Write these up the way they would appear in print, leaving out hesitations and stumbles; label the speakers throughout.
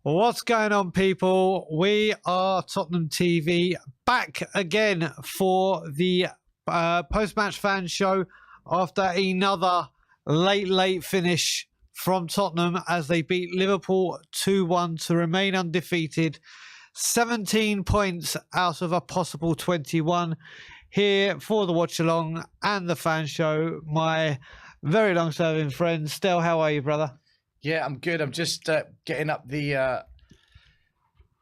Speaker 1: What's going on, people? We are Tottenham TV back again for the post-match fan show after another late finish from Tottenham as they beat Liverpool 2-1 to remain undefeated. 17 points out of a possible 21. Here for the watch-along and the fan show, my very long-serving friend. Stel, how are you, brother?
Speaker 2: Yeah, I'm good. I'm just getting up the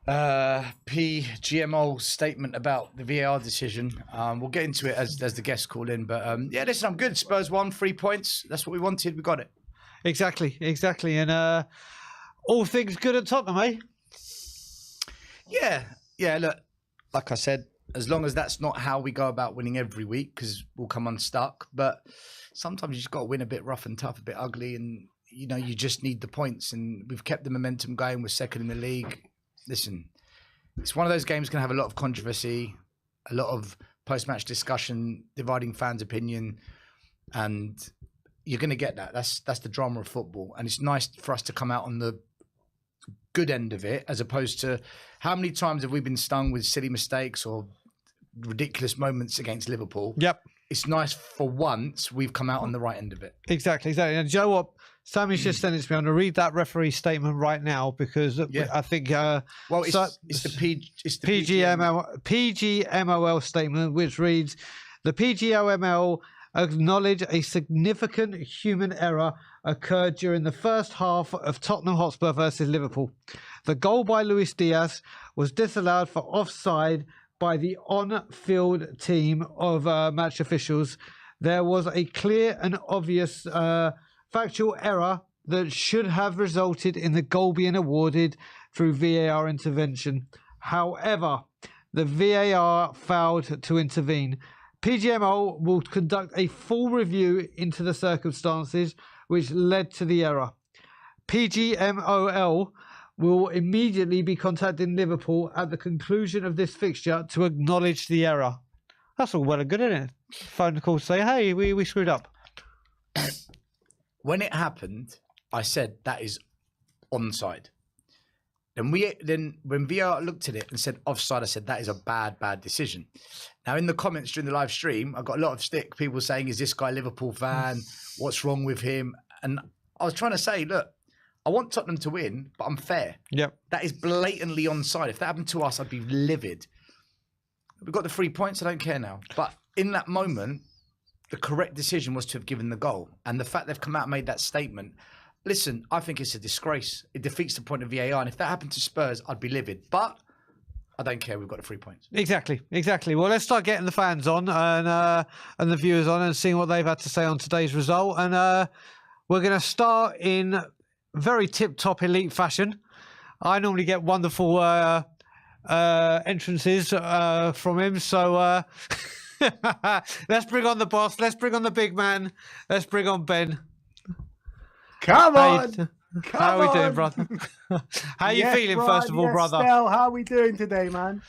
Speaker 2: PGMO statement about the VAR decision. We'll get into it as the guests call in. But yeah, listen, I'm good. Spurs won, 3 points. That's what we wanted. We got it.
Speaker 1: Exactly. And all things good at Tottenham, eh?
Speaker 2: Yeah. Look, like I said, as long as that's not how we go about winning every week, because we'll come unstuck. But sometimes you just got to win a bit rough and tough, a bit ugly, and you just need the points, and we've kept the momentum going. We're second in the league. Listen, it's one of those games going to have a lot of controversy, a lot of post-match discussion, dividing fans' opinion, and you're going to get that. That's the drama of football, and it's nice for us to come out on the good end of it, as opposed to how many times have we been stung with silly mistakes or ridiculous moments against Liverpool?
Speaker 1: Yep.
Speaker 2: It's nice for once we've come out on the right end of it.
Speaker 1: Exactly. And do you know what? Sammy's just sent it to me. I'm going to read that referee statement right now because I think...
Speaker 2: it's the
Speaker 1: PGMOL statement, which reads, the PGMOL acknowledge a significant human error occurred during the first half of Tottenham Hotspur versus Liverpool. The goal by Luis Diaz was disallowed for offside by the on-field team of match officials. There was a clear and obvious factual error that should have resulted in the goal being awarded through VAR intervention. However, the VAR failed to intervene. PGMO will conduct a full review into the circumstances which led to the error. PGMOL will immediately be contacting Liverpool at the conclusion of this fixture to acknowledge the error. That's all well and good, isn't it? Phone call to say, hey, we screwed up.
Speaker 2: When it happened, I said that is onside. Then when VR looked at it and said offside, I said that is a bad decision. Now in the comments during the live stream, I got a lot of stick. People saying, "Is this guy a Liverpool fan? What's wrong with him?" And I was trying to say, look, I want Tottenham to win, but I'm fair.
Speaker 1: Yep.
Speaker 2: That is blatantly onside. If that happened to us, I'd be livid. We've got the 3 points. I don't care now. But in that moment, the correct decision was to have given the goal. And the fact they've come out and made that statement, listen, I think it's a disgrace. It defeats the point of VAR. And if that happened to Spurs, I'd be livid. But I don't care. We've got the 3 points.
Speaker 1: Exactly. Well, let's start getting the fans on and the viewers on and seeing what they've had to say on today's result. And we're going to start in very tip-top elite fashion. I normally get wonderful entrances from him. So let's bring on the boss. Let's bring on the big man. Let's bring on Ben.
Speaker 3: Come on.
Speaker 1: How are we doing, brother? How are you feeling, first of all, brother?
Speaker 3: Stel, how are we doing today, man?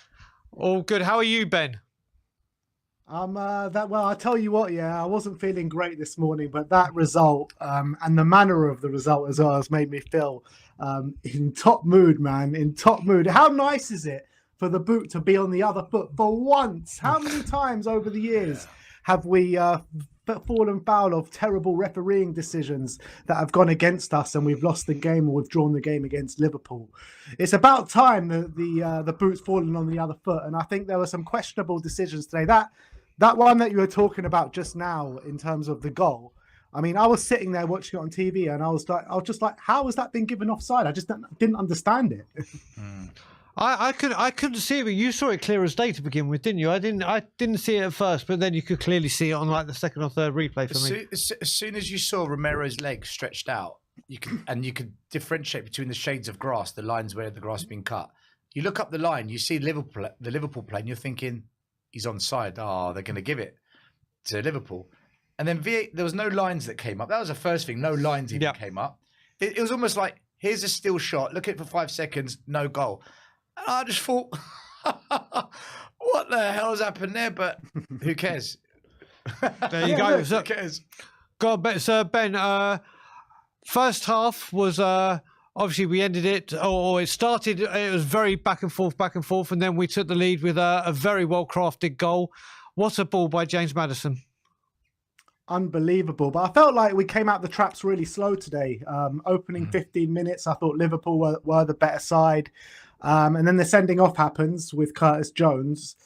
Speaker 1: All good. How are you, Ben?
Speaker 3: Well, I tell you what, I wasn't feeling great this morning, but that result and the manner of the result as well has made me feel in top mood, man. In top mood. How nice is it for the boot to be on the other foot for once? How many times over the years have we fallen foul of terrible refereeing decisions that have gone against us and we've lost the game or we've drawn the game against Liverpool? It's about time that the boot's fallen on the other foot, and I think there were some questionable decisions today. That one that you were talking about just now in terms of the goal, I mean, I was sitting there watching it on TV and I was just like, how has that been given offside? I just didn't understand it.
Speaker 1: I couldn't see it, but you saw it clear as day to begin with, didn't you? I didn't see it at first, but then you could clearly see it on like the second or third replay for me.
Speaker 2: As soon as you saw Romero's legs stretched out, you could differentiate between the shades of grass, the lines where the grass has been cut. You look up the line, you see the Liverpool play, and you're thinking, he's onside. Oh, they're going to give it to Liverpool. And then there was no lines that came up. That was the first thing. No lines even came up. It was almost like, here's a still shot. Look at it for 5 seconds. No goal. And I just thought, what the hell's happened there? But who cares?
Speaker 1: There you go.
Speaker 2: Who cares?
Speaker 1: God, so Ben, first half was obviously we ended it, or it started, it was very back and forth, and then we took the lead with a very well-crafted goal. What a ball by James Maddison.
Speaker 3: Unbelievable. But I felt like we came out the traps really slow today. Opening 15 minutes, I thought Liverpool were the better side. And then the sending off happens with Curtis Jones.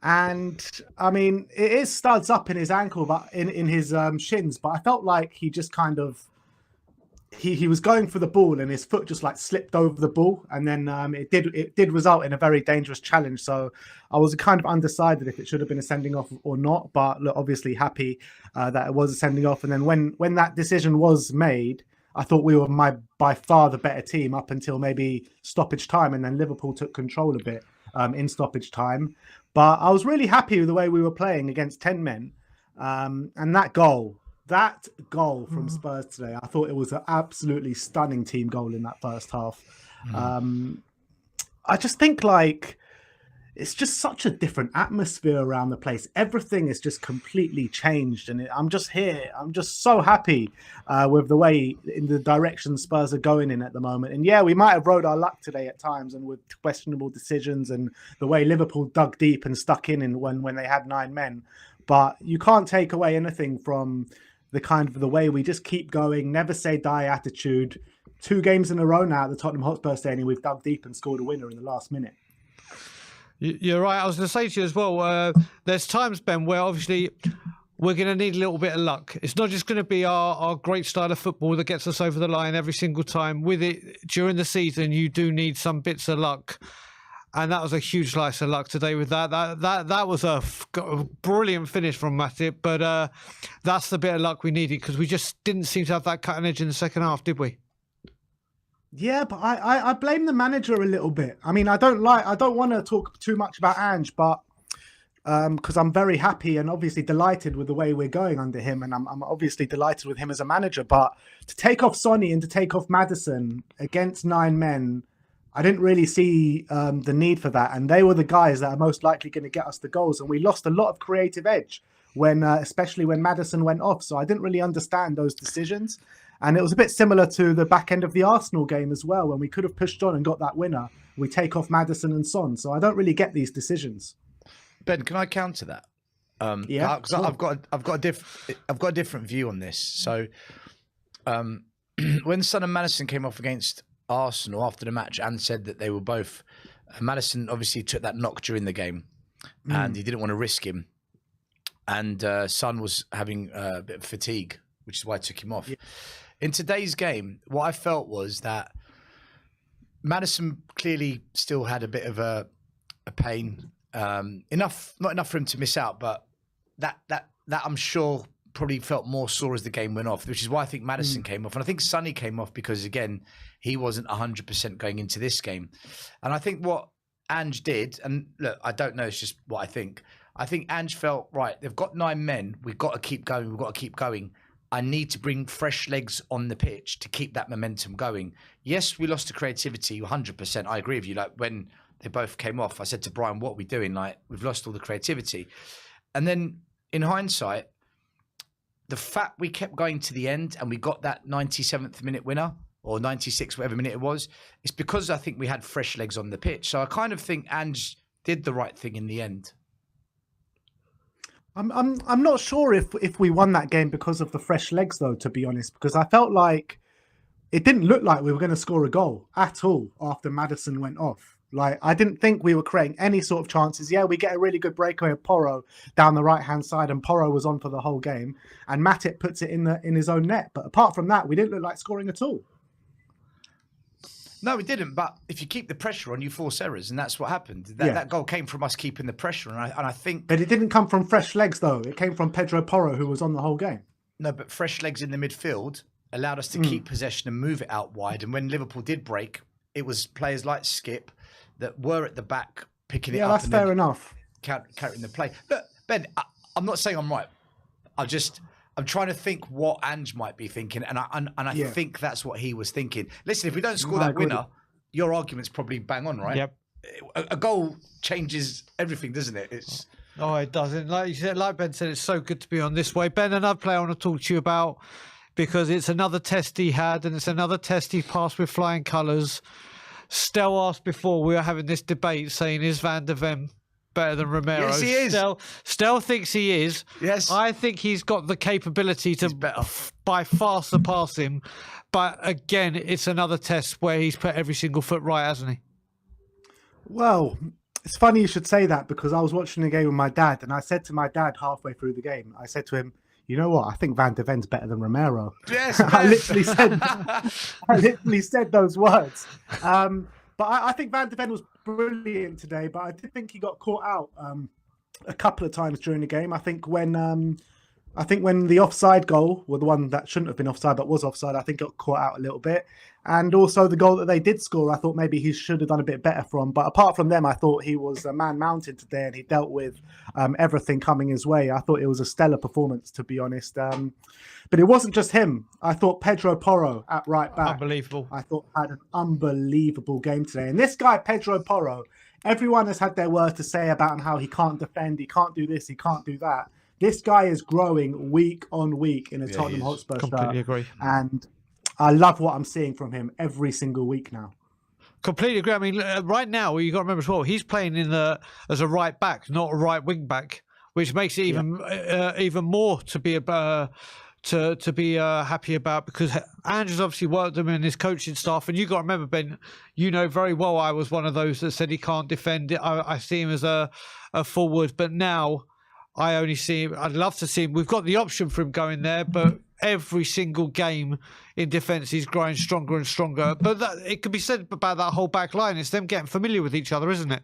Speaker 3: And I mean, it is studs up in his ankle, but in his shins. But I felt like he just kind of, he was going for the ball and his foot just like slipped over the ball, and then it did result in a very dangerous challenge. So I was kind of undecided if it should have been a sending off or not, but look, obviously happy that it was a sending off. And then when that decision was made, I thought we were by far the better team up until maybe stoppage time, and then Liverpool took control a bit in stoppage time. But I was really happy with the way we were playing against 10 men, and that goal from Spurs today, I thought it was an absolutely stunning team goal in that first half. I just think like it's just such a different atmosphere around the place. Everything is just completely changed, and I'm just so happy with the way, in the direction Spurs are going in at the moment. And yeah, we might have rode our luck today at times, and with questionable decisions, and the way Liverpool dug deep and stuck in when they had 9 men. But you can't take away anything from the way we just keep going, never say die attitude. 2 games in a row now at the Tottenham Hotspur Stadium, we've dug deep and scored a winner in the last minute.
Speaker 1: You're right. I was going to say to you as well, there's times, Ben, where obviously we're going to need a little bit of luck. It's not just going to be our great style of football that gets us over the line every single time. With it, during the season, you do need some bits of luck. And that was a huge slice of luck today with that. That was a brilliant finish from Matip, but that's the bit of luck we needed, because we just didn't seem to have that cutting edge in the second half, did we?
Speaker 3: Yeah, but I blame the manager a little bit. I mean, I don't want to talk too much about Ange, but because I'm very happy and obviously delighted with the way we're going under him, and I'm obviously delighted with him as a manager. But to take off Sonny and to take off Maddison against 9 men, I didn't really see the need for that. And they were the guys that are most likely going to get us the goals. And we lost a lot of creative edge especially when Maddison went off. So I didn't really understand those decisions. And it was a bit similar to the back end of the Arsenal game as well, when we could have pushed on and got that winner. We take off Maddison and Son. So I don't really get these decisions.
Speaker 2: Ben, can I counter that?
Speaker 3: Yeah,
Speaker 2: because I've got a different view on this. So when Son and Maddison came off against Arsenal after the match and said that they were both, Maddison obviously took that knock during the game and he didn't want to risk him, and Son was having a bit of fatigue, which is why I took him off. In today's game, what I felt was that Maddison clearly still had a bit of a pain, not enough for him to miss out, but that I'm sure probably felt more sore as the game went off, which is why I think Maddison came off. And I think Sonny came off because, again, he wasn't 100% going into this game. And I think what Ange did, and look, I don't know, it's just what I think Ange felt, right, they've got 9 men, we've got to keep going. I need to bring fresh legs on the pitch to keep that momentum going. Yes, we lost the creativity, 100%. I agree with you. Like, when they both came off, I said to Brian, what are we doing? Like, we've lost all the creativity. And then in hindsight, the fact we kept going to the end and we got that 97th minute winner, or 96, whatever minute it was, it's because I think we had fresh legs on the pitch. So I kind of think Ange did the right thing in the end.
Speaker 3: I'm not sure if we won that game because of the fresh legs, though, to be honest, because I felt like it didn't look like we were going to score a goal at all after Maddison went off. Like, I didn't think we were creating any sort of chances. Yeah, we get a really good breakaway of Porro down the right-hand side, and Porro was on for the whole game, and Matip puts it in his own net. But apart from that, we didn't look like scoring at all.
Speaker 2: No, we didn't. But if you keep the pressure on, you force errors, and that's what happened. That goal came from us keeping the pressure, and I think.
Speaker 3: But it didn't come from fresh legs, though. It came from Pedro Porro, who was on the whole game.
Speaker 2: No, but fresh legs in the midfield allowed us to keep possession and move it out wide. And when Liverpool did break, it was players like Skip that were at the back picking it up.
Speaker 3: Yeah, that's fair enough.
Speaker 2: Carrying the play. Look, Ben, I'm not saying I'm right. I'm trying to think what Ange might be thinking, and I think that's what he was thinking. Listen, if we don't score that winner, your argument's probably bang on, right?
Speaker 1: Yep.
Speaker 2: A goal changes everything, doesn't it?
Speaker 1: Oh, it doesn't. Like you said, like Ben said, it's so good to be on this way. Ben, another player I want to talk to you about because it's another test he had, and it's another test he passed with flying colours. Stel asked before we were having this debate saying, is Van de Ven better than Romero?
Speaker 2: Yes, he is.
Speaker 1: Stel thinks he is.
Speaker 2: Yes.
Speaker 1: I think he's got the capability to by far surpass him. But again, it's another test where he's put every single foot right, hasn't he?
Speaker 3: Well, it's funny you should say that, because I was watching the game with my dad, and I said to my dad halfway through the game, I said to him, you know what? I think Van de Ven's better than Romero.
Speaker 2: Yes,
Speaker 3: I literally said those words. But I think Van de Ven was brilliant today, but I did think he got caught out a couple of times during the game. I think when the offside goal, well, the one that shouldn't have been offside but was offside, I think got caught out a little bit. And also the goal that they did score, I thought maybe he should have done a bit better from. But apart from them, I thought he was a man mounted today, and he dealt with everything coming his way. I thought it was a stellar performance, to be honest. But it wasn't just him. I thought Pedro Porro at right back,
Speaker 1: Unbelievable.
Speaker 3: I thought had an unbelievable game today. And this guy, Pedro Porro, everyone has had their words to say about him, how he can't defend, he can't do this, he can't do that. This guy is growing week on week in a Tottenham Hotspur shirt.
Speaker 1: Completely agree.
Speaker 3: And I love what I'm seeing from him every single week now.
Speaker 1: Completely agree. I mean, right now, you got to remember as well, he's playing as a right back, not a right wing back, which makes it even more to be happy about, because Andrew's obviously worked him in his coaching staff, and you got to remember, Ben, you know very well I was one of those that said he can't defend it. I see him as a forward, but now I only see him. I'd love to see him. We've got the option for him going there, but every single game in defence, he's growing stronger and stronger. But it could be said about that whole back line. It's them getting familiar with each other, isn't it?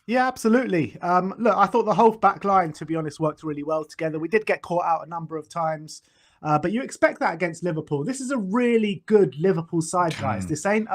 Speaker 3: Yeah, absolutely. Look, I thought the whole back line, to be honest, worked really well together. We did get caught out a number of times, but you expect that against Liverpool. This is a really good Liverpool side, guys. This ain't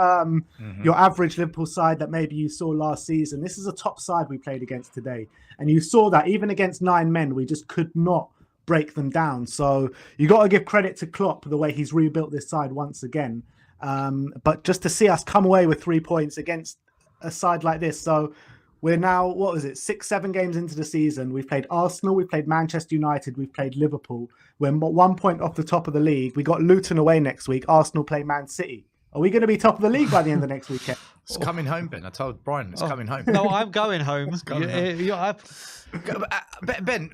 Speaker 3: your average Liverpool side that maybe you saw last season. This is a top side we played against today. And you saw that even against 9 men, we just could not break them down. So you got to give credit to Klopp, the way he's rebuilt this side once again. But just to see us come away with 3 points against a side like this. So we're now, 6-7 games into the season. We've played Arsenal, we've played Manchester United, we've played Liverpool. We're 1 point off the top of the league. We got Luton away next week. Arsenal play Man City. Are we going to be top of the league by the end of next weekend?
Speaker 2: It's coming home, Ben. I told Brian it's coming home.
Speaker 1: No, I'm going home.
Speaker 2: Ben,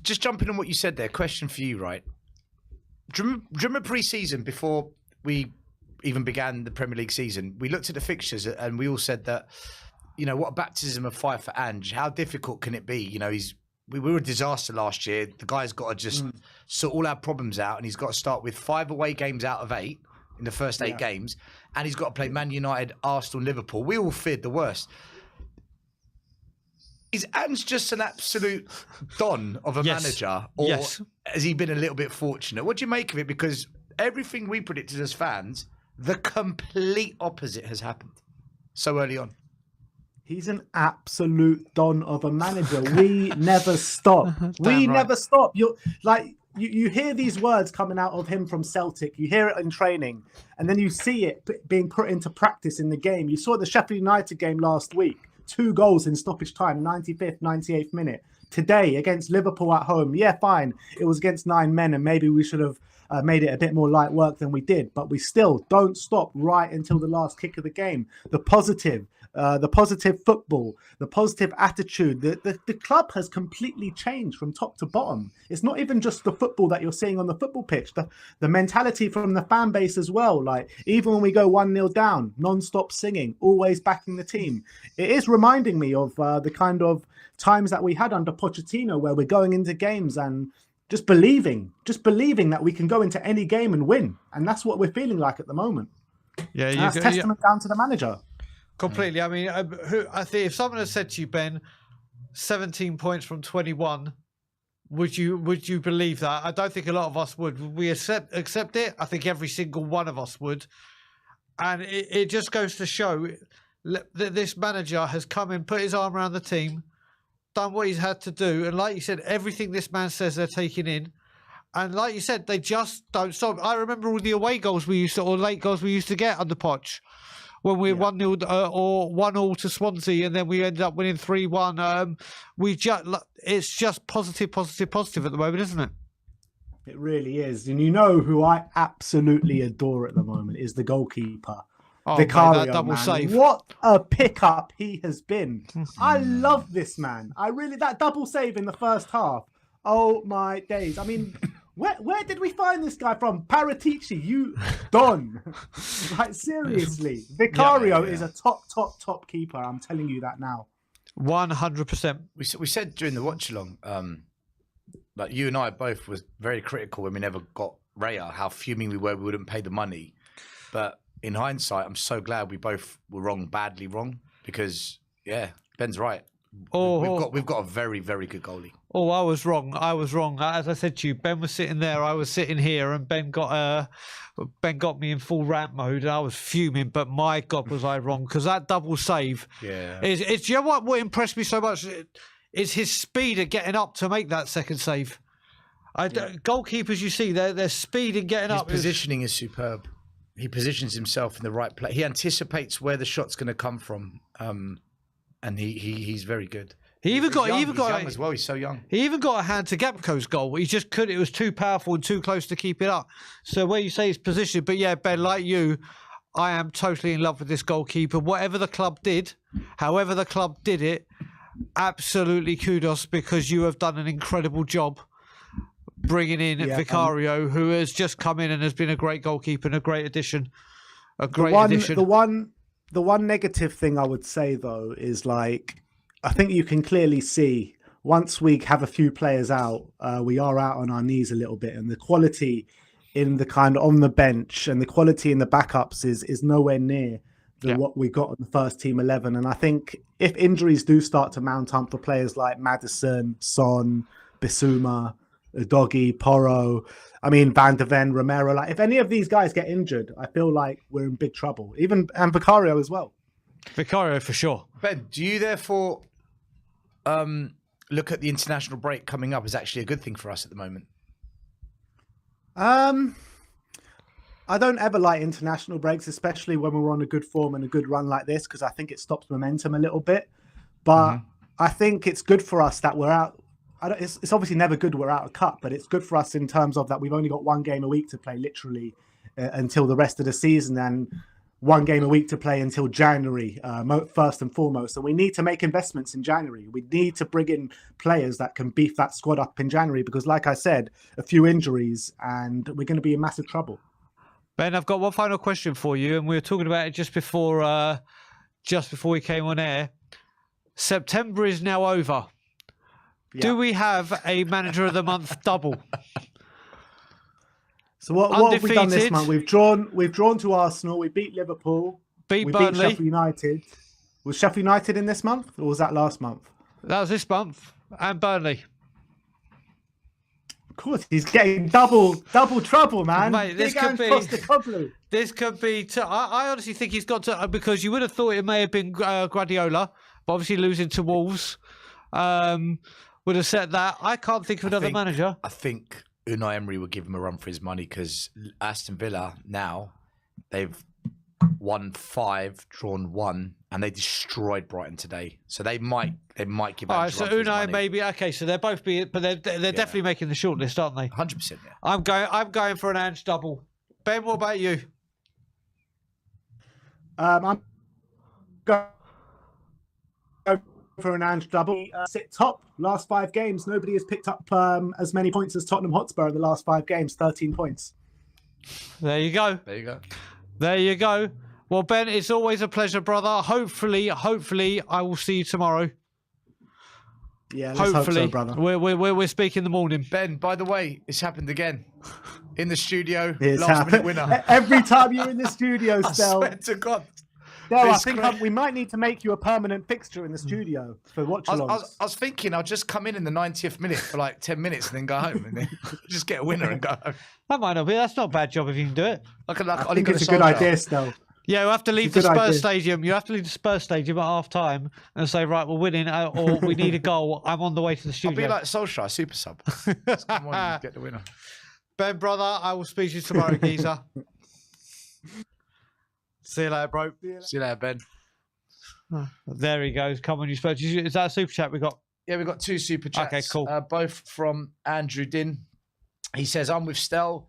Speaker 2: just jumping on what you said there, question for you, right? Do you remember pre-season, before we even began the Premier League season, we looked at the fixtures and we all said that, you know, what a baptism of fire for Ange. How difficult can it be? You know, we were a disaster last year. The guy's got to just sort all our problems out, and he's got to start with 5 away games out of 8 in the first 8 games, and he's got to play Man United, Arsenal, Liverpool. We all feared the worst. Is Ange just an absolute don of a manager, or has he been a little bit fortunate? What do you make of it? Because everything we predicted as fans, the complete opposite has happened so early on.
Speaker 3: He's an absolute don of a manager. We never stop. Never stop. You hear these words coming out of him from Celtic. You hear it in training, and then you see it being put into practice in the game. You saw the Sheffield United game last week. 2 goals in stoppage time, 95th, 98th minute. Today, against Liverpool at home, yeah, fine. It was against 9 men, and maybe we should have made it a bit more light work than we did. But we still don't stop right until the last kick of the game. The positive football, the positive attitude. The club has completely changed from top to bottom. It's not even just the football that you're seeing on the football pitch. The mentality from the fan base as well. Like, even when we go 1-0 down, non-stop singing, always backing the team. It is reminding me of the kind of times that we had under Pochettino, where we're going into games and just believing that we can go into any game and win. And that's what we're feeling like at the moment. Yeah, that's testament down to the manager.
Speaker 1: Completely. I mean, I think if someone had said to you, Ben, 17 points from 21, would you believe that? I don't think a lot of us would. Would we accept it? I think every single one of us would. And it just goes to show that this manager has come in, put his arm around the team, done what he's had to do. And like you said, everything this man says they're taking in. And like you said, they just don't stop. I remember all the away goals or late goals we used to get under Poch, when we 1-0 or 1-0 to Swansea, and then we ended up winning 3-1. It's just positive at the moment, isn't it?
Speaker 3: It really is. And you know who I absolutely adore at the moment is the goalkeeper.
Speaker 1: Oh, mate,
Speaker 3: Vicario,
Speaker 1: that double
Speaker 3: man.
Speaker 1: save.
Speaker 3: What a pickup he has been. I love this man. That double save in the first half. Oh my days. I mean, where did we find this guy from? Paratici, you Don. Like, seriously. Vicario is a top keeper. I'm telling you that now.
Speaker 1: 100%.
Speaker 2: We said during the watch along, like you and I both was very critical when we never got Raya, how fuming we were, we wouldn't pay the money. But in hindsight, I'm so glad we both were wrong, badly wrong, because Ben's right. We've got a very, very good goalie.
Speaker 1: Oh, I was wrong. As I said to you, Ben was sitting there, I was sitting here, and Ben got me in full rant mode, and I was fuming. But my God, was I wrong? Because that double save, is you know what impressed me so much is his speed at getting up to make that second save. Goalkeepers, you see, their speed in getting up.
Speaker 2: His positioning is superb. He positions himself in the right place. He anticipates where the shot's going to come from, and he's very good. He's young as well. He's so young.
Speaker 1: He even got a hand to Gapco's goal. He just couldn't. It was too powerful and too close to keep it up. So where you say his position, but yeah, Ben, like you, I am totally in love with this goalkeeper. Whatever the club did, however the club did it, absolutely kudos, because you have done an incredible job bringing in Vicario, who has just come in and has been a great goalkeeper and a great addition.
Speaker 3: The one negative thing I would say though is, like, I think you can clearly see once we have a few players out, we are out on our knees a little bit, and the quality in the kind of on the bench and the quality in the backups is nowhere near what we got on the first team 11. And I think if injuries do start to mount up for players like Maddison, Son, Bissouma, Doggy, Porro, I mean Van de Ven, Romero, like if any of these guys get injured, I feel like we're in big trouble. And Vicario as well.
Speaker 1: Vicario for sure.
Speaker 2: Ben, do you therefore look at the international break coming up as actually a good thing for us at the moment?
Speaker 3: I don't ever like international breaks, especially when we're on a good form and a good run like this, because I think it stops momentum a little bit. But I think it's good for us that we're out. It's obviously never good we're out of cup, but it's good for us in terms of that we've only got one game a week to play, literally, until the rest of the season, and one game a week to play until January, first and foremost. So we need to make investments in January. We need to bring in players that can beef that squad up in January, because like I said, a few injuries and we're going to be in massive trouble.
Speaker 1: Ben, I've got one final question for you, and we were talking about it just before we came on air. September is now over. Yeah. Do we have a manager of the month double?
Speaker 3: So what have we done this month? We've drawn to Arsenal. We beat Liverpool.
Speaker 1: We
Speaker 3: beat Sheffield United. Was Sheffield United in this month, or was that last month?
Speaker 1: That was this month. And Burnley.
Speaker 3: Of course, he's getting double trouble, man.
Speaker 1: Mate, this could be. I honestly think he's got to, because you would have thought it may have been Guardiola, but obviously losing to Wolves would have set that. I can't think of another manager.
Speaker 2: I think Unai Emery would give him a run for his money, because Aston Villa now, they've won 5, drawn 1, and they destroyed Brighton today. So they might give out.
Speaker 1: All right, so Unai maybe so they're both but they're definitely making the shortlist, aren't they?
Speaker 2: 100%. Yeah.
Speaker 1: I'm going for an Ange double. Ben, what about you?
Speaker 3: I'm going for an Ange double. Sit top last 5 games. Nobody has picked up as many points as Tottenham Hotspur in the last 5 games. 13 points.
Speaker 1: There you go. There you go. Well, Ben, it's always a pleasure, brother. Hopefully, I will see you tomorrow.
Speaker 3: Yeah, let's hope so, brother.
Speaker 1: We're speaking in the morning.
Speaker 2: Ben, by the way, it's happened again. In the studio,
Speaker 3: minute winner. Every time you're in the studio, Stel.
Speaker 2: I swear to God.
Speaker 3: No, I think we might need to make you a permanent fixture in the studio for watch-alongs.
Speaker 2: I was thinking I'll just come in the 90th minute for like 10 minutes and then go home, and then just get a winner and go home.
Speaker 1: That might not be. That's not a bad job if you can do it.
Speaker 3: I think it's a good idea, Stel.
Speaker 1: Yeah, we'll have to leave the Spurs stadium. You have to leave the Spurs stadium at half-time and say, right, we're winning, or we need a goal. I'm on the way to the studio.
Speaker 2: I'll be like Solskjaer, super sub. Just come on and get the winner.
Speaker 1: Ben, brother, I will speak to you tomorrow, geezer. See you later, bro.
Speaker 2: See you later, Ben.
Speaker 1: There he goes. Come on, you spoke. Is that a super chat we got?
Speaker 2: Yeah, we got 2 super chats.
Speaker 1: Okay, cool.
Speaker 2: Both from Andrew Din. He says, I'm with Stel.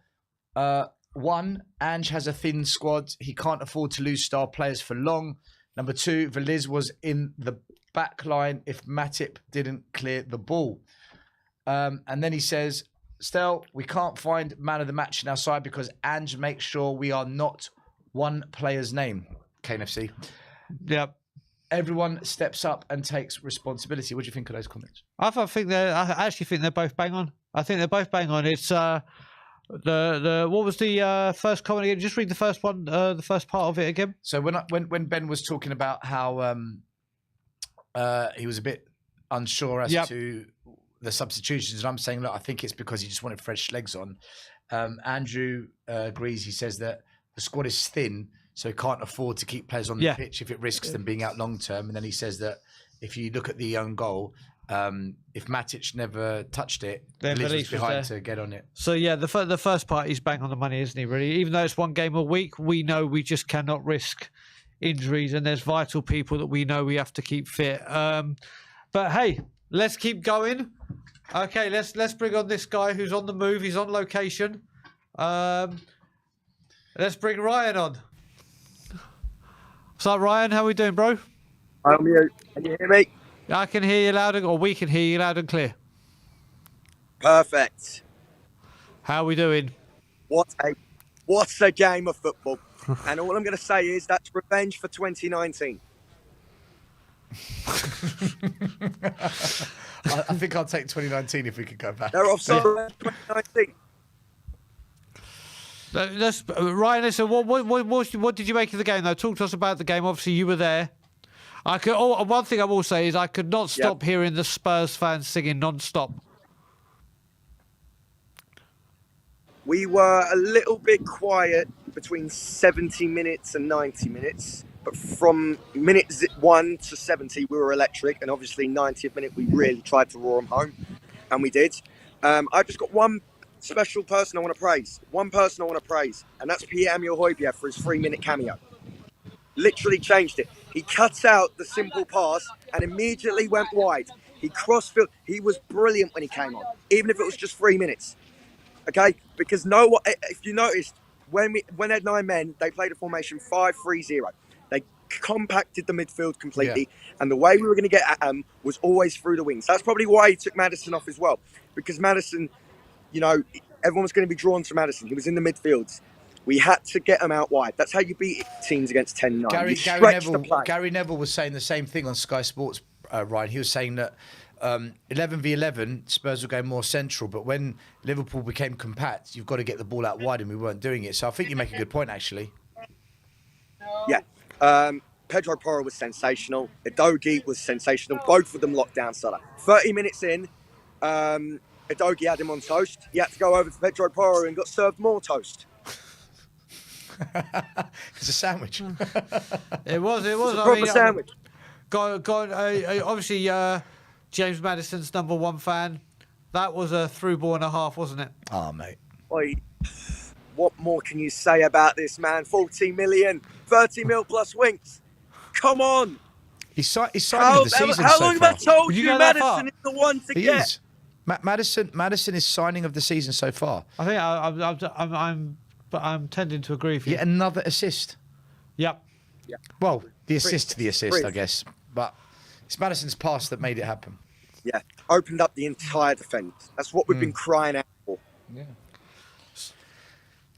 Speaker 2: One, Ange has a thin squad. He can't afford to lose star players for long. Number two, Veliz was in the back line if Matip didn't clear the ball. And then he says, Stel, we can't find man of the match in our side because Ange makes sure we are not one player's name. KNFC.
Speaker 1: Yep.
Speaker 2: Everyone steps up and takes responsibility. What do you think of those comments?
Speaker 1: I actually think they're both bang on. I think they're both bang on. It's what was the first comment again? Just read the first one, the first part of it again.
Speaker 2: So when Ben was talking about how he was a bit unsure as to the substitutions, and I'm saying, look, I think it's because he just wanted fresh legs on. Andrew agrees. He says that the squad is thin, so he can't afford to keep players on the pitch if it risks them being out long term. And then he says that if you look at the own goal, if Matic never touched it, then Liz was behind to get on it.
Speaker 1: So yeah, the first part he's bang on the money, isn't he? Really, even though it's one game a week, we know we just cannot risk injuries, and there's vital people that we know we have to keep fit. But hey, let's keep going. Okay, let's bring on this guy who's on the move. He's on location. Let's bring Ryan on. What's up, Ryan? How we doing, bro?
Speaker 4: I'm here. Can you hear me?
Speaker 1: I can hear you loud, or we can hear you loud and clear.
Speaker 4: Perfect.
Speaker 1: How we doing?
Speaker 4: What a game of football. And all I'm going to say is that's revenge for 2019.
Speaker 2: I think I'll take 2019 if we could go back.
Speaker 4: They're offside 2019.
Speaker 1: Ryan, listen, what did you make of the game, though? Talk to us about the game. Obviously, you were there. One thing I will say is I could not stop hearing the Spurs fans singing non-stop.
Speaker 4: We were a little bit quiet between 70 minutes and 90 minutes. But from minute 1 to 70, we were electric. And obviously, 90th minute, we really tried to roar them home. And we did. I've just got one special person I want to praise. One person I want to praise. And that's Pierre-Emile Højbjerg for his 3-minute cameo. Literally changed it. He cut out the simple pass and immediately went wide. He crossfield. He was brilliant when he came on, even if it was just 3 minutes. Okay? Because if you noticed, when they had 9 men, they played a formation 5-3-0. They compacted the midfield completely, and the way we were going to get at them was always through the wings. That's probably why he took Maddison off as well, because Maddison, everyone was going to be drawn to Maddison. He was in the midfield. We had to get them out wide. That's how you beat teams against 10-9.
Speaker 2: Gary Neville was saying the same thing on Sky Sports, Ryan. He was saying that 11v11, Spurs will go more central, but when Liverpool became compact, you've got to get the ball out wide, and we weren't doing it. So I think you make a good point, actually.
Speaker 4: Yeah. Pedro Porro was sensational. Edogi was sensational. Both of them locked down Salah. 30 minutes in, Edogi had him on toast. He had to go over to Pedro Porro and got served more toast.
Speaker 2: It's a sandwich.
Speaker 1: It was.
Speaker 4: It's a proper sandwich.
Speaker 1: Obviously, James Maddison's #1 fan. That was a through ball and a half, wasn't it?
Speaker 2: Oh, mate.
Speaker 4: Oi, what more can you say about this man? 40 million, 30 mil plus winks. Come on.
Speaker 2: He's signing of the season
Speaker 4: how
Speaker 2: so
Speaker 4: long
Speaker 2: far.
Speaker 4: have I told you Maddison is the one to
Speaker 2: He
Speaker 4: get?
Speaker 2: is. Madison is signing of the season so far.
Speaker 1: I think I'm tending to agree with you.
Speaker 2: Yet another assist.
Speaker 1: Yep.
Speaker 4: Yeah.
Speaker 2: Well, the assist to the assist,
Speaker 4: Brilliant.
Speaker 2: I guess. But it's Madison's pass that made it happen.
Speaker 4: Yeah, opened up the entire defence. That's what we've been crying out for.
Speaker 2: Yeah.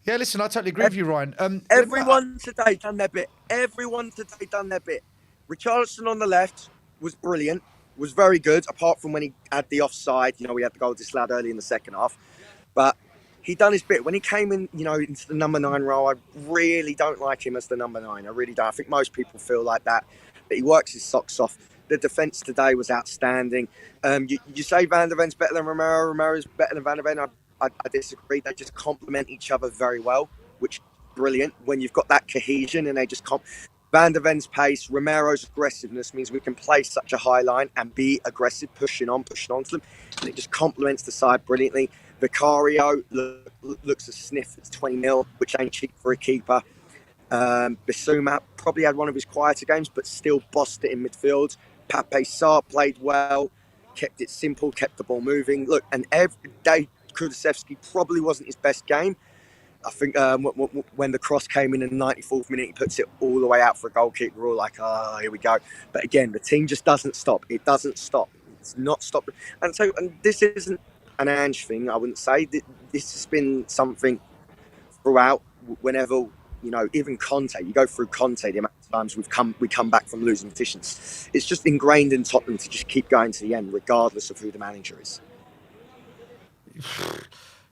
Speaker 2: Yeah, listen, I totally agree with you, Ryan.
Speaker 4: Everyone today done their bit. Richarlison on the left was brilliant, was very good, apart from when he had the offside. We had the goal disallowed early in the second half. But he done his bit. When he came in, into the number 9 role, I really don't like him as the number 9. I really don't. I think most people feel like that. But he works his socks off. The defence today was outstanding. You say Van der Ven's better than Romero. Romero's better than Van der Ven. I disagree. They just complement each other very well, which is brilliant when you've got that cohesion and they just Van der Ven's pace, Romero's aggressiveness means we can play such a high line and be aggressive, pushing on to them. And it just complements the side brilliantly. Vicario looks a sniff. It's 20 mil, which ain't cheap for a keeper. Bissouma probably had one of his quieter games, but still bossed it in midfield. Pape Sarr played well, kept it simple, kept the ball moving. Look, and every day Kulusevski probably wasn't his best game. I think when the cross came in the 94th minute, he puts it all the way out for a goal kick. We're all like, oh, here we go. But again, the team just doesn't stop. It doesn't stop. It's not stopping. And this isn't an Ange thing, I wouldn't say. This has been something throughout. Whenever, even Conte, you go through Conte, the amount of times we come back from losing positions. It's just ingrained in Tottenham to just keep going to the end, regardless of who the manager is.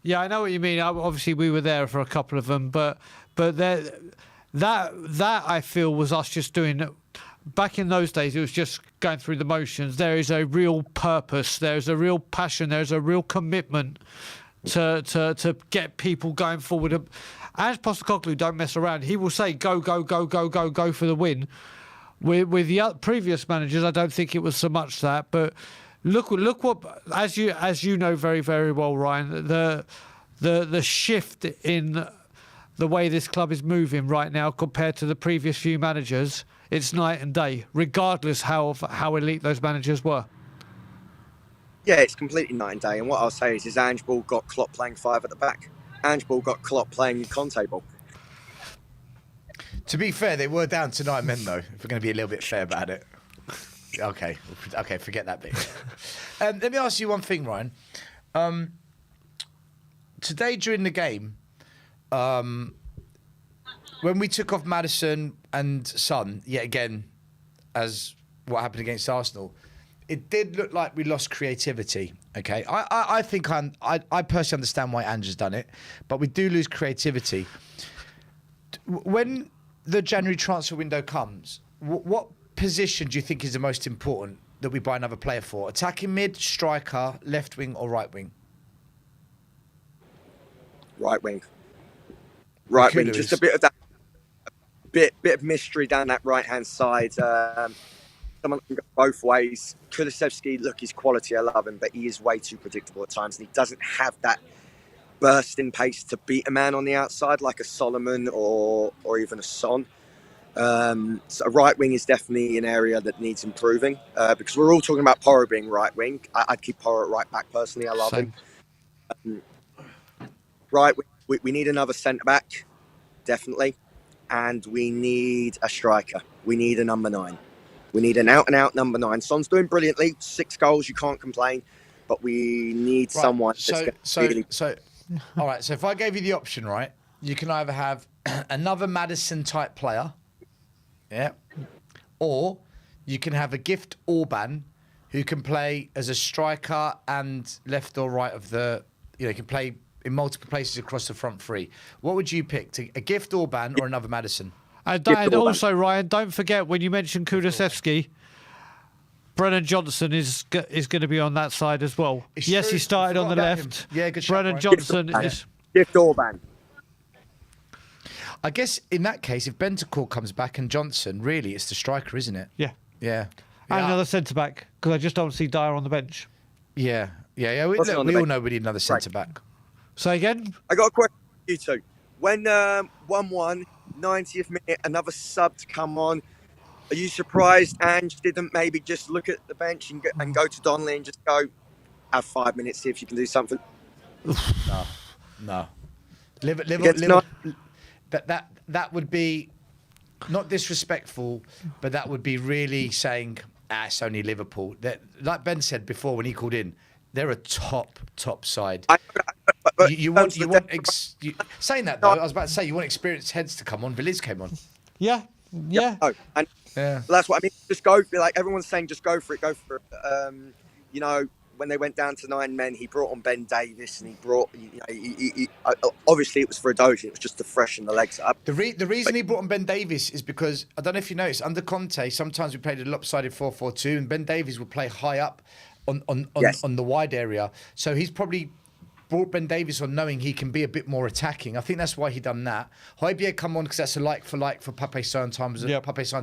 Speaker 1: Yeah, I know what you mean. Obviously, we were there for a couple of them, but that I feel was us just doing. Back in those days, it was just going through the motions. There is a real purpose. There's a real passion. There's a real commitment to get people going forward. As Postecoglou don't mess around. He will say go, go, go, go, go, go for the win. With the previous managers, I don't think it was so much that. But look what, as you know very, very well, Ryan, the shift in the way this club is moving right now compared to the previous few managers, it's night and day, regardless how elite those managers were.
Speaker 4: Yeah, it's completely night and day. And what I'll say is Ange Ball got Klopp playing 5 at the back. Ange Ball got Klopp playing Conte ball.
Speaker 2: To be fair, they were down to 9 men, though, if we're going to be a little bit fair about it. Okay, forget that bit. Let me ask you one thing, Ryan. Today during the game, when we took off Maddison and Son, yet again, as what happened against Arsenal, it did look like we lost creativity. Okay, I think I personally understand why Ange has done it, but we do lose creativity. When the January transfer window comes, what position do you think is the most important that we buy another player for? Attacking mid, striker, left wing, or right wing?
Speaker 4: Right wing. Right wing. Just a bit of that, bit of mystery down that right hand side. Someone can go both ways. Kulusevski, look, his quality, I love him, but he is way too predictable at times, and he doesn't have that bursting pace to beat a man on the outside like a Solomon or even a Son. So right wing is definitely an area that needs improving because we're all talking about Porro being right wing. I'd keep Porro at right back personally. I love him. Right wing, we need another centre back, definitely, and we need a striker. We need a number 9. We need an out-and-out number 9. Son's doing brilliantly. 6 goals, you can't complain. But we need someone that's going to really...
Speaker 2: All right, so if I gave you the option, right, you can either have another Maddison-type player, yeah, or you can have a Gift Orban who can play as a striker and left or right of the... he can play in multiple places across the front three. What would you pick? A Gift Orban or another Maddison?
Speaker 1: And also, Ryan, don't forget when you mentioned Kulusevski, Brennan Johnson is going to be on that side as well.
Speaker 2: It's
Speaker 1: yes,
Speaker 2: true.
Speaker 1: He started on the left.
Speaker 2: Yeah, good shot,
Speaker 1: Brennan
Speaker 2: Ryan.
Speaker 1: Johnson is...
Speaker 4: Gift Orban.
Speaker 2: I guess in that case, if Bentancur comes back and Johnson, really, it's the striker, isn't it?
Speaker 1: Yeah.
Speaker 2: Yeah.
Speaker 1: And another centre-back, because I just don't see Dyer on the bench.
Speaker 2: Yeah. We all know we need another centre-back.
Speaker 1: Say again?
Speaker 4: I got a question for you two. When 1-1, 90th minute, another sub to come on, are you surprised Ange didn't maybe just look at the bench and go to Donnelly and just go, have 5 minutes, see if you can do something?
Speaker 2: No. Liverpool, that would be not disrespectful, but that would be really saying, it's only Liverpool. Like Ben said before when he called in, they're a top side. Saying that though, I was about to say you want experienced heads to come on. Villiers came on.
Speaker 1: Yeah.
Speaker 4: Oh, and that's what I mean. Just go. Like everyone's saying, just go for it. Go for it. When they went down to 9 men, he brought on Ben Davis, and he brought. Obviously, it was for a Doge. It was just to freshen the legs up.
Speaker 2: The reason he brought on Ben Davis is because I don't know if you noticed under Conte, sometimes we played a lopsided 4-4-2, and Ben Davis would play high up on the wide area. So he's probably brought Ben Davis on knowing he can be a bit more attacking. I think that's why he done that. Højbjerg come on because that's a like for Pape Sarr in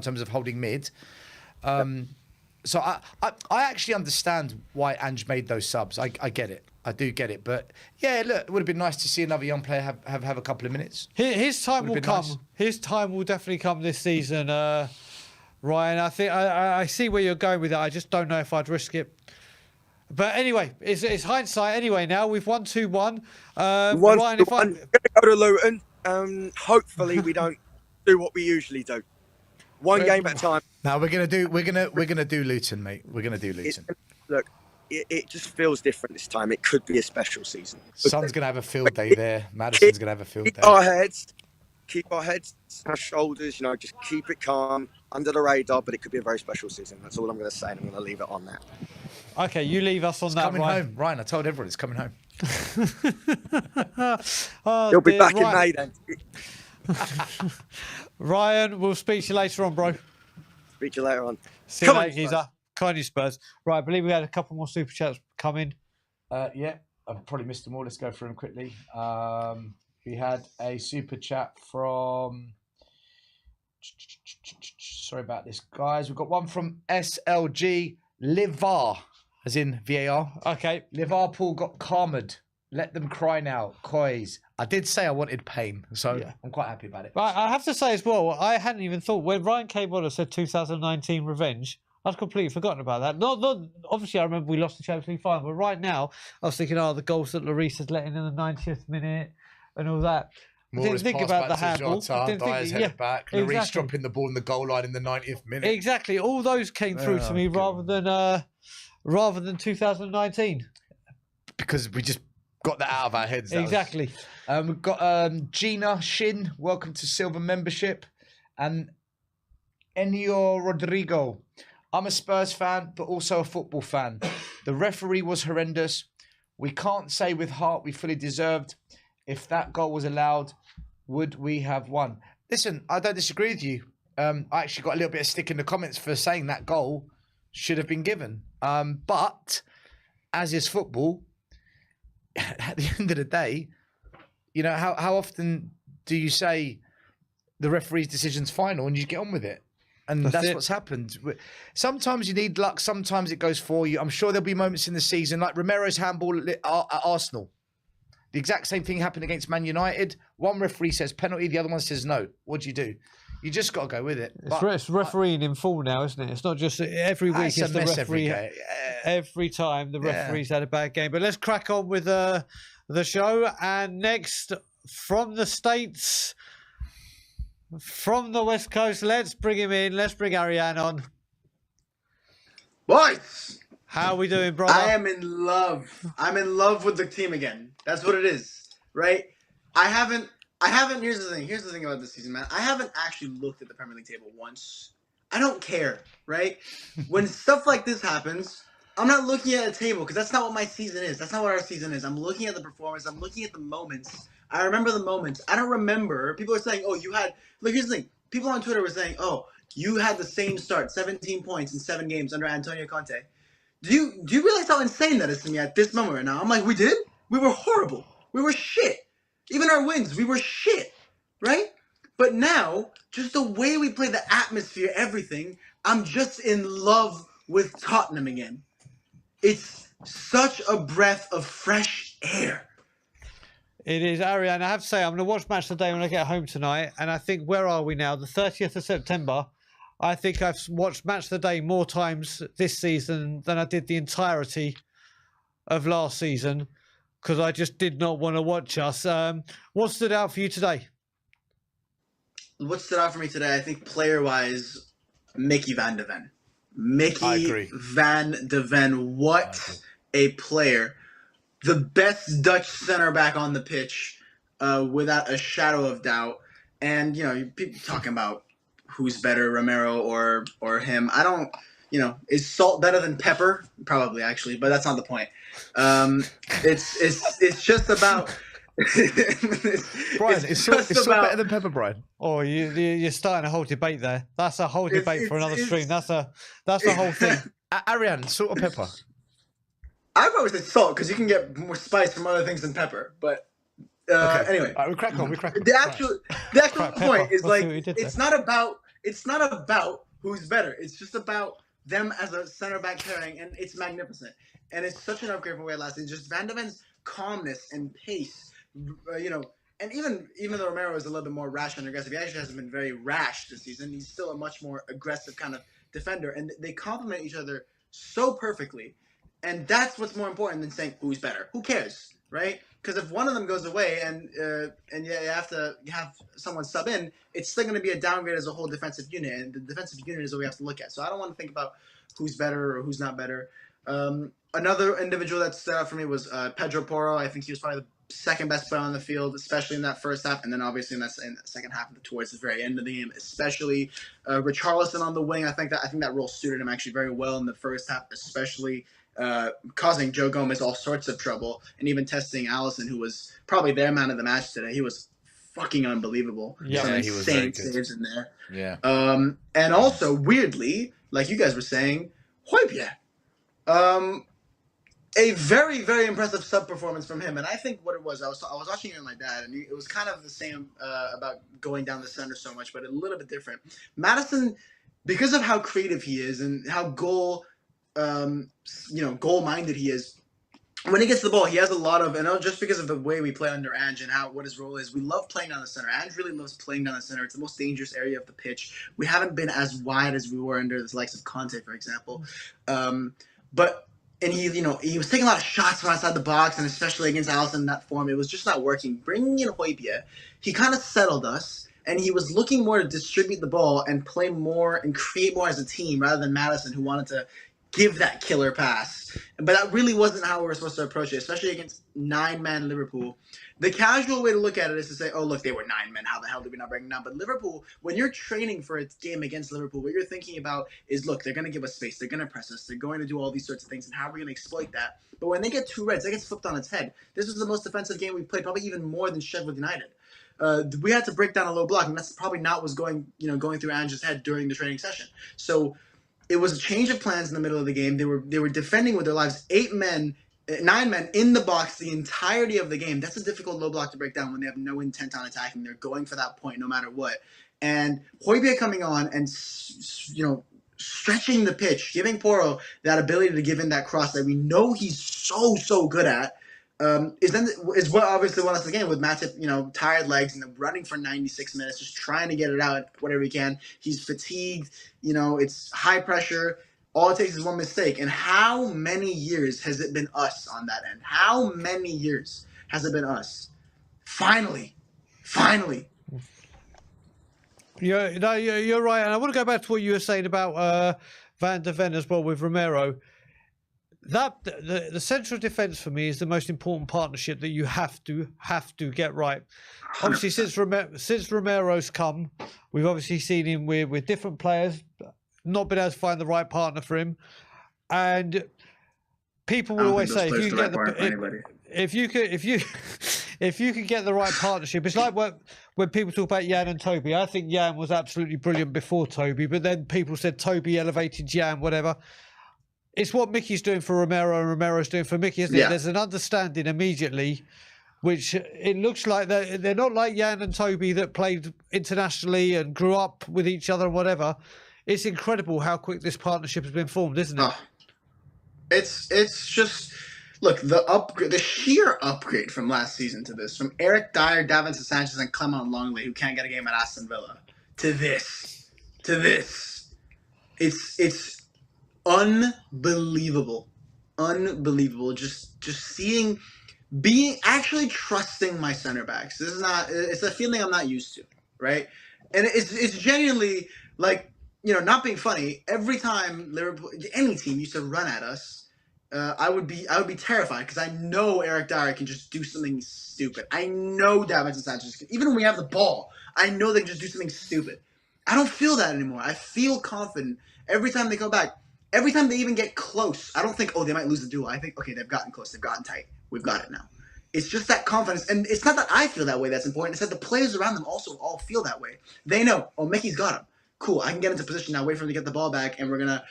Speaker 2: terms of holding mid. So I actually understand why Ange made those subs. I get it. I do get it. But yeah, look, it would have been nice to see another young player have a couple of minutes.
Speaker 1: His time will come. Nice. His time will definitely come this season, Ryan. I think I see where you're going with it. I just don't know if I'd risk it. But anyway, it's hindsight anyway now. We've won 2-1.
Speaker 4: One,
Speaker 1: Ryan, if I...
Speaker 4: we're going to go to Luton. Hopefully, we don't do what we usually do. One game at a time.
Speaker 2: Now we're gonna do Luton, mate. We're gonna do Luton.
Speaker 4: Look, it just feels different this time. It could be a special season.
Speaker 2: Son's gonna have a field day there. Madison's gonna have a field day.
Speaker 4: Keep our heads, our shoulders. Just keep it calm, under the radar. But it could be a very special season. That's all I'm going to say, and I'm going to leave it on that.
Speaker 1: Okay, you leave us on that.
Speaker 2: Coming home, Ryan. I told everyone it's coming home.
Speaker 4: He'll be back in May then.
Speaker 1: Ryan, we'll speak to you later on, bro.
Speaker 4: Speak to you later on.
Speaker 1: See you later, geezer. Kindly Spurs. Right, I believe we had a couple more super chats come in.
Speaker 2: Yeah, I've probably missed them all. Let's go through them quickly. We had a super chat from... Sorry about this, guys. We've got one from SLG Livar, as in VAR.
Speaker 1: Okay.
Speaker 2: Liverpool got karma'd. Let them cry now. COYS. I did say I wanted pain, so yeah. I'm quite happy about it.
Speaker 1: But I have to say as well, I hadn't even thought, when Ryan came on and said 2019 revenge, I'd completely forgotten about that. Not obviously, I remember we lost the Champions League final, but right now, I was thinking, the goals that Lloris let in the 90th minute and all that. I didn't think about the handball.
Speaker 2: Dyer's headed back. Lloris dropping the ball in the goal line in the 90th minute.
Speaker 1: Exactly. All those came through to me rather than 2019.
Speaker 2: Because we just got that out of our heads.
Speaker 1: Exactly.
Speaker 2: We've got Gina Shin. Welcome to Silver Membership. And Enio Rodrigo. I'm a Spurs fan, but also a football fan. The referee was horrendous. We can't say with heart we fully deserved. If that goal was allowed, would we have won? Listen, I don't disagree with you. I actually got a little bit of stick in the comments for saying that goal should have been given. But as is football, at the end of the day, how often do you say the referee's decision's final and you get on with it? And that's what's happened. Sometimes you need luck. Sometimes it goes for you. I'm sure there'll be moments in the season, like Romero's handball at Arsenal. The exact same thing happened against Man United. One referee says penalty, the other one says no. What do you do? You just got to go with it.
Speaker 1: It's refereeing in full now, isn't it? It's not just every week. It's the referee. Every time the referee's had a bad game. But let's crack on with the show. And next, from the States, from the West Coast, let's bring him in. Let's bring Ariane on.
Speaker 5: Boys!
Speaker 1: How are we doing, brother?
Speaker 5: I am in love. I'm in love with the team again. That's what it is, right? I haven't, here's the thing about this season, man. I haven't actually looked at the Premier League table once. I don't care, right? When stuff like this happens, I'm not looking at a table because that's not what my season is. That's not what our season is. I'm looking at the performance. I'm looking at the moments. I remember the moments. I don't remember. People are saying, look, here's the thing. People on Twitter were saying, you had the same start, 17 points in 7 games under Antonio Conte. Do you realize how insane that is to me at this moment right now? I'm like, we did? We were horrible. We were shit. Even our wins, we were shit, right? But now, just the way we play, the atmosphere, everything, I'm just in love with Tottenham again. It's such a breath of fresh air.
Speaker 1: It is, Ariane. I have to say, I'm going to watch Match of the Day when I get home tonight. And I think, where are we now? The 30th of September. I think I've watched Match of the Day more times this season than I did the entirety of last season because I just did not want to watch us. What stood out for you today?
Speaker 5: What stood out for me today, I think player-wise, Mickey van de Ven. Mickey van de Ven. What a player. The best Dutch center back on the pitch without a shadow of doubt. And, people talking about who's better, Romero or him. I don't, is Salt better than Pepper? Probably, actually, but that's not the point. It's just about...
Speaker 2: Brian, is Salt better than Pepper, Brian?
Speaker 1: Oh, you're starting a whole debate there. That's a whole debate for another stream. That's a whole thing.
Speaker 2: Ariane, Salt or Pepper?
Speaker 5: I'd probably say Salt because you can get more spice from other things than Pepper, but... Anyway,
Speaker 2: we crack on.
Speaker 5: The actual point is it's not about who's better. It's just about them as a center back pairing, and it's magnificent. And it's such an upgrade from where last season. Just Van de Ven's calmness and pace, and even though Romero is a little bit more rash and aggressive, he actually hasn't been very rash this season. He's still a much more aggressive kind of defender, and they complement each other so perfectly. And that's what's more important than saying who's better. Who cares, right? Because if one of them goes away and you have to have someone sub in, it's still going to be a downgrade as a whole defensive unit, and the defensive unit is what we have to look at. So I don't want to think about who's better or who's not better. Another individual that stood out for me was Pedro Porro. I think he was probably the second best player on the field, especially in that first half, and then obviously in the second half towards the very end of the game, especially Richarlison on the wing. I think that role suited him actually very well in the first half, especially causing Joe Gomez all sorts of trouble, and even testing Allison, who was probably their man of the match today. He was fucking unbelievable.
Speaker 2: Yeah,
Speaker 5: some
Speaker 2: he was very
Speaker 5: insane
Speaker 2: good.
Speaker 5: saves in there.
Speaker 2: Yeah.
Speaker 5: And also weirdly, like you guys were saying, Højbjerg. A very, very impressive sub performance from him, and I think what it was, I was watching it with my dad, and it was kind of the same about going down the center so much, but a little bit different. Madison, because of how creative he is and how goal minded he is, when he gets the ball, he has a lot of, and just because of the way we play under Ange and what his role is, we love playing down the center. Ange really loves playing down the center. It's the most dangerous area of the pitch. We haven't been as wide as we were under the likes of Conte, for example, And he was taking a lot of shots from outside the box, and especially against Allison in that form, it was just not working. Bringing in Højbjerg, he kind of settled us, and he was looking more to distribute the ball and play more and create more as a team rather than Madison, who wanted to give that killer pass. But that really wasn't how we were supposed to approach it, especially against 9-man Liverpool. The casual way to look at it is to say, oh, look, they were 9 men. How the hell did we not bring them down? But Liverpool, when you're training for a game against Liverpool, what you're thinking about is, look, they're going to give us space. They're going to press us. They're going to do all these sorts of things. And how are we going to exploit that? But when they get 2 reds, that gets flipped on its head. This was the most defensive game we've played, probably even more than Sheffield United. We had to break down a low block, and that's probably not what was going through Ange's head during the training session. So it was a change of plans in the middle of the game. They were defending with their lives. 9 men in the box the entirety of the game. That's a difficult low block to break down when they have no intent on attacking. They're going for that point no matter what. And Højbjerg coming on and stretching the pitch, giving Porro that ability to give in that cross that we know he's so good at, is what obviously won us the game with Matip, tired legs and running for 96 minutes, just trying to get it out whatever he can. He's fatigued. It's high pressure. All it takes is one mistake. And how many years has it been us on that end? How many years has it been us? Finally.
Speaker 1: Yeah, no, you're right. And I want to go back to what you were saying about Van de Ven as well with Romero. The central defence for me is the most important partnership that you have to get right. Obviously, since Romero's come, we've obviously seen him with different players, not been able to find the right partner for him, and people will always say if you can get the right partnership, it's like when people talk about Jan and Toby. I think Jan was absolutely brilliant before Toby, but then people said Toby elevated Jan, whatever. It's what Mickey's doing for Romero and Romero's doing for Mickey, isn't it? There's an understanding immediately, which it looks like they're not like Jan and Toby that played internationally and grew up with each other and whatever. It's incredible how quick this partnership has been formed, isn't it?
Speaker 5: It's just, look, the sheer upgrade from last season to this, from Eric Dyer, Davinson Sanchez, and Clement Longley, who can't get a game at Aston Villa, to this. It's unbelievable. Just actually trusting my center backs. It's a feeling I'm not used to, right? And it's genuinely like, not being funny. Every time Liverpool, any team used to run at us, I would be terrified because I know Eric Dyer can just do something stupid. I know Davinson Sanchez, even when we have the ball, I know they can just do something stupid. I don't feel that anymore. I feel confident every time they go back. Every time they even get close, I don't think, they might lose the duel. I think, okay, they've gotten close. They've gotten tight. We've got it now. It's just that confidence. And it's not that I feel that way that's important. It's that the players around them also all feel that way. They know, Mickey's got him. Cool, I can get into position now, wait for him to get the ball back, and we're gonna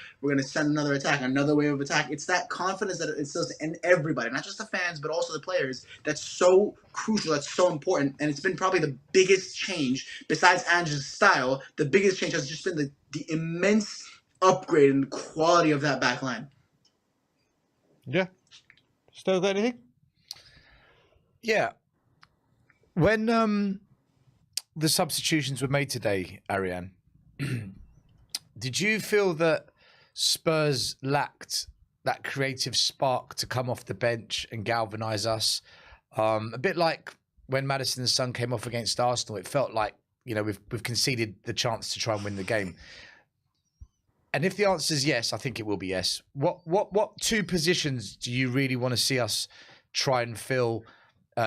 Speaker 5: send another attack, another wave of attack. It's that confidence that it instills in everybody, not just the fans, but also the players. That's so crucial, that's so important, and it's been probably the biggest change, besides Ange's style, the biggest change has just been the immense upgrade in the quality of that back line.
Speaker 1: Yeah. Still got anything?
Speaker 2: Yeah. When the substitutions were made today, Ariane, did you feel that Spurs lacked that creative spark to come off the bench and galvanise us. A bit like when Maddison and Son came off against Arsenal, it felt like, you know, we've conceded the chance to try and win the game. And if the answer is yes, I think it will be yes. What two positions do you really want to see us try and fill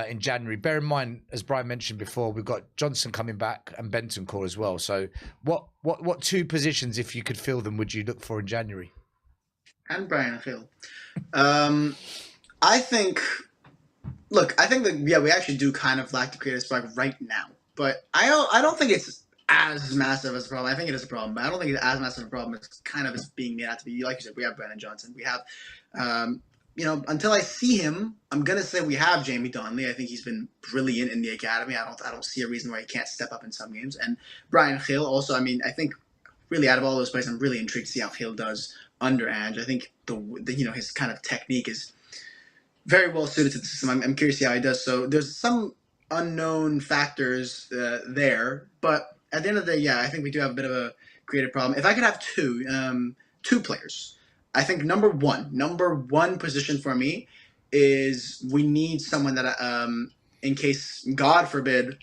Speaker 2: in January? Bear in mind, as Brian mentioned before, we've got Johnson coming back and Bentancur as well. So what two positions, if you could fill them, would you look for in January?
Speaker 5: And Brian Phil. I think that we actually do kind of lack the creative spark right now. But I don't think it's as massive as a problem. I think it is a problem, but I don't think it's as massive a problem as kind of as being made out to be. Like you said, we have Brandon Johnson. We have, until I see him, I'm gonna say we have Jamie Donnelly. I think he's been brilliant in the academy. I don't see a reason why he can't step up in some games. And Brian Hill also. I mean, I think really out of all those players, I'm really intrigued to see how Hill does under Ange. I think his kind of technique is very well suited to the system. I'm curious to see how he does. So there's some unknown factors there, but at the end of the day, yeah, I think we do have a bit of a creative problem. If I could have two players, I think number one position for me is we need someone that, in case, God forbid,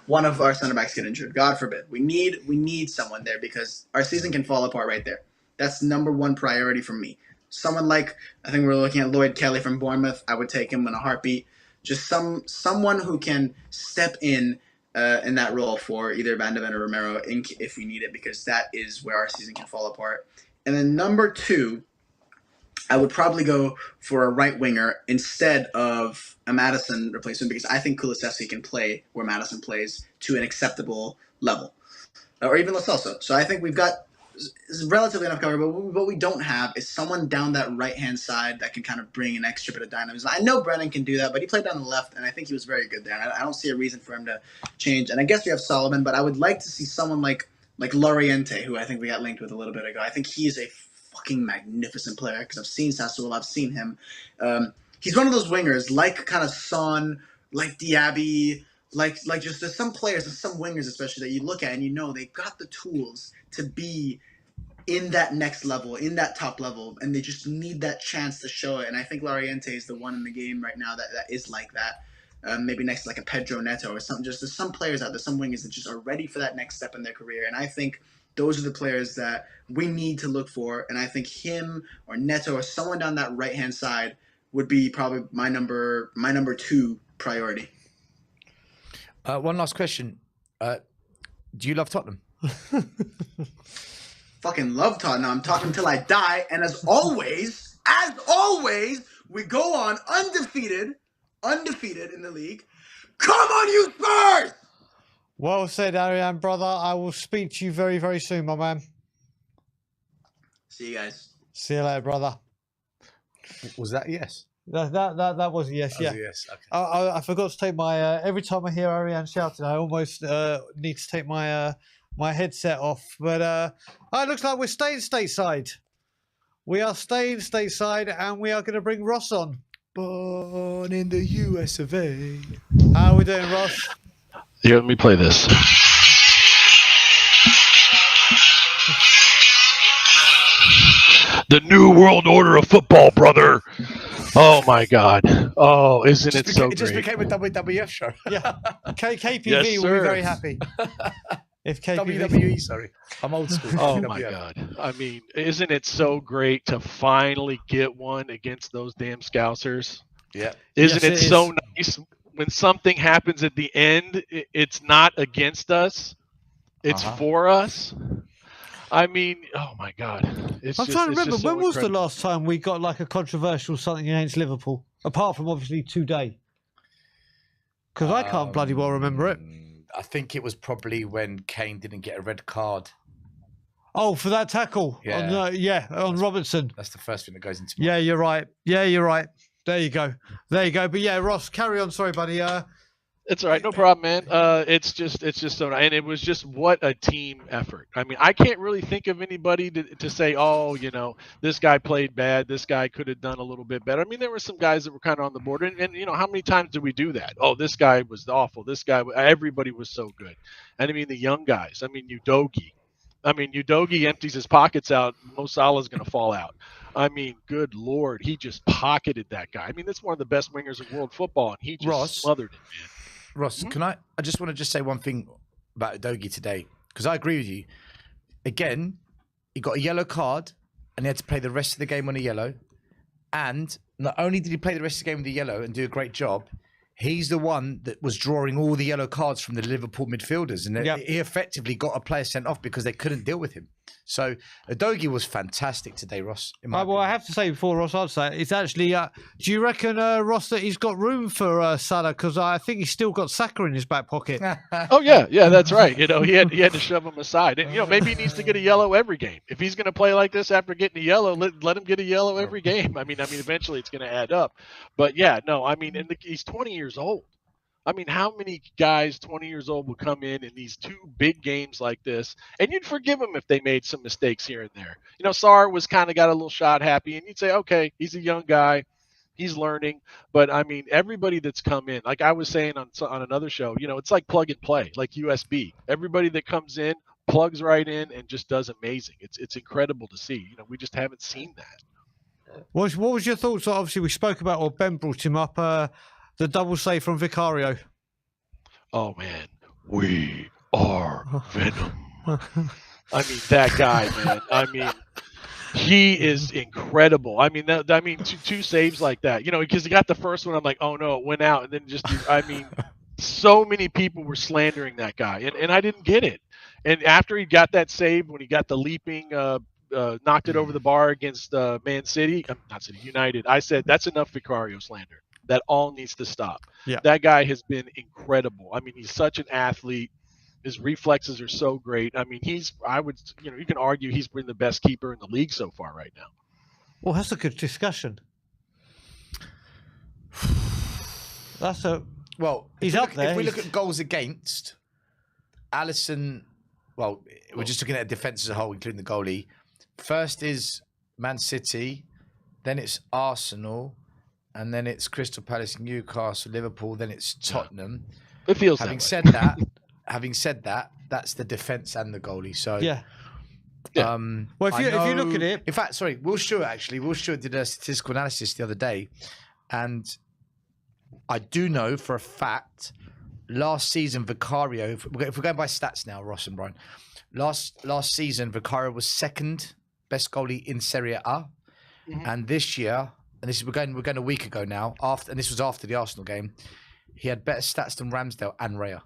Speaker 5: one of our center backs get injured. God forbid. We need someone there because our season can fall apart right there. That's number one priority for me. Someone like, I think we're looking at Lloyd Kelly from Bournemouth. I would take him in a heartbeat. Just someone who can step in that role for either Van de Ven or Romero if we need it, because that is where our season can fall apart. And then number two, I would probably go for a right winger instead of a Maddison replacement, because I think Kulusevski can play where Maddison plays to an acceptable level, or even Lo Celso. So I think we've got relatively enough cover, but what we don't have is someone down that right-hand side that can kind of bring an extra bit of dynamism. I know Brennan can do that, but he played down the left, and I think he was very good there. And I don't see a reason for him to change. And I guess we have Solomon, but I would like to see someone like Loriente, who I think we got linked with a little bit ago. I think he's a fucking magnificent player because I've seen Sassuolo, I've seen him. He's one of those wingers, like kind of Son, like Diaby, like just there's some players, there's some wingers especially that you look at and you know they've got the tools to be in that next level, in that top level, and they just need that chance to show it. And I think Loriente is the one in the game right now that is like that. Maybe next to like a Pedro Neto or something. Just there's some players out there, some wingers that just are ready for that next step in their career. And I think those are the players that we need to look for. And I think him or Neto or someone down that right-hand side would be probably my number two priority.
Speaker 2: One last question. Do you love Tottenham?
Speaker 5: Fucking love Tottenham. I'm talking till I die. And as always, we go on undefeated in the league. Come on, you Spurs!
Speaker 1: Well said, Ariane, brother. I will speak to you very, very soon, my man.
Speaker 5: See you guys.
Speaker 1: See you later, brother.
Speaker 2: Was that yes?
Speaker 1: That was a yes, yeah.
Speaker 2: Yes. Okay.
Speaker 1: I forgot to take my. Every time I hear Ariane shouting, I almost need to take my my headset off. But it looks like we're staying stateside. We are staying stateside, and we are going to bring Ross on.
Speaker 2: Born in the US of A.
Speaker 1: How are we doing, Ross?
Speaker 6: Here, let me play this. The new world order of football, brother. Oh my God! Oh, isn't it so great?
Speaker 2: It just became a WWF show.
Speaker 1: Yeah, KPV
Speaker 6: Yes,
Speaker 1: will be
Speaker 6: sir.
Speaker 1: very happy. If KPV,
Speaker 2: WWE, sorry, I'm old school.
Speaker 6: Oh my God! I mean, isn't it so great to finally get one against those damn Scousers?
Speaker 2: Yeah.
Speaker 6: Isn't
Speaker 1: Yes,
Speaker 6: it
Speaker 1: it
Speaker 6: so nice when something happens at the end? It's not against us; it's for us. I mean, oh my God!
Speaker 1: I'm trying to remember, when was the last time we got like a controversial something against Liverpool? Apart from obviously today. Because I can't bloody well remember it.
Speaker 2: I think it was probably when Kane didn't get a red card.
Speaker 1: Oh, for that tackle.
Speaker 2: Yeah.
Speaker 1: On Robertson.
Speaker 2: That's the first thing that goes into my
Speaker 1: Yeah, you're right. Yeah, you're right. There you go. But yeah, Ross, carry on. Sorry, buddy.
Speaker 6: It's all right, no problem, man. It's just so, and it was just what a team effort. I mean, I can't really think of anybody to say, oh, you know, this guy played bad, this guy could have done a little bit better. I mean, there were some guys that were kind of on the border, and you know, how many times did we do that? Oh, this guy was awful. This guy, everybody was so good. And I mean, the young guys. I mean, Udogie empties his pockets out. Mo Salah's going to fall out. I mean, good Lord, he just pocketed that guy. I mean, that's one of the best wingers in world football, and he just smothered it, man.
Speaker 2: Ross, I just want to just say one thing about Udogie today, because I agree with you. Again, he got a yellow card and he had to play the rest of the game on a yellow. And not only did he play the rest of the game with the yellow and do a great job, he's the one that was drawing all the yellow cards from the Liverpool midfielders. And he effectively got a player sent off because they couldn't deal with him. So Udogie was fantastic today, Ross.
Speaker 1: Well, I have to say before Ross answers, it's actually, do you reckon, Ross, that he's got room for Salah? Because I think he's still got Saka in his back pocket.
Speaker 6: Oh, yeah, that's right. You know, he had to shove him aside. And, you know, maybe he needs to get a yellow every game. If he's going to play like this after getting a yellow, let him get a yellow every game. I mean, eventually it's going to add up. But, yeah, no, I mean, he's 20 years old. I mean, how many guys 20 years old would come in these two big games like this, and you'd forgive them if they made some mistakes here and there. You know, Sarr was kind of got a little shot happy, and you'd say, okay, he's a young guy, he's learning. But I mean, everybody that's come in, like I was saying on another show, you know, it's like plug and play, like USB. Everybody that comes in plugs right in and just does amazing. It's incredible to see. You know, we just haven't seen that.
Speaker 1: What was your thoughts? Obviously, we spoke about, or Ben brought him up. The double save from Vicario.
Speaker 6: Oh, man. We are Venom. I mean, that guy, man. I mean, he is incredible. I mean, two saves like that. You know, because he got the first one, I'm like, oh, no, it went out. And then so many people were slandering that guy. And I didn't get it. And after he got that save, when he got the leaping, knocked it over the bar against United, I said, that's enough Vicario slander. That all needs to stop.
Speaker 1: Yeah.
Speaker 6: That guy has been incredible. I mean, he's such an athlete. His reflexes are so great. I mean, you can argue he's been the best keeper in the league so far right now.
Speaker 1: Well, that's a good discussion. He's up there.
Speaker 2: If we look at goals against, Alisson, well, we're just looking at defence as a whole, including the goalie. First is Man City, then it's Arsenal, and then it's Crystal Palace, Newcastle, Liverpool. Then it's Tottenham.
Speaker 6: It feels.
Speaker 2: Having said that, that's the defense and the goalie. So
Speaker 1: yeah. Well, if you look at it,
Speaker 2: in fact, sorry, Will Stewart did a statistical analysis the other day, and I do know for a fact last season Vicario. If we're going by stats now, Ross and Brian, last season Vicario was second best goalie in Serie A, and this year. And we're going a week ago now. And this was after the Arsenal game. He had better stats than Ramsdale and Raya.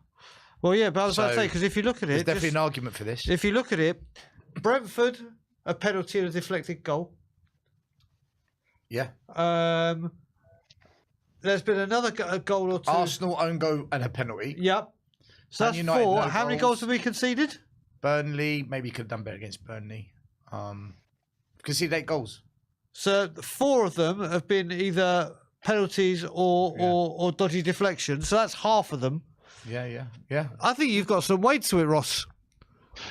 Speaker 1: Well, yeah, but I was about to say, because if you look at it,
Speaker 2: there's definitely an argument for this.
Speaker 1: If you look at it, Brentford, a penalty and a deflected goal.
Speaker 2: Yeah.
Speaker 1: There's been another goal or two.
Speaker 2: Arsenal own goal and a penalty.
Speaker 1: Yep. So that's
Speaker 2: United,
Speaker 1: 4.
Speaker 2: no
Speaker 1: How many goals have we conceded?
Speaker 2: Burnley, maybe could have done better against Burnley. Conceded 8 goals.
Speaker 1: So 4 of them have been either penalties or dodgy deflections. So that's half of them.
Speaker 2: Yeah.
Speaker 1: I think you've got some weight to it, Ross.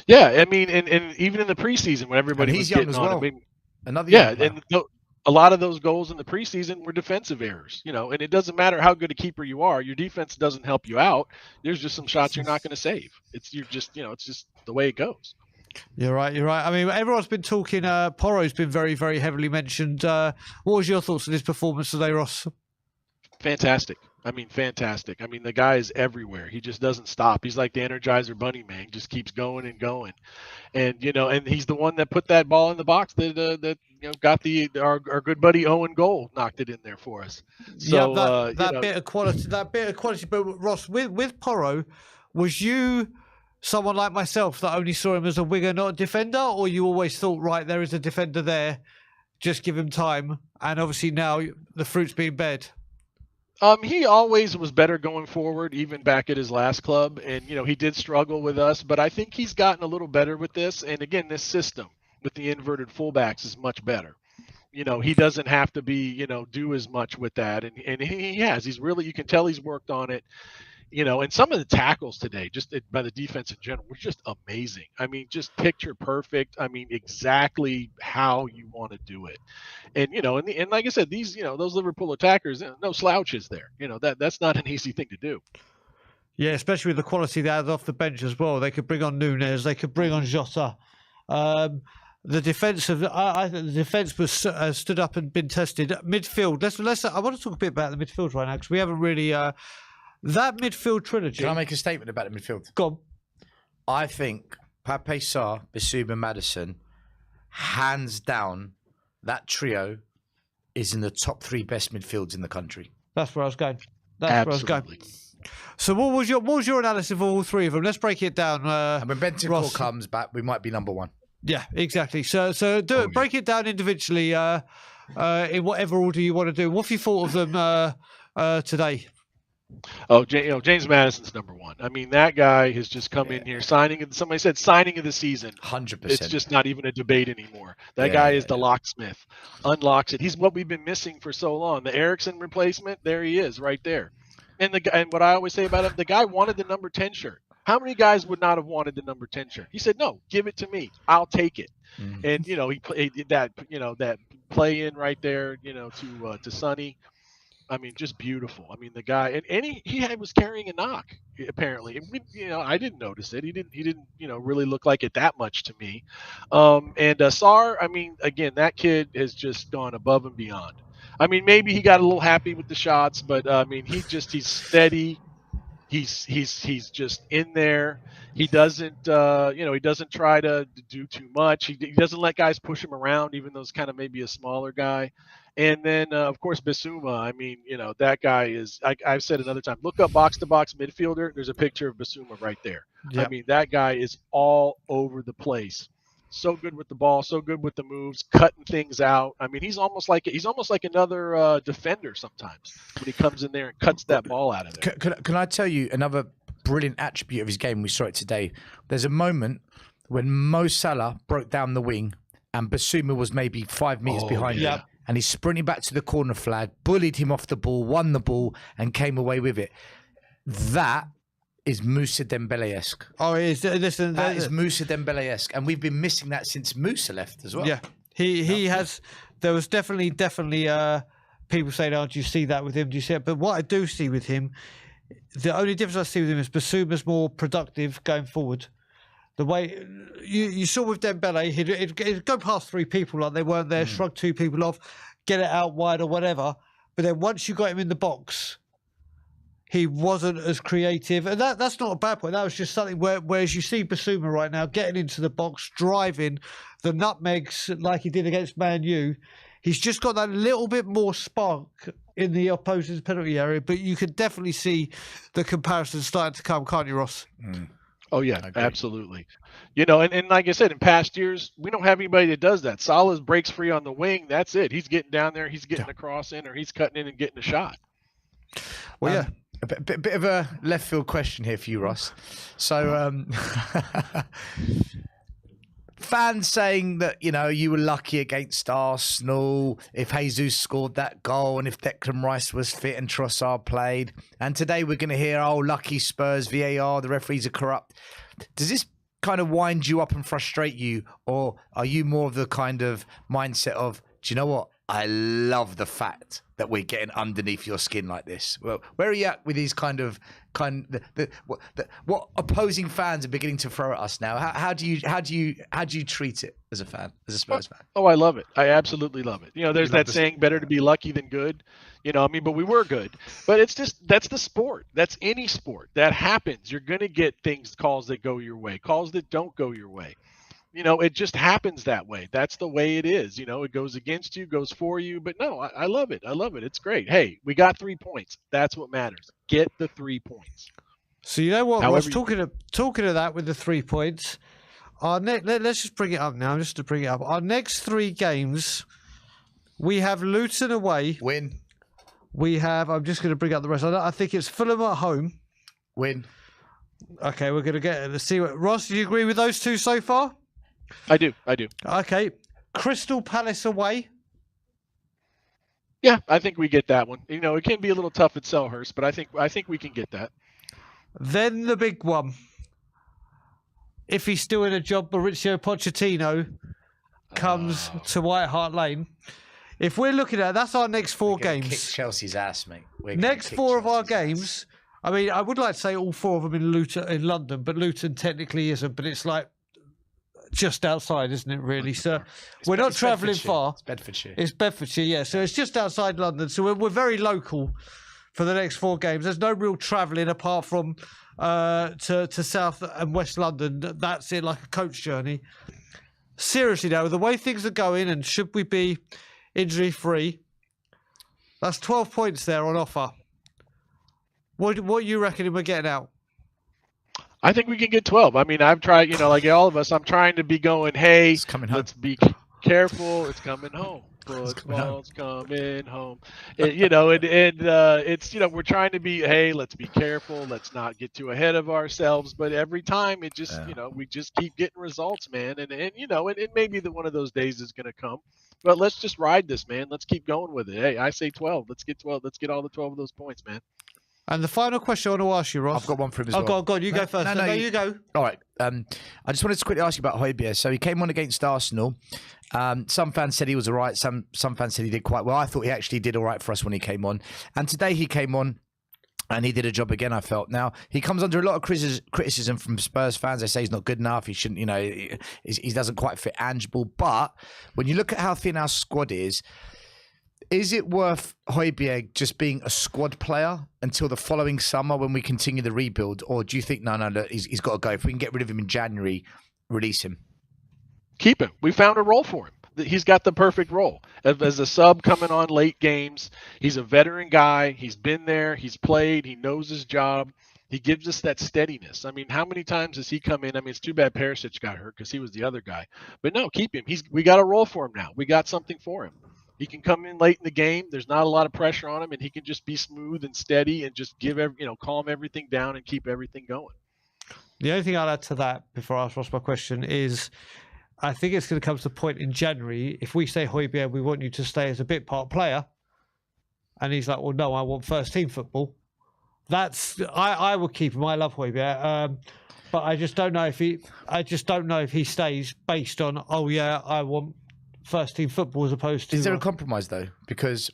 Speaker 6: Yeah, I mean, and even in the preseason when everybody was
Speaker 2: young
Speaker 6: getting
Speaker 2: as
Speaker 6: on,
Speaker 2: well.
Speaker 6: I mean,
Speaker 2: and
Speaker 6: a lot of those goals in the preseason were defensive errors. You know, and it doesn't matter how good a keeper you are, your defense doesn't help you out. There's just some shots you're not going to save. It's just the way it goes.
Speaker 1: You're right. I mean, everyone's been talking. Porro's been very, very heavily mentioned. What was your thoughts on his performance today, Ross?
Speaker 6: Fantastic. I mean, fantastic. I mean, the guy is everywhere. He just doesn't stop. He's like the Energizer Bunny, man. He just keeps going and going. And, and he's the one that put that ball in the box that got our good buddy Owen goal, knocked it in there for us. So
Speaker 1: that bit of quality. But Ross, with Porro, was you someone like myself that only saw him as a winger, not a defender, or you always thought, right, there is a defender there, just give him time, and obviously now the fruit's being bared?
Speaker 6: He always was better going forward, even back at his last club, and he did struggle with us, but I think he's gotten a little better with this. And again, this system with the inverted fullbacks is much better. He doesn't have to be do as much with that, and he has. He's really, you can tell he's worked on it. And some of the tackles today, just by the defense in general, were just amazing. I mean, just picture perfect. I mean, exactly how you want to do it. And, and like I said, these, those Liverpool attackers, no slouches there. That's not an easy thing to do.
Speaker 1: Yeah, especially with the quality they had off the bench as well. They could bring on Nunes. They could bring on Jota. The defence I think the defence was stood up and been tested. Midfield. Let's. I want to talk a bit about the midfield right now because we haven't really that midfield trilogy.
Speaker 2: Can I make a statement about the midfield?
Speaker 1: Go on.
Speaker 2: I think Pape Sarr, Bissouma, Maddison, hands down, that trio is in the top 3 best midfields in the country.
Speaker 1: That's where I was going. That's where I was going. So what was your analysis of all 3 of them? Let's break it down.
Speaker 2: And when Bentancur comes back, we might be number 1.
Speaker 1: Yeah, exactly. So break it down individually in whatever order you want to do. What have you thought of them today?
Speaker 6: Oh, James Madison's number 1. I mean, that guy has just come in here signing. Somebody said signing of the season.
Speaker 2: 100%.
Speaker 6: It's just not even a debate anymore. That guy is the locksmith. Unlocks it. He's what we've been missing for so long. The Eriksson replacement. There he is, right there. And what I always say about him, the guy wanted the number 10 shirt. How many guys would not have wanted the number 10 shirt? He said, "No, give it to me. I'll take it." Mm-hmm. And he played that play in right there, to Sonny. I mean, just beautiful. I mean, the guy and he was carrying a knock apparently. I didn't notice it. He didn't really look like it that much to me. And Sarr, I mean, again, that kid has just gone above and beyond. I mean, maybe he got a little happy with the shots, but I mean, he's steady. He's just in there. He doesn't he doesn't try to do too much. He doesn't let guys push him around, even though he's kind of maybe a smaller guy. And then of course Bissouma. I mean, that guy is. I've said another time. Look up box to box midfielder. There's a picture of Bissouma right there. Yep. I mean, that guy is all over the place. So good with the ball, so good with the moves, cutting things out. I mean, he's almost like another defender sometimes when he comes in there and cuts that ball out of there.
Speaker 2: Can I tell you another brilliant attribute of his game? We saw it today. There's a moment when Mo Salah broke down the wing and Bissouma was maybe 5 meters behind him. And he's sprinting back to the corner flag, bullied him off the ball, won the ball, and came away with it. That is Moussa Dembele-esque.
Speaker 1: Oh, it is. Listen,
Speaker 2: that is Moussa Dembele-esque, and we've been missing that since Moussa left as well.
Speaker 1: Yeah, he has. There was definitely people saying, "Oh, do you see that with him? Do you see it?" But what I do see with him, the only difference I see with him is Bissouma's more productive going forward. The way you saw with Dembele, he'd go past 3 people like they weren't there, shrug 2 people off, get it out wide or whatever. But then once you got him in the box, he wasn't as creative, and that's not a bad point. That was just something whereas you see Bissouma right now getting into the box, driving the nutmegs like he did against Man U. He's just got that little bit more spark in the opposing penalty area, but you can definitely see the comparison starting to come, can't you, Ross?
Speaker 6: Oh yeah, absolutely. And like I said, in past years, we don't have anybody that does that. Salah breaks free on the wing. That's it. He's getting down there. He's getting a cross in, or he's cutting in and getting a shot.
Speaker 1: Well, yeah.
Speaker 2: A bit of a left field question here for you, Ross. So, fans saying that, you were lucky against Arsenal if Jesus scored that goal and if Declan Rice was fit and Trossard played. And today we're going to hear, lucky Spurs, VAR, the referees are corrupt. Does this kind of wind you up and frustrate you? Or are you more of the kind of mindset of, do you know what? I love the fact that we're getting underneath your skin like this. Well, where are you at with these what opposing fans are beginning to throw at us now? How do you treat it as a fan, as a Spurs fan?
Speaker 6: Oh, I love it. I absolutely love it. There's that saying, better to be lucky than good. But we were good. But that's the sport. That's any sport. That happens. You're going to get calls that go your way, calls that don't go your way. It just happens that way. That's the way it is. It goes against you, goes for you. But no, I love it. I love it. It's great. Hey, we got 3 points. That's what matters. Get the 3 points.
Speaker 1: So you know what? However, talking to that with the 3 points. Let's just bring it up now. Just to bring it up, our next 3 games, we have Luton away.
Speaker 2: Win.
Speaker 1: We have. I'm just going to bring up the rest. I think it's Fulham at home.
Speaker 2: Win.
Speaker 1: Okay, we're going to let's see what Ross. Do you agree with those 2 so far?
Speaker 6: I do.
Speaker 1: Okay. Crystal Palace away.
Speaker 6: Yeah, I think we get that one. It can be a little tough at Selhurst, but I think we can get that.
Speaker 1: Then the big one. If he's still in a job, Mauricio Pochettino comes to White Hart Lane. If we're looking at that's our next 4 games.
Speaker 2: Kick Chelsea's ass, mate.
Speaker 1: Next 4 of our games. I mean, I would like to say all 4 of them in London, but Luton technically isn't. But it's like just outside, isn't it? Really, so we're not travelling far.
Speaker 2: It's Bedfordshire.
Speaker 1: It's Bedfordshire, yeah. So it's just outside London. So we're very local for the next 4 games. There's no real travelling apart from to South and West London. That's it, like a coach journey. Seriously, though, the way things are going, and should we be injury-free, that's 12 points there on offer. What are you reckoning we're getting out?
Speaker 6: I think we can get 12. I mean, I've tried, like all of us, I'm trying to be going, hey, let's be careful. It's coming home. Football's coming home. It's, we're trying to be, hey, let's be careful. Let's not get too ahead of ourselves. But every time it just, we just keep getting results, man. And it may be that one of those days is going to come. But let's just ride this, man. Let's keep going with it. Hey, I say 12. Let's get 12. Let's get all the 12 of those points, man.
Speaker 1: And the final question I want to ask you, Ross.
Speaker 2: I've got one for him as well.
Speaker 1: Go on. You go first. No, you go.
Speaker 2: All right. I just wanted to quickly ask you about Højbjerg. So he came on against Arsenal. Some fans said he was all right. Some fans said he did quite well. I thought he actually did all right for us when he came on. And today he came on and he did a job again, I felt. Now, he comes under a lot of criticism from Spurs fans. They say he's not good enough. He shouldn't, he doesn't quite fit Angeball. But when you look at how thin our squad is it worth Højbjerg just being a squad player until the following summer when we continue the rebuild? Or do you think, no, he's got to go. If we can get rid of him in January, release him?
Speaker 6: Keep him. We found a role for him. He's got the perfect role. As a sub coming on late games, he's a veteran guy. He's been there. He's played. He knows his job. He gives us that steadiness. I mean, how many times has he come in? I mean, it's too bad Perisic got hurt because he was the other guy. But no, keep him. We got a role for him now. We got something for him. He can come in late in the game. There's not a lot of pressure on him, and he can just be smooth and steady and just calm everything down and keep everything going.
Speaker 1: The only thing I'll add to that before I ask Ross my question is I think it's going to come to the point in January, if we say, Højbjerg, we want you to stay as a bit part player, and he's like, well, no, I want first team football. I would keep him. I love Højbjerg. But I just don't know if he stays based on, I want first team football as opposed to.
Speaker 2: Is there a compromise though? Because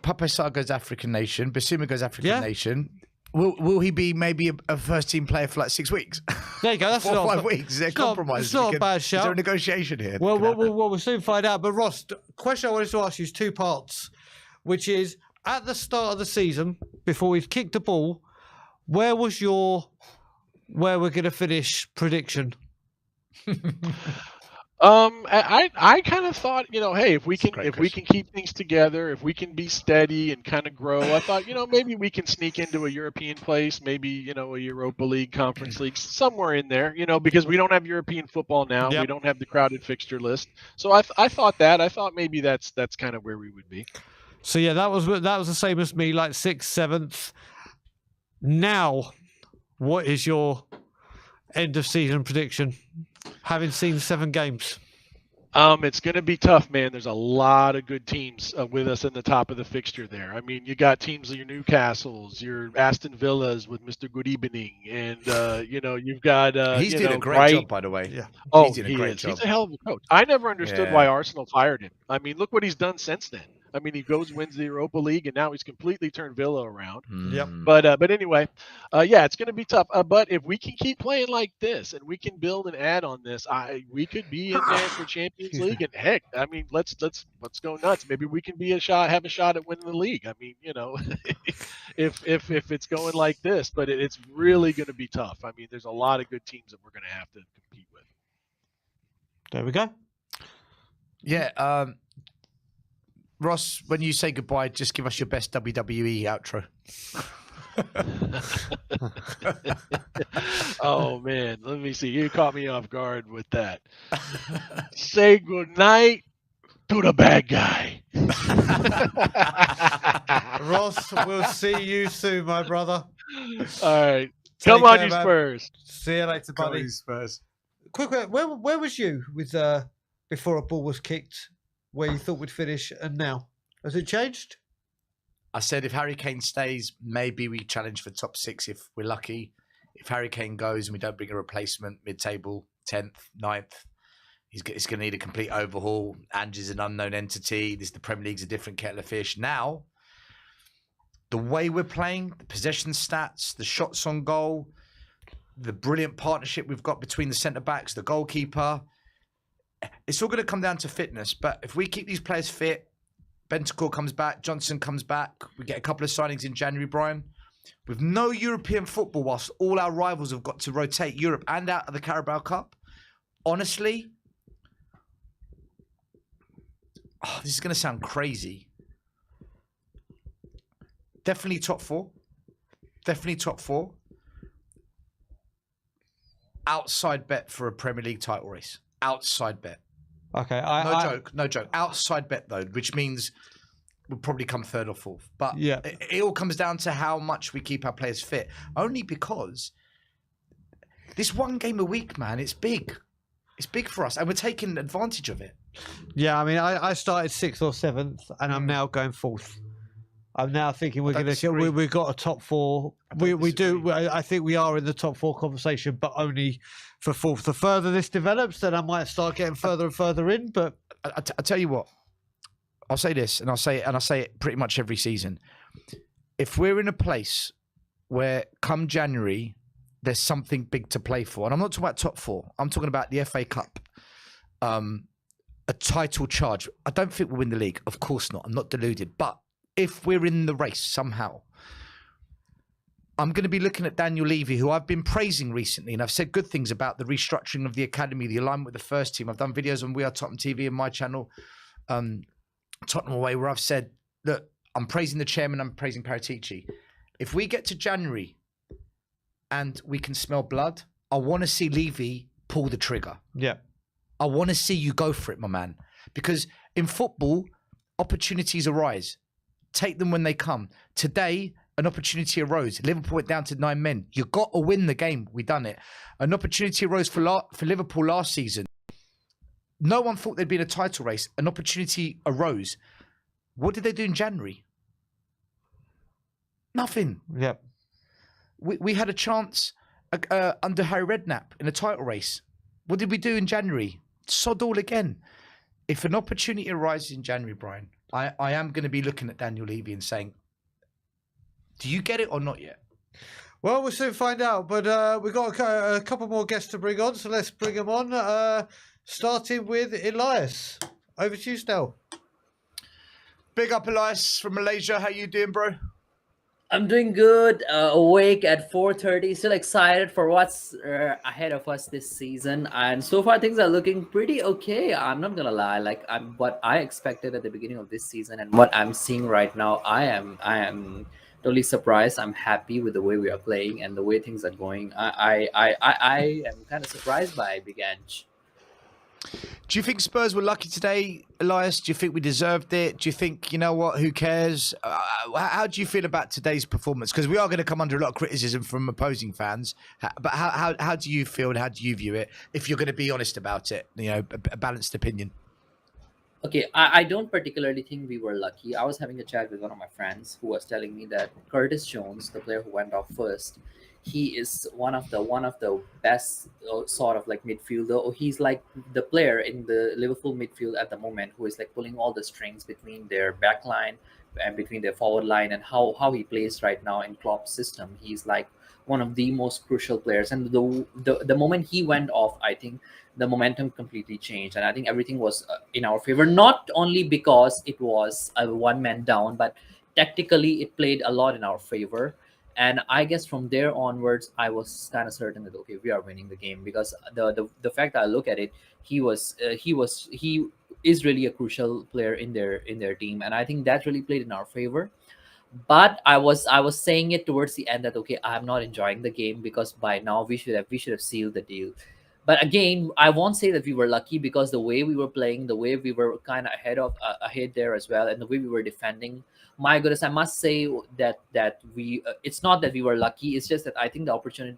Speaker 2: Pape Sarr goes African nation, Basuma goes African nation. Will he be maybe a first team player for like 6 weeks?
Speaker 1: There you go. That's
Speaker 2: 4 or 5 weeks. Is there a compromise?
Speaker 1: It's not a bad shout.
Speaker 2: Is there a negotiation here?
Speaker 1: Well, we'll soon find out. But Ross, the question I wanted to ask you is 2 parts, which is at the start of the season, before we've kicked the ball, where was your where we're going to finish prediction?
Speaker 6: I kind of thought, hey, if we can keep things together, if we can be steady and kind of grow, I thought, maybe we can sneak into a European place, maybe, a Europa League, Conference League, somewhere in there, because we don't have European football now. Yep. We don't have the crowded fixture list. So I thought maybe that's kind of where we would be.
Speaker 1: So yeah, that was the same as me, like 6th, 7th. Now, what is your end of season prediction? Having seen 7 games.
Speaker 6: It's going to be tough, man. There's a lot of good teams with us in the top of the fixture there. I mean, you got teams like your Newcastles, your Aston Villas with Mr. Good Evening, and you've got
Speaker 2: he's doing a great job, by the way.
Speaker 1: Yeah.
Speaker 6: Oh, he's doing a great job. He's a hell of a coach. I never understood why Arsenal fired him. I mean, look what he's done since then. I mean, he wins the Europa League, and now he's completely turned Villa around.
Speaker 1: Yep.
Speaker 6: But anyway, it's going to be tough. But if we can keep playing like this, and we can build and add on this, we could be in there for Champions League. And heck, I mean, let's go nuts. Maybe we can have a shot at winning the league. I mean, if it's going like this, but it's really going to be tough. I mean, there's a lot of good teams that we're going to have to compete with.
Speaker 1: There we go.
Speaker 2: Yeah. Ross, when you say goodbye, just give us your best WWE outro.
Speaker 6: Oh, man. Let me see. You caught me off guard with that. Say goodnight to the bad guy.
Speaker 1: Ross, we'll see you soon, my brother.
Speaker 6: All right. Come on, you Spurs.
Speaker 1: See you later, buddy.
Speaker 2: Come on, Spurs.
Speaker 1: Quick, where was you with before a ball was kicked? Where you thought we'd finish, and now has it changed?
Speaker 2: I said if Harry Kane stays, maybe we challenge for top 6 if we're lucky. If Harry Kane goes and we don't bring a replacement, mid-table, 10th, 9th, it's going to need a complete overhaul. Ange's an unknown entity. The Premier League's a different kettle of fish. Now, the way we're playing, the possession stats, the shots on goal, the brilliant partnership we've got between the centre backs, the goalkeeper. It's all going to come down to fitness. But if we keep these players fit, Bentancur comes back, Johnson comes back, we get a couple of signings in January, Brian. With no European football, whilst all our rivals have got to rotate Europe and out of the Carabao Cup, honestly, this is going to sound crazy. Definitely top four. Definitely top four. Outside bet for a Premier League title race. Outside bet.
Speaker 1: Okay.
Speaker 2: No joke. Outside bet, though, which means we'll probably come third or fourth. But
Speaker 1: yeah,
Speaker 2: it all comes down to how much we keep our players fit. Only because this one game a week, man, it's big. It's big for us, and we're taking advantage of it.
Speaker 1: Yeah, I mean, I started 6th or 7th, and I'm now going 4th. I'm now thinking we've got a top 4. We do. I think we are in the top 4 conversation, but only for 4th. The further this develops, then I might start getting further and further in. But
Speaker 2: I tell you what, I'll say this, and I say it pretty much every season. If we're in a place where come January there's something big to play for, and I'm not talking about top 4. I'm talking about the FA Cup, a title charge. I don't think we'll win the league. Of course not. I'm not deluded, but if we're in the race somehow, I'm going to be looking at Daniel Levy, who I've been praising recently, and I've said good things about the restructuring of the academy, the alignment with the first team. I've done videos on WeAreTottenhamTV and my channel, Tottenham Away, where I've said, look, I'm praising the chairman, I'm praising Paratici. If we get to January and we can smell blood, I want to see Levy pull the trigger.
Speaker 1: Yeah.
Speaker 2: I want to see you go for it, my man. Because in football, opportunities arise. Take them when they come. Today, an opportunity arose. Liverpool went down to 9 men. You got to win the game. We done it. An opportunity arose for Liverpool last season. No one thought there'd be a title race. An opportunity arose. What did they do in January? Nothing.
Speaker 1: Yep.
Speaker 2: We had a chance under Harry Redknapp in a title race. What did we do in January? Sod all again. If an opportunity arises in January, Brian, I am going to be looking at Daniel Levy and saying, do you get it or not yet?
Speaker 1: Well, we'll soon find out. But we've got a couple more guests to bring on, so let's bring them on. Starting with Elias. Over to you, Stel.
Speaker 2: Big up, Elias from Malaysia. How you doing, bro?
Speaker 7: I'm doing good. Awake at 4:30. Still excited for what's ahead of us this season. And so far, things are looking pretty okay. I'm not gonna lie. Like what I expected at the beginning of this season and what I'm seeing right now, I am totally surprised. I'm happy with the way we are playing and the way things are going. I am kind of surprised by Big Ange.
Speaker 2: Do you think Spurs were lucky today, Elias? Do you think we deserved it? Do you think, you know what, who cares? How do you feel about today's performance? Because we are going to come under a lot of criticism from opposing fans. But how do you feel and how do you view it? If you're going to be honest about it, you know, a balanced opinion.
Speaker 7: Okay, I don't particularly think we were lucky. I was having a chat with one of my friends who was telling me that Curtis Jones, the player who went off first, he is one of the best sort of like midfielder. He's like the player in the Liverpool midfield at the moment who is like pulling all the strings between their back line and between their forward line, and how he plays right now in Klopp's system. He's like one of the most crucial players. And the moment he went off, I think the momentum completely changed, and I think everything was in our favor. Not only because it was a one man down, but tactically it played a lot in our favor. And I guess from there onwards, I was kind of certain that okay, we are winning the game, because the fact that I look at it, he is really a crucial player in their team, and I think that really played in our favor. But I was saying it towards the end that okay, I'm not enjoying the game because by now we should have sealed the deal. But again, I won't say that we were lucky, because the way we were playing, the way we were kind of ahead there as well, and the way we were defending. My goodness, I must say that we it's not that we were lucky. It's just that I think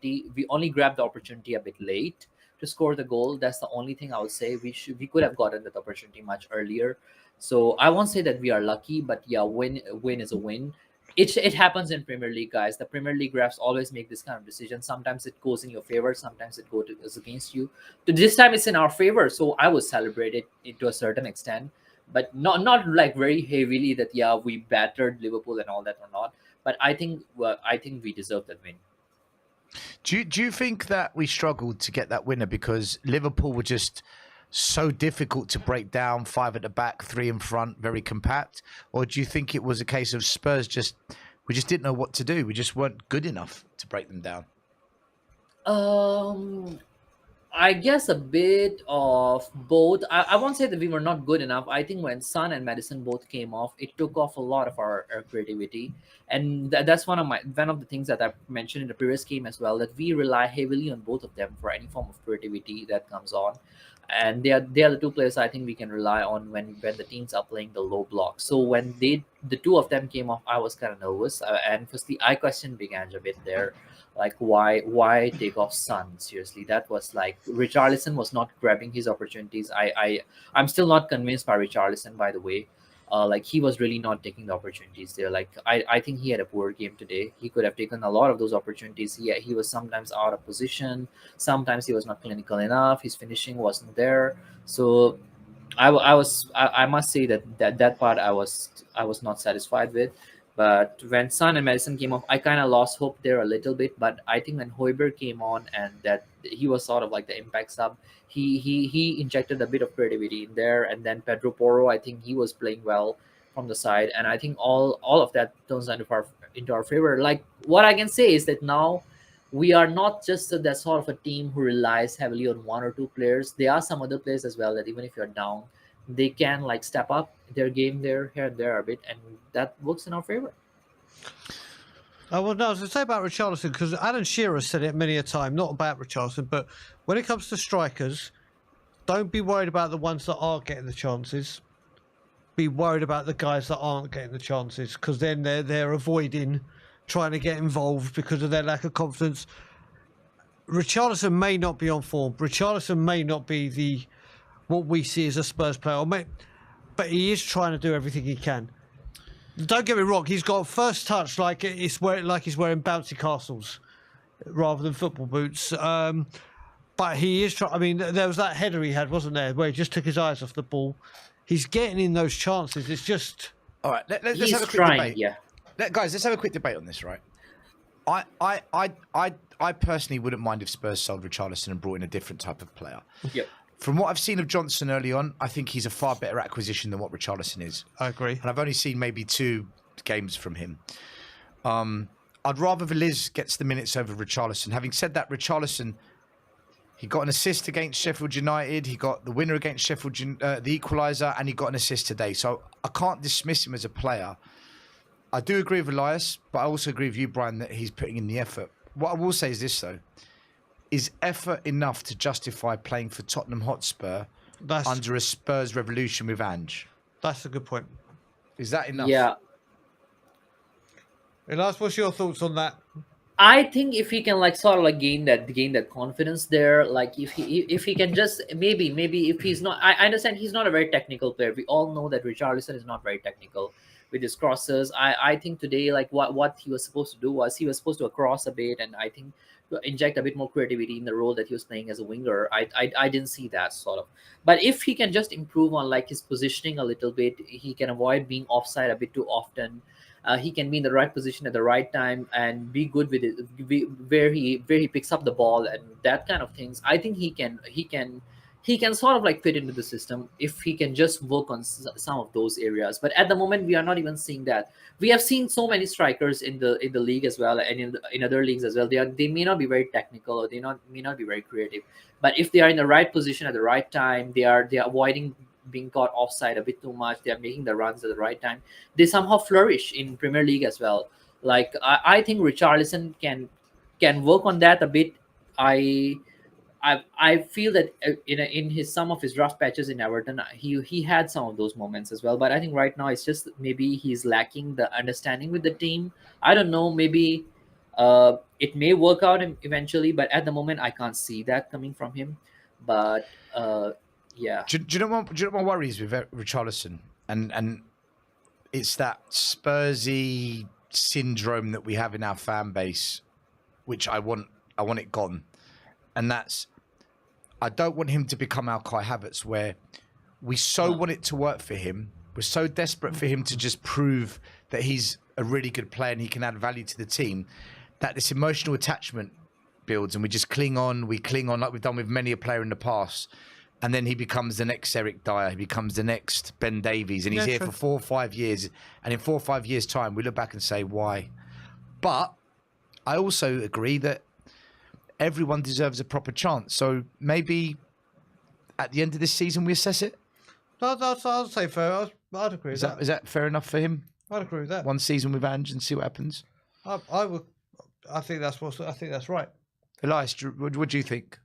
Speaker 7: we only grabbed the opportunity a bit late to score the goal. That's the only thing I would say. We could have gotten that opportunity much earlier. So I won't say that we are lucky, but yeah, win is a win. It happens in Premier League, guys. The Premier League refs always make this kind of decision. Sometimes it goes in your favor, sometimes it goes against you. But this time it's in our favor, so I would celebrate it to a certain extent, but not like very heavily that yeah, we battered Liverpool and all that or not. But I think we deserve that win.
Speaker 2: Do you think that we struggled to get that winner because Liverpool were just so difficult to break down, 5 at the back, 3 in front, very compact? Or do you think it was a case of Spurs we just didn't know what to do? We just weren't good enough to break them down.
Speaker 7: I guess a bit of both. I won't say that we were not good enough. I think when Son and Madison both came off, it took off a lot of our creativity, and that's one of the things that I mentioned in the previous game as well. That we rely heavily on both of them for any form of creativity that comes on, and they are the two players I think we can rely on when the teams are playing the low block. So when the two of them came off, I was kind of nervous, and firstly I questioned Big Ange a bit there, like why take off Son? Seriously, that was like Richarlison was not grabbing his opportunities. I'm still not convinced by Richarlison, by the way. Like he was really not taking the opportunities there. Like I think he had a poor game today. He could have taken a lot of those opportunities. He was sometimes out of position. Sometimes he was not clinical enough. His finishing wasn't there. So I must say that part I was not satisfied with. But when Son and Madison came off, I kind of lost hope there a little bit. But I think when Højbjerg came on and that he was sort of like the impact sub, he injected a bit of creativity in there. And then Pedro Porro, I think he was playing well from the side. And I think all of that turns into our favor. Like what I can say is that now we are not just that sort of a team who relies heavily on one or two players. There are some other players as well that even if you're down, they can like step up their game there, here and there a bit, and that works in our favor.
Speaker 1: Well, no, I was going to say about Richarlison, because Alan Shearer said it many a time, not about Richarlison, but when it comes to strikers, don't be worried about the ones that are getting the chances. Be worried about the guys that aren't getting the chances, because then they're avoiding trying to get involved because of their lack of confidence. Richarlison may not be on form. Richarlison may not be what we see as a Spurs player, but he is trying to do everything he can. Don't get me wrong, he's got first touch like he's wearing bouncy castles rather than football boots. But he is trying. I mean, there was that header he had, wasn't there, where he just took his eyes off the ball. He's getting in those chances. It's just
Speaker 2: all right. Let's have a quick debate. Yeah, guys, let's have a quick debate on this. Right, I personally wouldn't mind if Spurs sold Richarlison and brought in a different type of player.
Speaker 7: Yep.
Speaker 2: From what I've seen of Johnson early on, I think he's a far better acquisition than what Richarlison is.
Speaker 1: I agree.
Speaker 2: And I've only seen maybe 2 games from him. I'd rather Veliz gets the minutes over Richarlison. Having said that, Richarlison, he got an assist against Sheffield United. He got the winner against Sheffield, the equaliser, and he got an assist today. So I can't dismiss him as a player. I do agree with Elias, but I also agree with you, Brian, that he's putting in the effort. What I will say is this, though. Is effort enough to justify playing for Tottenham Hotspur under a Spurs revolution with Ange?
Speaker 1: That's a good point.
Speaker 2: Is that enough?
Speaker 7: Yeah.
Speaker 1: Elias, what's your thoughts on that?
Speaker 7: I think if he can like sort of like gain that confidence there, like if he can just maybe if he's not, I understand he's not a very technical player. We all know that Richarlison is not very technical with his crosses. I think today like what he was supposed to do was he was supposed to cross a bit, and I think inject a bit more creativity in the role that he was playing as a winger. I didn't see that sort of. But if he can just improve on like his positioning a little bit, he can avoid being offside a bit too often. He can be in the right position at the right time and be good with it, where he picks up the ball and that kind of things. I think he can sort of like fit into the system if he can just work on some of those areas. But at the moment, we are not even seeing that. We have seen so many strikers in the league as well, and in other leagues as well. They may not be very technical, or may not be very creative. But if they are in the right position at the right time, they are avoiding being caught offside a bit too much. They are making the runs at the right time. They somehow flourish in Premier League as well. Like I think Richarlison can work on that a bit. I feel that in some of his rough patches in Everton, he had some of those moments as well. But I think right now it's just maybe he's lacking the understanding with the team. I don't know. Maybe it may work out eventually, but at the moment I can't see that coming from him. But yeah.
Speaker 2: Do you know what my worry is with Richarlison? And it's that Spursy syndrome that we have in our fan base, which I want it gone. And that's, I don't want him to become our Kai Havertz, where we so want it to work for him. We're so desperate for him to just prove that he's a really good player and he can add value to the team, that this emotional attachment builds and we just cling on like we've done with many a player in the past. And then he becomes the next Eric Dyer. He becomes the next Ben Davies. And he's here for 4 or 5 years. And in 4 or 5 years' time, we look back and say, why? But I also agree that everyone deserves a proper chance. So maybe at the end of this season, we assess it?
Speaker 1: I'd say fair. I'd agree with that.
Speaker 2: Is that fair enough for him?
Speaker 1: I'd agree with that.
Speaker 2: 1 season with Ange and see what happens?
Speaker 1: I would. I think that's right.
Speaker 2: Elias, what do you think?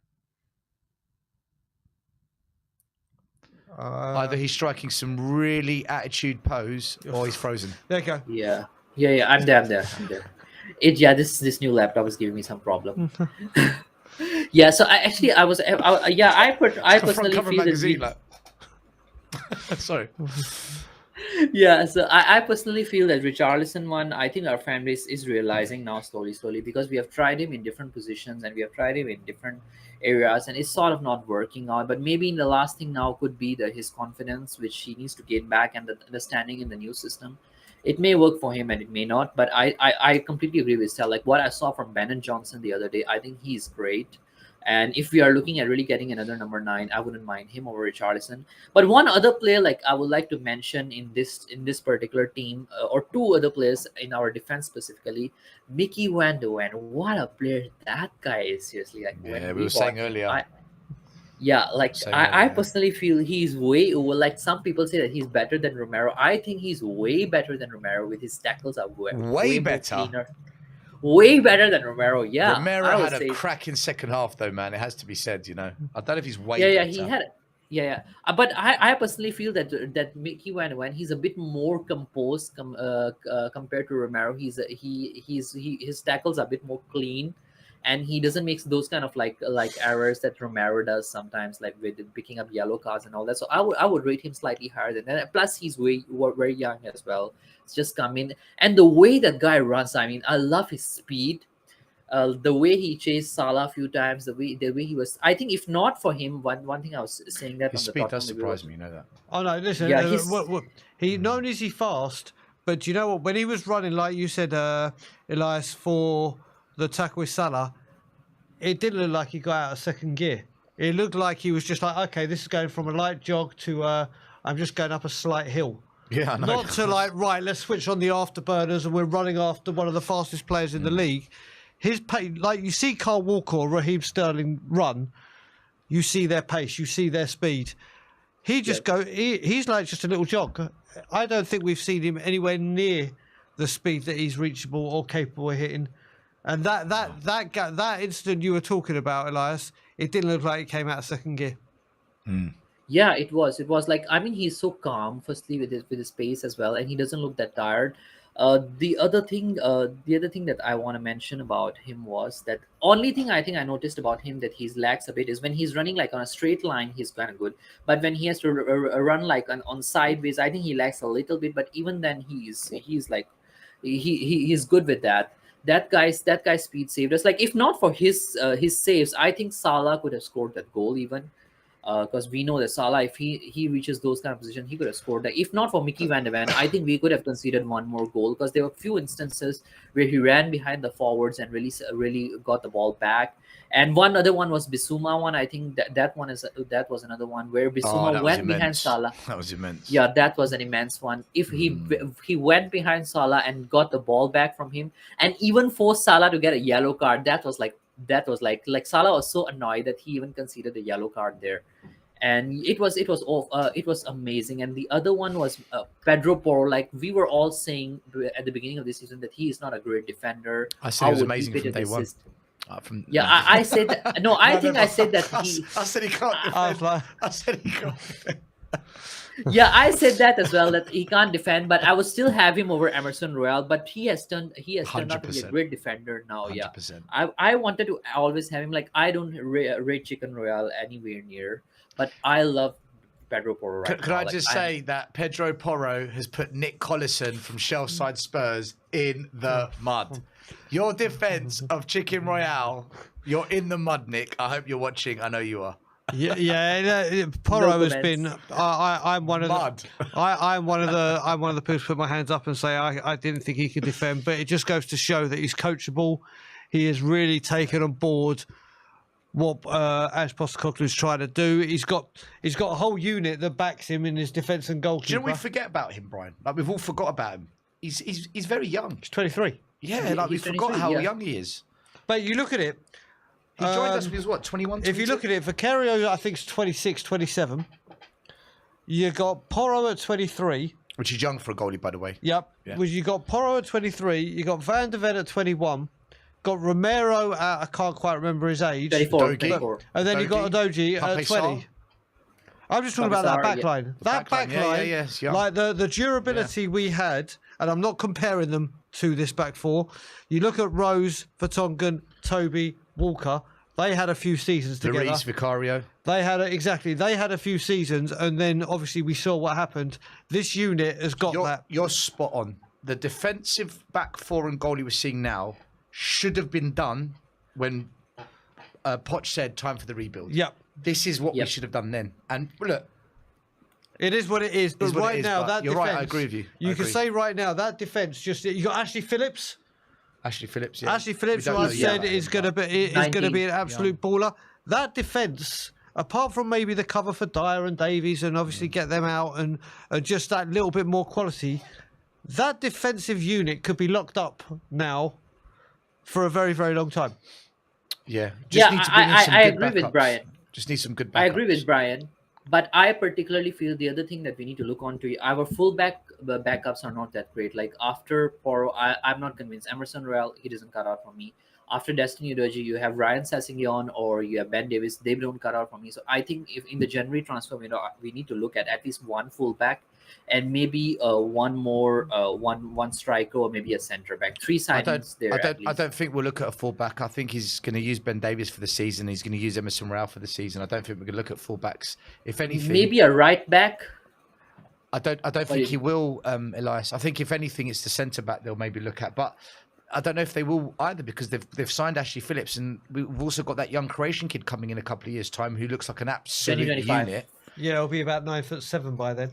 Speaker 2: Either he's striking some really attitude pose or he's frozen.
Speaker 1: There you go.
Speaker 7: Yeah. I'm there. This new laptop is giving me some problem. Yeah. So I personally
Speaker 2: Cover
Speaker 7: feel
Speaker 2: magazine,
Speaker 7: that.
Speaker 2: Sorry.
Speaker 7: Yeah, so I personally feel that Richarlison one, I think our fan base is realizing now slowly, because we have tried him in different positions and we have tried him in different areas and it's sort of not working out. But maybe the last thing now could be his confidence, which he needs to gain back, and the understanding in the new system. It may work for him and it may not, but I completely agree with Stel. Like what I saw from Bennett Johnson the other day, I think he's great. And if we are looking at really getting another number 9, I wouldn't mind him over Richarlison. But one other player, like I would like to mention in this particular team, or 2 other players in our defense specifically, Mickey van de Ven. What a player that guy is! Seriously, like
Speaker 2: yeah, we were saying earlier.
Speaker 7: I personally feel he's way over. Like some people say that he's better than Romero. I think he's way better than Romero. With his tackles are way
Speaker 2: better.
Speaker 7: Cleaner. Way better than Romero, yeah.
Speaker 2: Romero had a cracking second half, though, man. It has to be said, I don't know if he's way better.
Speaker 7: He had. But I personally feel that Mickey van de Ven, he's a bit more composed compared to Romero. His tackles are a bit more clean, and he doesn't make those kind of like errors that Romero does sometimes, like with picking up yellow cards and all that. So I would rate him slightly higher than that. Plus, he's very young as well. It's just come in, and the way that guy runs, I mean, I love his speed. The way he chased Salah a few times, the way he was. I think if not for him, one thing I was saying that
Speaker 2: his speed does surprise me. You know that.
Speaker 1: Oh no, listen.
Speaker 7: Yeah,
Speaker 1: he not only is he fast, but do you know what? When he was running, like you said, Elias, for the tackle with Salah, it didn't look like he got out of second gear. It looked like he was just like, okay, this is going from a light jog to I'm just going up a slight hill.
Speaker 2: Yeah, I know.
Speaker 1: Not to like, right, let's switch on the afterburners and we're running after one of the fastest players in the league. His pace, like you see Carl Walker or Raheem Sterling run, you see their pace, you see their speed. He just he's like just a little jog. I don't think we've seen him anywhere near the speed that he's reachable or capable of hitting. And that incident you were talking about, Elias, it didn't look like it came out of second gear.
Speaker 7: Yeah, it was. It was like, I mean, he's so calm. Firstly, with his pace as well, and he doesn't look that tired. The other thing that I want to mention about him was that only thing I think I noticed about him that he lacks a bit is when he's running like on a straight line, he's kind of good. But when he has to run like on sideways, I think he lacks a little bit. But even then, he's like he's good with that. That guy's speed saved us. Like if not for his saves, I think Salah could have scored that goal even. Because we know that Salah, if he reaches those kind of positions, he could have scored that. If not for Mickey van de Ven, I think we could have conceded one more goal, because there were a few instances where he ran behind the forwards and really got the ball back. And one other one was Bissouma one. I think that was another one where Bissouma went behind Salah.
Speaker 2: That was immense.
Speaker 7: Yeah, that was an immense one. If he went behind Salah and got the ball back from him, and even forced Salah to get a yellow card, that was like Salah was so annoyed that he even conceded a yellow card there. And it was amazing. And the other one was Pedro Porro. Like we were all saying at the beginning of this season that he is not a great defender.
Speaker 2: I said he was amazing from day one.
Speaker 7: I said that. No, I think I said that he.
Speaker 2: I said he can't defend. I said he can't defend.
Speaker 7: Yeah, I said that as well, that he can't defend, but I would still have him over Emerson Royal. But he has turned out to be a great defender now.
Speaker 2: 100%.
Speaker 7: Yeah, I wanted to always have him. Like I don't rate Chicken Royal anywhere near, but I love Pedro Porro.
Speaker 2: Could I just say that Pedro Porro has put Nick Collison from Shellside Spurs in the mud. Your defense of Chicken Royale, you're in the mud, Nick. I hope you're watching. I know you are.
Speaker 1: Porro has been. I'm one of the. I'm one of the people who put my hands up and say I didn't think he could defend, but it just goes to show that he's coachable. he has really taken on board what Ash Postecoglou is trying to do. He's got a whole unit that backs him in his defence and goalkeeper.
Speaker 2: Do you know we forget about him, Brian? Like we've all forgot about him. He's very young.
Speaker 1: He's 23.
Speaker 2: Yeah, like we forgot how young he is.
Speaker 1: But you look at it.
Speaker 2: He joined us when he was what, 21, 22?
Speaker 1: If you look at it, Vicario, I think, is 26, 27. You got Porro at 23.
Speaker 2: Which is young for a goalie, by the way.
Speaker 1: Yep.
Speaker 2: Yeah.
Speaker 1: Well, you got Porro at 23. You got Van der Ven at 21. Got Romero at, I can't quite remember his age.
Speaker 7: 24.
Speaker 1: And then you got Adoji at 20. I'm just talking about that back line. That back line, like the durability we had, and I'm not comparing them to this back four. You look at Rose, Vertonghen, Toby, Walker. They had a few seasons together.
Speaker 2: Lloris, Vicario.
Speaker 1: They had a few seasons, and then obviously we saw what happened. This unit has got that.
Speaker 2: You're spot on. The defensive back four and goalie we're seeing now should have been done when Poch said time for the rebuild.
Speaker 1: Yep.
Speaker 2: This is what we should have done then. And look,
Speaker 1: it is what it is. But right now, that
Speaker 2: you're
Speaker 1: defense,
Speaker 2: right. I agree with you.
Speaker 1: You can say right now that defense you got Ashley Phillips.
Speaker 2: Ashley Phillips, yeah.
Speaker 1: Ashley Phillips, who I said is going to be an absolute baller. That defence, apart from maybe the cover for Dyer and Davies, and obviously get them out and just that little bit more quality, that defensive unit could be locked up now for a very, very long time.
Speaker 2: Yeah.
Speaker 7: I agree with Brian.
Speaker 2: Just need some good backups.
Speaker 7: I agree with Brian. But I particularly feel the other thing that we need to look on to, our fullback backups are not that great. Like after Porro, I'm not convinced. Emerson Royal, he doesn't cut out for me. After Destiny Udogie, you have Ryan Sessegnon or you have Ben Davis. They don't cut out for me. So I think if in the January transfer window, we need to look at least one fullback and maybe one more, one striker or maybe a centre back. 3 signings
Speaker 2: I don't think we'll look at a fullback. I think he's going to use Ben Davies for the season. He's going to use Emerson Royal for the season. I don't think we're going to look at fullbacks. If anything,
Speaker 7: maybe a right back.
Speaker 2: I don't think he will, Elias. I think if anything, it's the centre back they'll maybe look at, but I don't know if they will either because they've signed Ashley Phillips, and we've also got that young Croatian kid coming in a couple of years' time who looks like an absolute unit.
Speaker 1: Yeah, he'll be about 9'7" by then.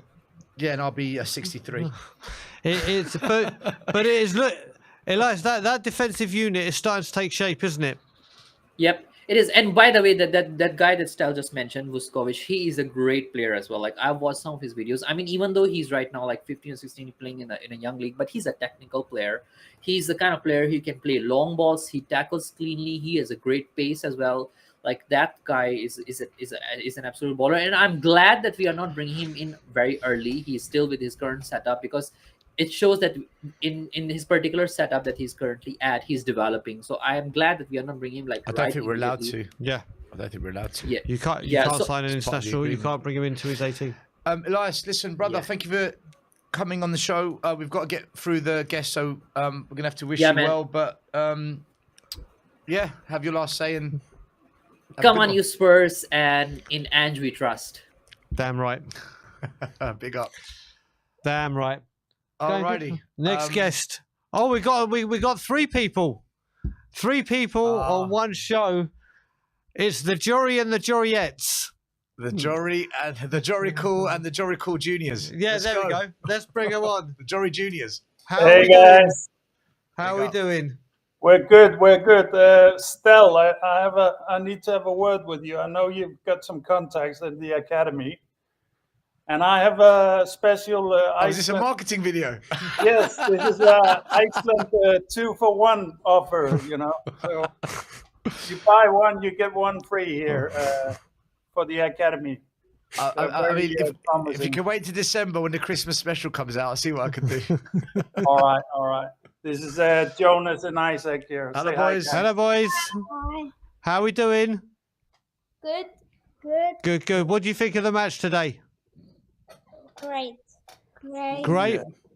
Speaker 2: Yeah, and I'll be 63.
Speaker 1: But it is, look, Elias, that defensive unit is starting to take shape, isn't it?
Speaker 7: Yep, it is. And by the way, that guy that Stel just mentioned, Vuskovic, he is a great player as well. Like I've watched some of his videos. I mean, even though he's right now like 15 or 16 playing in a young league, but he's a technical player. He's the kind of player who can play long balls. He tackles cleanly. He has a great pace as well. Like that guy is an absolute baller, and I'm glad that we are not bringing him in very early. He's still with his current setup because it shows that in his particular setup that he's currently at, he's developing. So I am glad that we are not bringing him like.
Speaker 2: I don't think we're allowed to.
Speaker 1: Yeah,
Speaker 2: I don't think we're allowed to.
Speaker 7: Yeah,
Speaker 1: you can't sign an international. You can't bring him into his 18.
Speaker 2: Elias, listen, brother, thank you for coming on the show. We've got to get through the guests, so we're gonna have to wish you well. But have your last say and.
Speaker 7: Come on, you Spurs, and in Ange we trust.
Speaker 1: Damn right.
Speaker 2: Big up.
Speaker 1: Damn right.
Speaker 2: Alrighty.
Speaker 1: Next guest. Oh, we got 3 people. 3 people on one show. It's the Jory and the Joriettes.
Speaker 2: The Jory and the Jory Cool and the Jory Cool Juniors.
Speaker 1: Yeah, there we go. Let's bring them on.
Speaker 2: The Jory Juniors.
Speaker 8: Hey guys.
Speaker 1: How are we doing?
Speaker 8: We're good. Stel, I need to have a word with you. I know you've got some contacts in the academy, and I have a special.
Speaker 2: Is this a marketing video?
Speaker 8: Yes, this is an Iceland 2-for-1 offer. You know, so you buy one, you get one free here for the academy.
Speaker 2: I mean, if you can wait to December when the Christmas special comes out, I'll see what I can do.
Speaker 8: All right. This is Jonas and Isaac here.
Speaker 2: Hello, boys.
Speaker 1: Hello, boys.
Speaker 9: Hi.
Speaker 1: How are we doing?
Speaker 9: Good.
Speaker 1: Good. What do you think of the match today?
Speaker 9: Great.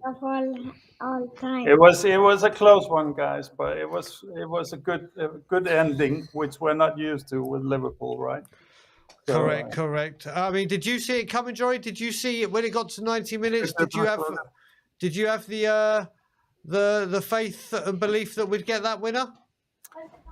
Speaker 9: Of all time.
Speaker 8: It was a close one, guys, but it was a good ending, which we're not used to with Liverpool, right? So,
Speaker 1: Correct. I mean, did you see it coming, Jory? Did you see it when it got to 90 minutes? Did you have the faith and belief that we'd get that winner?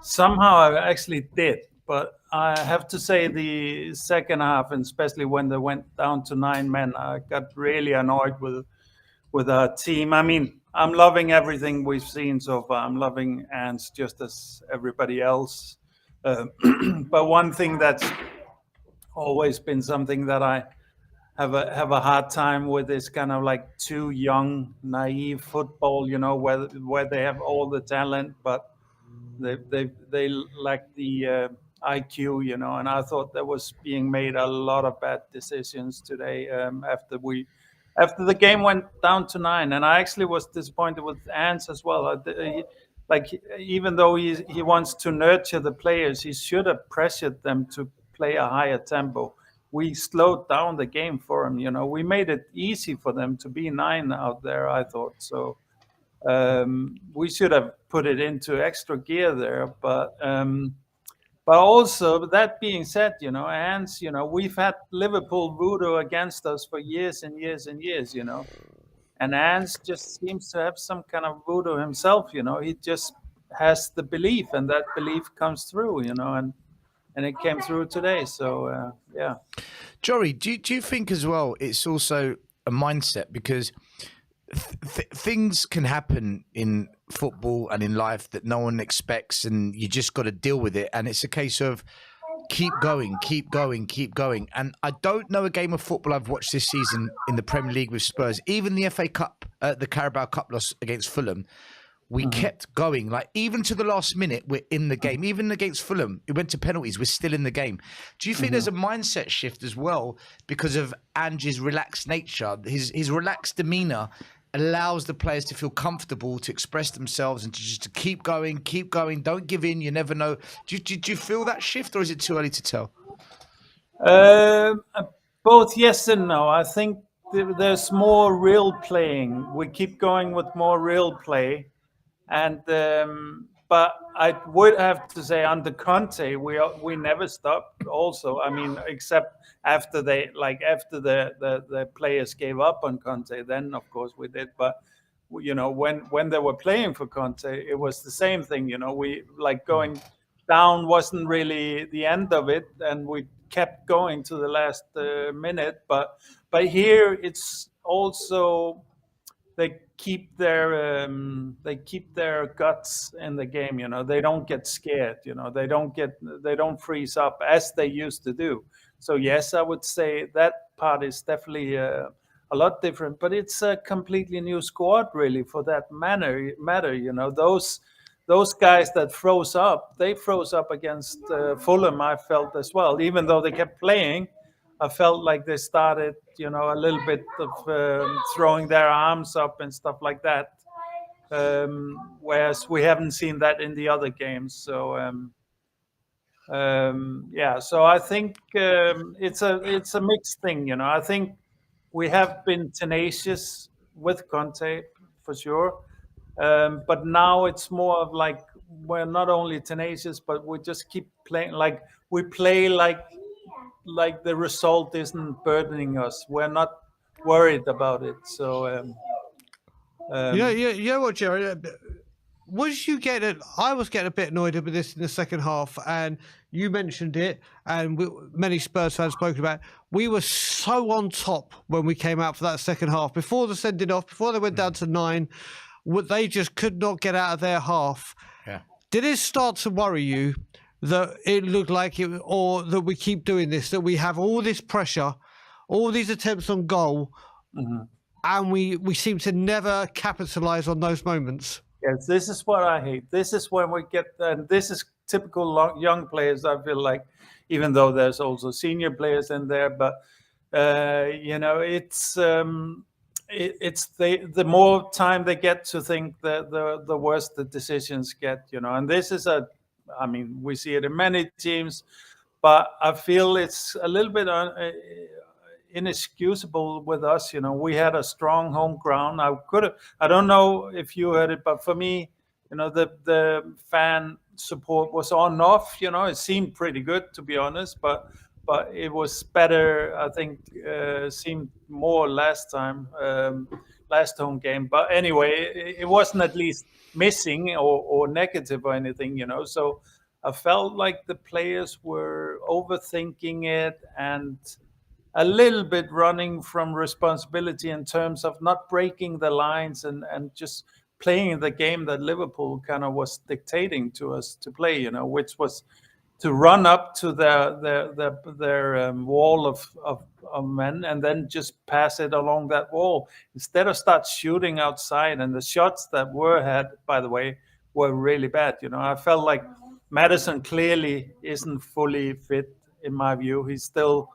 Speaker 8: Somehow I actually did, but I have to say the second half, and especially when they went down to 9 men, I got really annoyed with our team. I mean, I'm loving everything we've seen so far. I'm loving Ants just as everybody else. But one thing that's always been something that I have a hard time with is kind of like too young, naive football. Where they have all the talent, but they lack the IQ. And I thought there was being made a lot of bad decisions today after the game went down to 9, and I actually was disappointed with Ants as well. Even though he wants to nurture the players, he should have pressured them to play a higher tempo. We slowed down the game for him. We made it easy for them to be 9 out there, I thought. So we should have put it into extra gear there. But also, that being said, Ants, we've had Liverpool voodoo against us for years and years and years, and Ants just seems to have some kind of voodoo himself. He just has the belief, and that belief comes through, and it came through today. So yeah.
Speaker 2: Jory, do you think as well it's also a mindset, because things can happen in football and in life that no one expects, and you just got to deal with it, and it's a case of keep going. And I don't know a game of football I've watched this season in the Premier League with Spurs, even the FA Cup, the Carabao Cup loss against Fulham. We kept going, like even to the last minute, we're in the game. Even against Fulham, it went to penalties, we're still in the game. Do you think there's a mindset shift as well because of Ange's relaxed nature? His relaxed demeanour allows the players to feel comfortable to express themselves and to keep going, don't give in, you never know. Do you feel that shift, or is it too early to tell?
Speaker 8: Both yes and no. I think there's more real playing. We keep going with more real play. And but I would have to say under Conte, we never stopped. Also, I mean, except after the players gave up on Conte, then of course we did. But when they were playing for Conte, it was the same thing. We going down wasn't really the end of it, and we kept going to the last minute. But here it's also. They keep their guts in the game. They don't get scared. They don't freeze up as they used to do. So yes, I would say that part is definitely a lot different. But it's a completely new squad, really, for that matter. Those guys that froze up, they froze up against Fulham. I felt as well, even though they kept playing. I felt like they started, a little bit of throwing their arms up and stuff like that. Whereas we haven't seen that in the other games. So, yeah. So I think it's a mixed thing. I think we have been tenacious with Conte for sure, but now it's more of like we're not only tenacious, but we just keep playing. Like we play like the result isn't burdening us. We're not worried about it. So,
Speaker 1: you know what, Jerry? I was getting a bit annoyed with this in the second half, and you mentioned it, and many Spurs fans spoke about it. We were so on top when we came out for that second half. Before the sending off, before they went down to 9, they just could not get out of their half.
Speaker 2: Yeah.
Speaker 1: Did it start to worry you that it looked like it, or that we keep doing this, that we have all this pressure, all these attempts on goal, and we seem to never capitalize on those moments?
Speaker 8: Yes, this is what I hate. This is when we get, and this is typical young players, I feel like, even though there's also senior players in there, but it's the more time they get to think, the worse the decisions get, and this is we see it in many teams, but I feel it's a little bit inexcusable with us. We had a strong home ground. I don't know if you heard it, but for me, the fan support was on and off. It seemed pretty good, to be honest, but it was better, I think, seemed more last time, last home game. But anyway, it wasn't at least missing or negative or anything, so I felt like the players were overthinking it, and a little bit running from responsibility in terms of not breaking the lines and just playing the game that Liverpool kind of was dictating to us to play, which was to run up to their wall of men and then just pass it along that wall instead of start shooting outside. And the shots that were had, by the way, were really bad. I felt like Maddison clearly isn't fully fit in my view. He still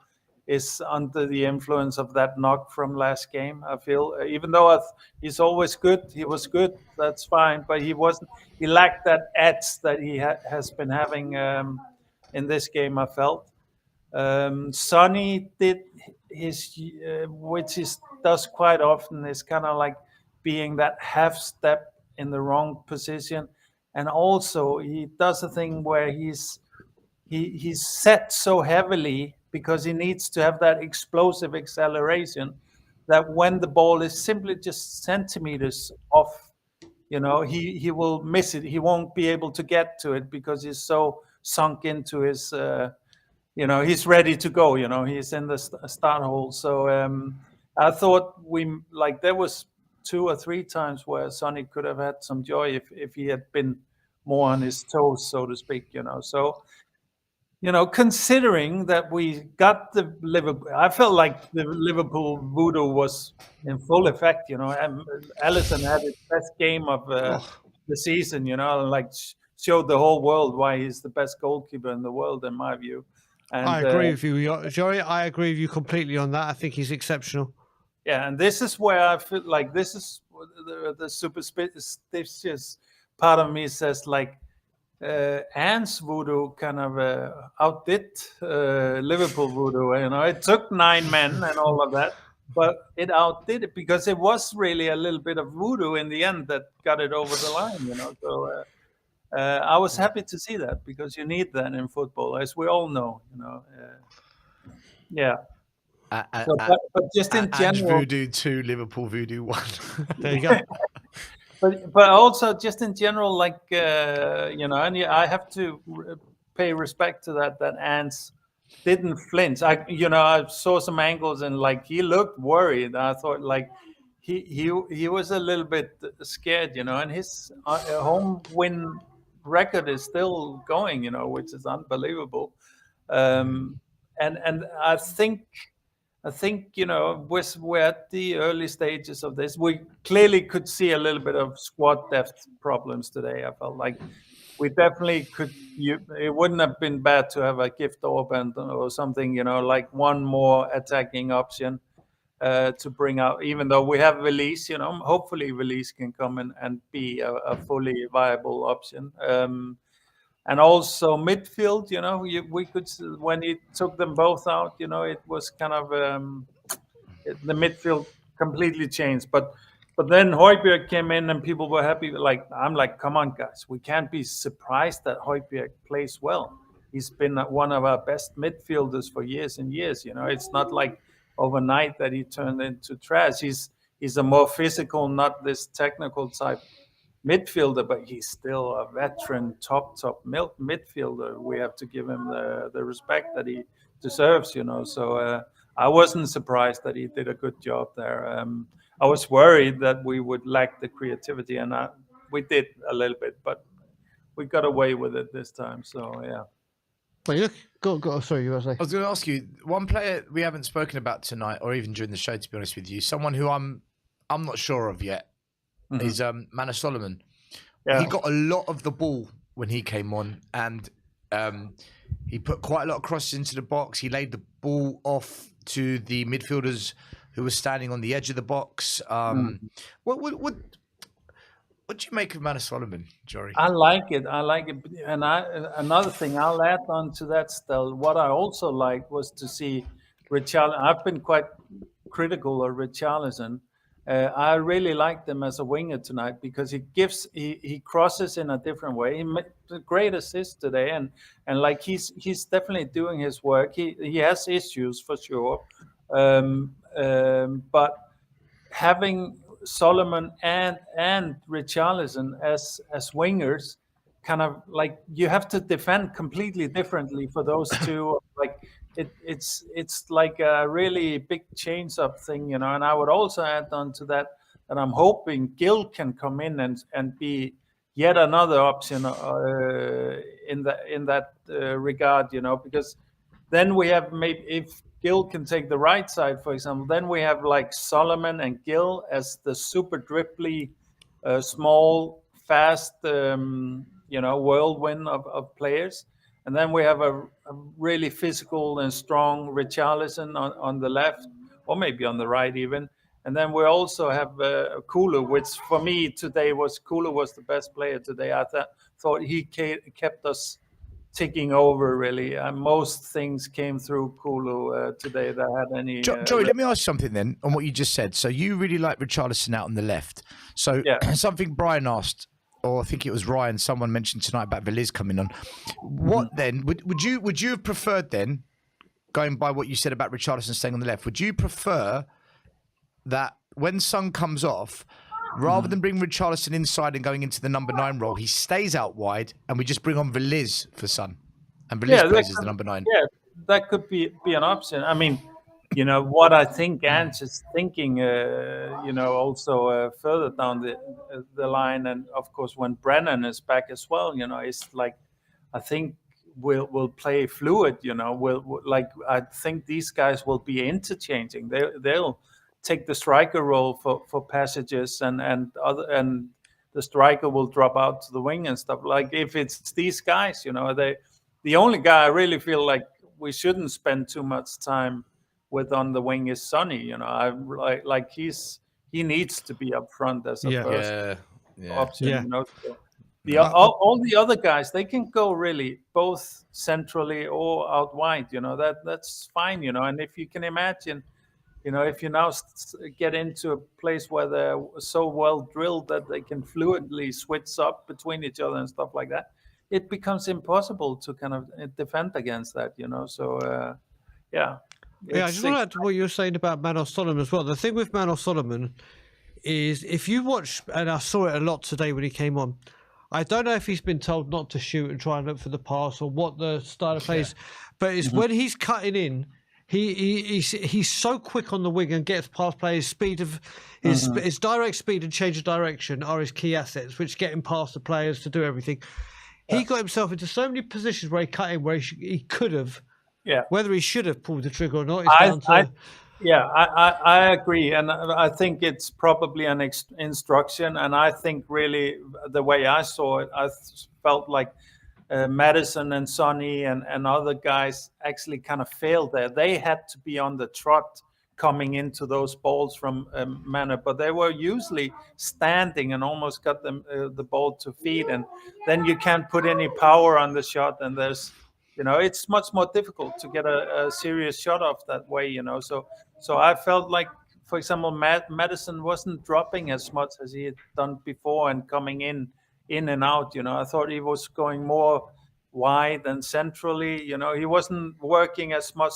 Speaker 8: is under the influence of that knock from last game. I feel, even though he's always good, he was good. That's fine, but he wasn't. He lacked that edge that he has been having in this game. I felt. Sonny did his, which he does quite often, is kind of like being that half step in the wrong position, and also he does a thing where he's set so heavily because he needs to have that explosive acceleration that when the ball is simply just centimeters off, he will miss it. He won't be able to get to it because he's so sunk into his, he's ready to go. He's in the start hole. So I thought there was 2 or 3 times where Sonny could have had some joy if he had been more on his toes, so to speak. So. Considering that we got the Liverpool, I felt like the Liverpool voodoo was in full effect. Alisson had his best game of the season. Showed the whole world why he's the best goalkeeper in the world, in my view. And,
Speaker 1: I agree with you, Joey. I agree with you completely on that. I think he's exceptional.
Speaker 8: Yeah, and this is where I feel like this is the superstitious part of me says like. Anne's voodoo kind of outdid Liverpool voodoo. It took 9 men and all of that, but it outdid it because it was really a little bit of voodoo in the end that got it over the line. So I was happy to see that because you need that in football, as we all know. Yeah. But just in general,
Speaker 2: voodoo 2, Liverpool voodoo 1.
Speaker 1: There you go.
Speaker 8: But also just in general, and I have to pay respect to that Ants didn't flinch. I saw some angles and he looked worried. I thought he was a little bit scared, and his home win record is still going, which is unbelievable. And I think we're at the early stages of this. We clearly could see a little bit of squad depth problems today. I felt like we definitely could. It wouldn't have been bad to have a gift Orban or something, like one more attacking option to bring out. Even though we have Release, hopefully Release can come in and be a fully viable option. And also midfield, we could, when he took them both out, it was kind of the midfield completely changed. But then Højbjerg came in and people were happy. I'm like, come on, guys, we can't be surprised that Højbjerg plays well. He's been one of our best midfielders for years and years. It's not like overnight that he turned into trash. He's a more physical, not this technical type midfielder, but he's still a veteran top midfielder. We have to give him the respect that he deserves, So I wasn't surprised that he did a good job there. I was worried that we would lack the creativity, and we did a little bit, but we got away with it this time. So yeah.
Speaker 1: Wait, go. Sorry, you were saying.
Speaker 2: I was going to ask you one player we haven't spoken about tonight, or even during the show. To be honest with you, someone who I'm not sure of yet. Mm-hmm. Is Manor Solomon. Yeah. He got a lot of the ball when he came on, and he put quite a lot of crosses into the box. He laid the ball off to the midfielders who were standing on the edge of the box. What do you make of Manor Solomon, Jory?
Speaker 8: I like it. And another thing I'll add on to that still, what I also liked was to see Richarlison. I've been quite critical of Richarlison. I really liked him as a winger tonight because he crosses in a different way. He made a great assist today, and he's definitely doing his work. He has issues for sure, but having Solomon and Richarlison as wingers, kind of you have to defend completely differently for those two. it's like a really big change-up thing, you know. And I would also add on to that I'm hoping Gil can come in and be yet another option in that regard, you know, because then we have maybe if Gil can take the right side, for example, then we have like Solomon and Gil as the super dribbly, small, fast, you know, whirlwind of players. And then we have a really physical and strong Richarlison on the left, or maybe on the right even. And then we also have Kulu, which for me today Kulu was the best player today. I thought he kept us ticking over really. Most things came through Kulu today that had any.
Speaker 2: Joey, let me ask something then on what you just said. So you really like Richarlison out on the left. So something Brian asked, or I think it was Ryan, someone mentioned tonight about Veliz coming on. What then would you have preferred then, going by what you said about Richarlison staying on the left? Would you prefer that when Son comes off, rather than bring Richarlison inside and going into the number 9 role, he stays out wide and we just bring on Veliz for Son, and Veliz plays as the number 9?
Speaker 8: Yeah, that could be an option. I mean, you know, what I think Ange is thinking, you know, also further down the line, and of course when Brennan is back as well, you know, it's like, I think we'll play fluid, you know, like I think these guys will be interchanging. They'll take the striker role for passages, and the striker will drop out to the wing and stuff. Like if it's these guys, you know, the only guy I really feel like we shouldn't spend too much time with on the wing is Sonny. You know, I like he needs to be up front as a first option. You know, so all the other guys, they can go really both centrally or out wide. You know, that's fine. You know, and if you can imagine, you know, if you now get into a place where they're so well drilled that they can fluidly switch up between each other and stuff like that, it becomes impossible to kind of defend against that, you know. So, yeah.
Speaker 1: I just want to add to what you were saying about Manos Solomon as well. The thing with Manos Solomon is if you watch, and I saw it a lot today when he came on, I don't know if he's been told not to shoot and try and look for the pass or what the style of play is, but it's when he's cutting in, he's so quick on the wing and gets past players. Speed of his direct speed and change of direction are his key assets, which get him past the players to do everything. He got himself into so many positions where he cut in, where he could have. Yeah. Whether he should have pulled the trigger or not, it's down to.
Speaker 8: I agree, and I think it's probably an instruction. And I think really the way I saw it, I felt like Madison and Sonny and other guys actually kind of failed there. They had to be on the trot coming into those balls from Manu, but they were usually standing and almost got them the ball to feet, and then you can't put any power on the shot, and there's, you know, it's much more difficult to get a serious shot off that way, you know. So I felt like, for example, Madison wasn't dropping as much as he had done before and coming in and out, you know. I thought he was going more wide and centrally, you know. He wasn't working as much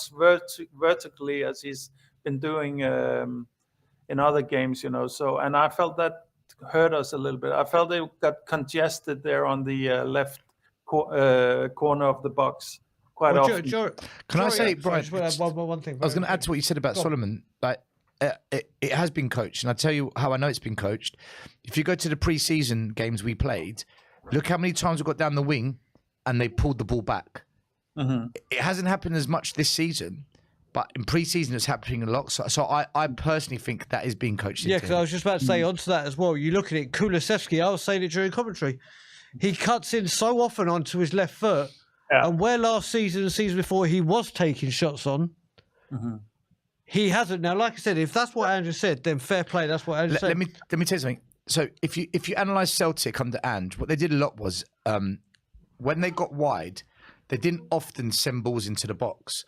Speaker 8: vertically as he's been doing in other games, you know. So, and I felt that hurt us a little bit. I felt they got congested there on the left corner of the box quite often.
Speaker 2: Can I say, Brian?
Speaker 1: One thing.
Speaker 2: I was going to add to what you said about Solomon. Like, it has been coached, and I tell you how I know it's been coached. If you go to the pre-season games we played, look how many times we got down the wing and they pulled the ball back. It hasn't happened as much this season, but in pre-season it's happening a lot. So I personally think that is being coached.
Speaker 1: Yeah, because I was just about to say onto that as well. You look at it, Kulusevski, I was saying it during commentary. He cuts in so often onto his left foot, and where last season and season before he was taking shots on, he hasn't. Now, like I said, if that's what Andrew said, then fair play. That's what Andrew said.
Speaker 2: Let me tell you something. So if you analyse Celtic under Andrew, what they did a lot was when they got wide, they didn't often send balls into the box.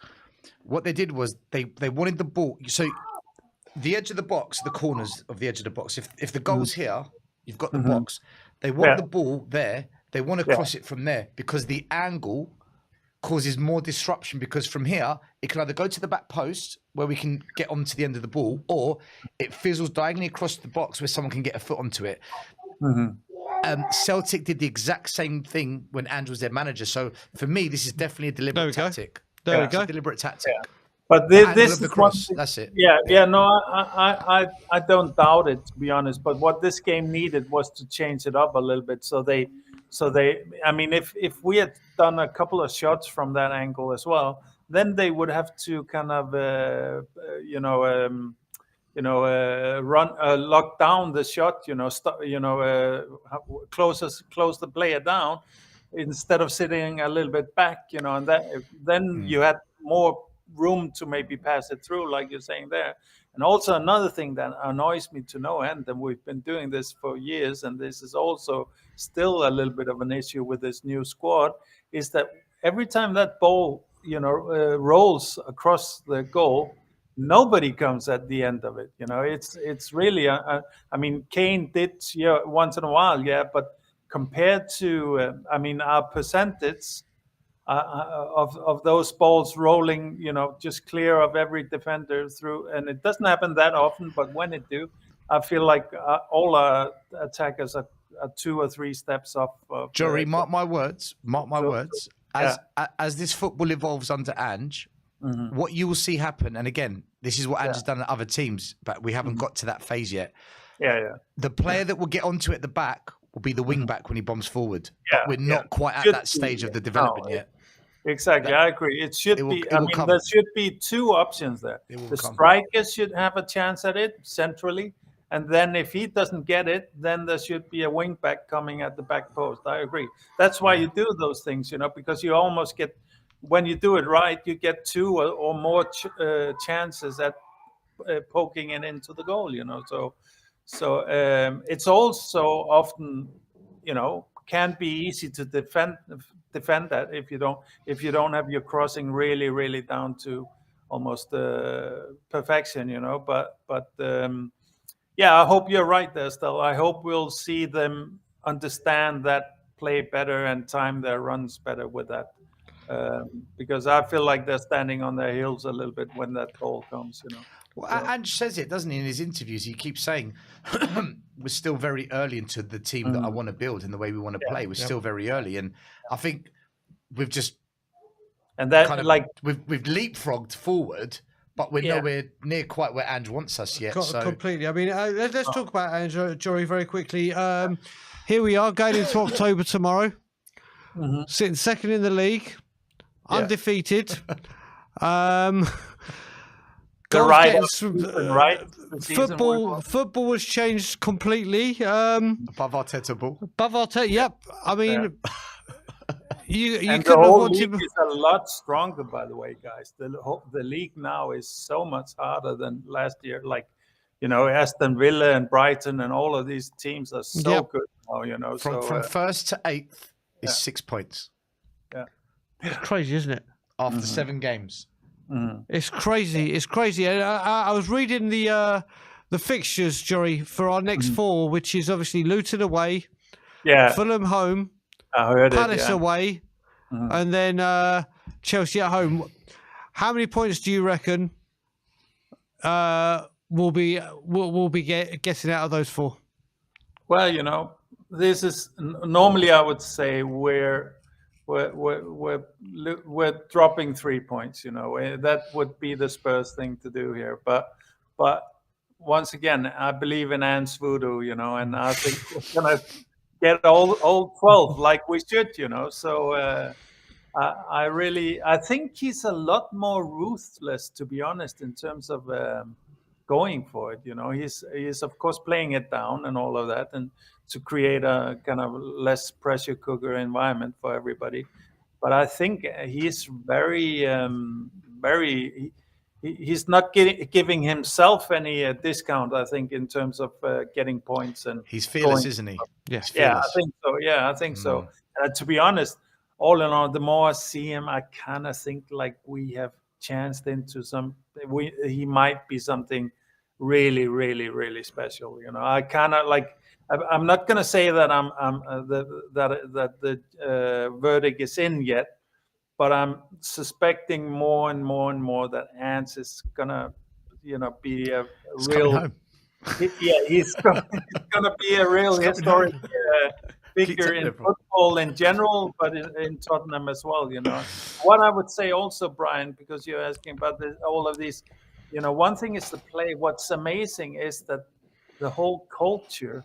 Speaker 2: What they did was they wanted the ball. So the edge of the box, the corners of the edge of the box. If the goal's here, you've got the box. They want the ball there. They want to cross it from there because the angle causes more disruption, because from here, it can either go to the back post where we can get onto the end of the ball, or it fizzles diagonally across the box where someone can get a foot onto it. Celtic did the exact same thing when Andrew was their manager. So for me, this is definitely a deliberate tactic.
Speaker 1: There we
Speaker 2: It's a
Speaker 1: go.
Speaker 2: deliberate tactic.
Speaker 8: Yeah. But
Speaker 2: The angle
Speaker 8: this
Speaker 2: of the
Speaker 8: is one
Speaker 2: cross.
Speaker 8: thing.
Speaker 2: That's it.
Speaker 8: Yeah. No, I don't doubt it, to be honest. But what this game needed was to change it up a little bit. So they. I mean, if we had done a couple of shots from that angle as well, then they would have to kind of, lock down the shot. Close the player down instead of sitting a little bit back. And then you had more room to maybe pass it through, like you're saying there. And also another thing that annoys me to no end, and we've been doing this for years, and this is also still a little bit of an issue with this new squad, is that every time that ball, rolls across the goal, nobody comes at the end of it. It's really, I mean, Kane did once in a while, but compared to, our percentage of those balls rolling, just clear of every defender through, and it doesn't happen that often, but when it do, I feel like all our attackers are 2 or 3 steps off.
Speaker 2: Jory, mark my words. As this football evolves under Ange, what you will see happen, and again, this is what Ange has done at other teams, but we haven't got to that phase yet.
Speaker 8: Yeah.
Speaker 2: The player that will get onto it at the back will be the wing back when he bombs forward.
Speaker 8: Yeah,
Speaker 2: We're not quite at that stage of the development yet.
Speaker 8: Exactly, I agree. It should be. There should be 2 options there. The striker should have a chance at it centrally, and then if he doesn't get it, then there should be a wing back coming at the back post. I agree. That's why you do those things, because you almost get, when you do it right, you get 2 or more chances at poking it into the goal. So it's also often, can be easy to defend that if you don't have your crossing really down to almost perfection. But I hope you're right there, Stella. I hope we'll see them understand that, play better and time their runs better with that, because I feel like they're standing on their heels a little bit when that goal comes.
Speaker 2: Well, Ange says it, doesn't he, in his interviews? He keeps saying, we're still very early into the team that I want to build and the way we want to play. We're still very early. And I think we've just we've leapfrogged forward, but we're nowhere near quite where Ange wants us yet.
Speaker 1: Completely. I mean, let's talk about Ange, Jory, very quickly. Here we are going into October tomorrow, sitting second in the league, undefeated. Football has changed completely.
Speaker 2: Above Arteta ball.
Speaker 1: Above Arteta, yep. I mean, you
Speaker 8: and
Speaker 1: couldn't
Speaker 8: the
Speaker 1: have
Speaker 8: whole
Speaker 1: wanted.
Speaker 8: league is a lot stronger, by the way, guys. The league now is so much harder than last year. Like, Aston Villa and Brighton and all of these teams are so good now.
Speaker 2: From first to 8th is 6 points.
Speaker 8: Yeah,
Speaker 1: it's crazy, isn't it?
Speaker 2: After 7 games.
Speaker 1: It's crazy. It's crazy. And I was reading the fixtures, Jory, for our next 4, which is obviously Luton away, Fulham home, Palace away, and then Chelsea at home. How many points do you reckon we'll be getting out of those 4?
Speaker 8: Well, this is normally, I would say, we're dropping 3 points. That would be the Spurs thing to do here. But once again, I believe in Anne's voodoo, and I think we're gonna get all 12 like we should, So I think he's a lot more ruthless, to be honest, in terms of going for it. He's of course playing it down and all of that, and to create a kind of less pressure cooker environment for everybody. But I think he's very, he's not giving himself any discount, I think, in terms of getting points. And
Speaker 2: he's fearless, isn't he?
Speaker 1: Yes.
Speaker 8: Yeah, I think so. Yeah, I think so. To be honest, all in all, the more I see him, I kind of think like we have chanced into he might be something really, really, really special. I kind of like. I'm not going to say that that the verdict is in yet, but I'm suspecting more and more and more that Ants is gonna, be a real. He's gonna be a real historic figure in football. football in general, but in Tottenham as well. What I would say also, Brian, because you're asking about all of these, one thing is the play. What's amazing is that the whole culture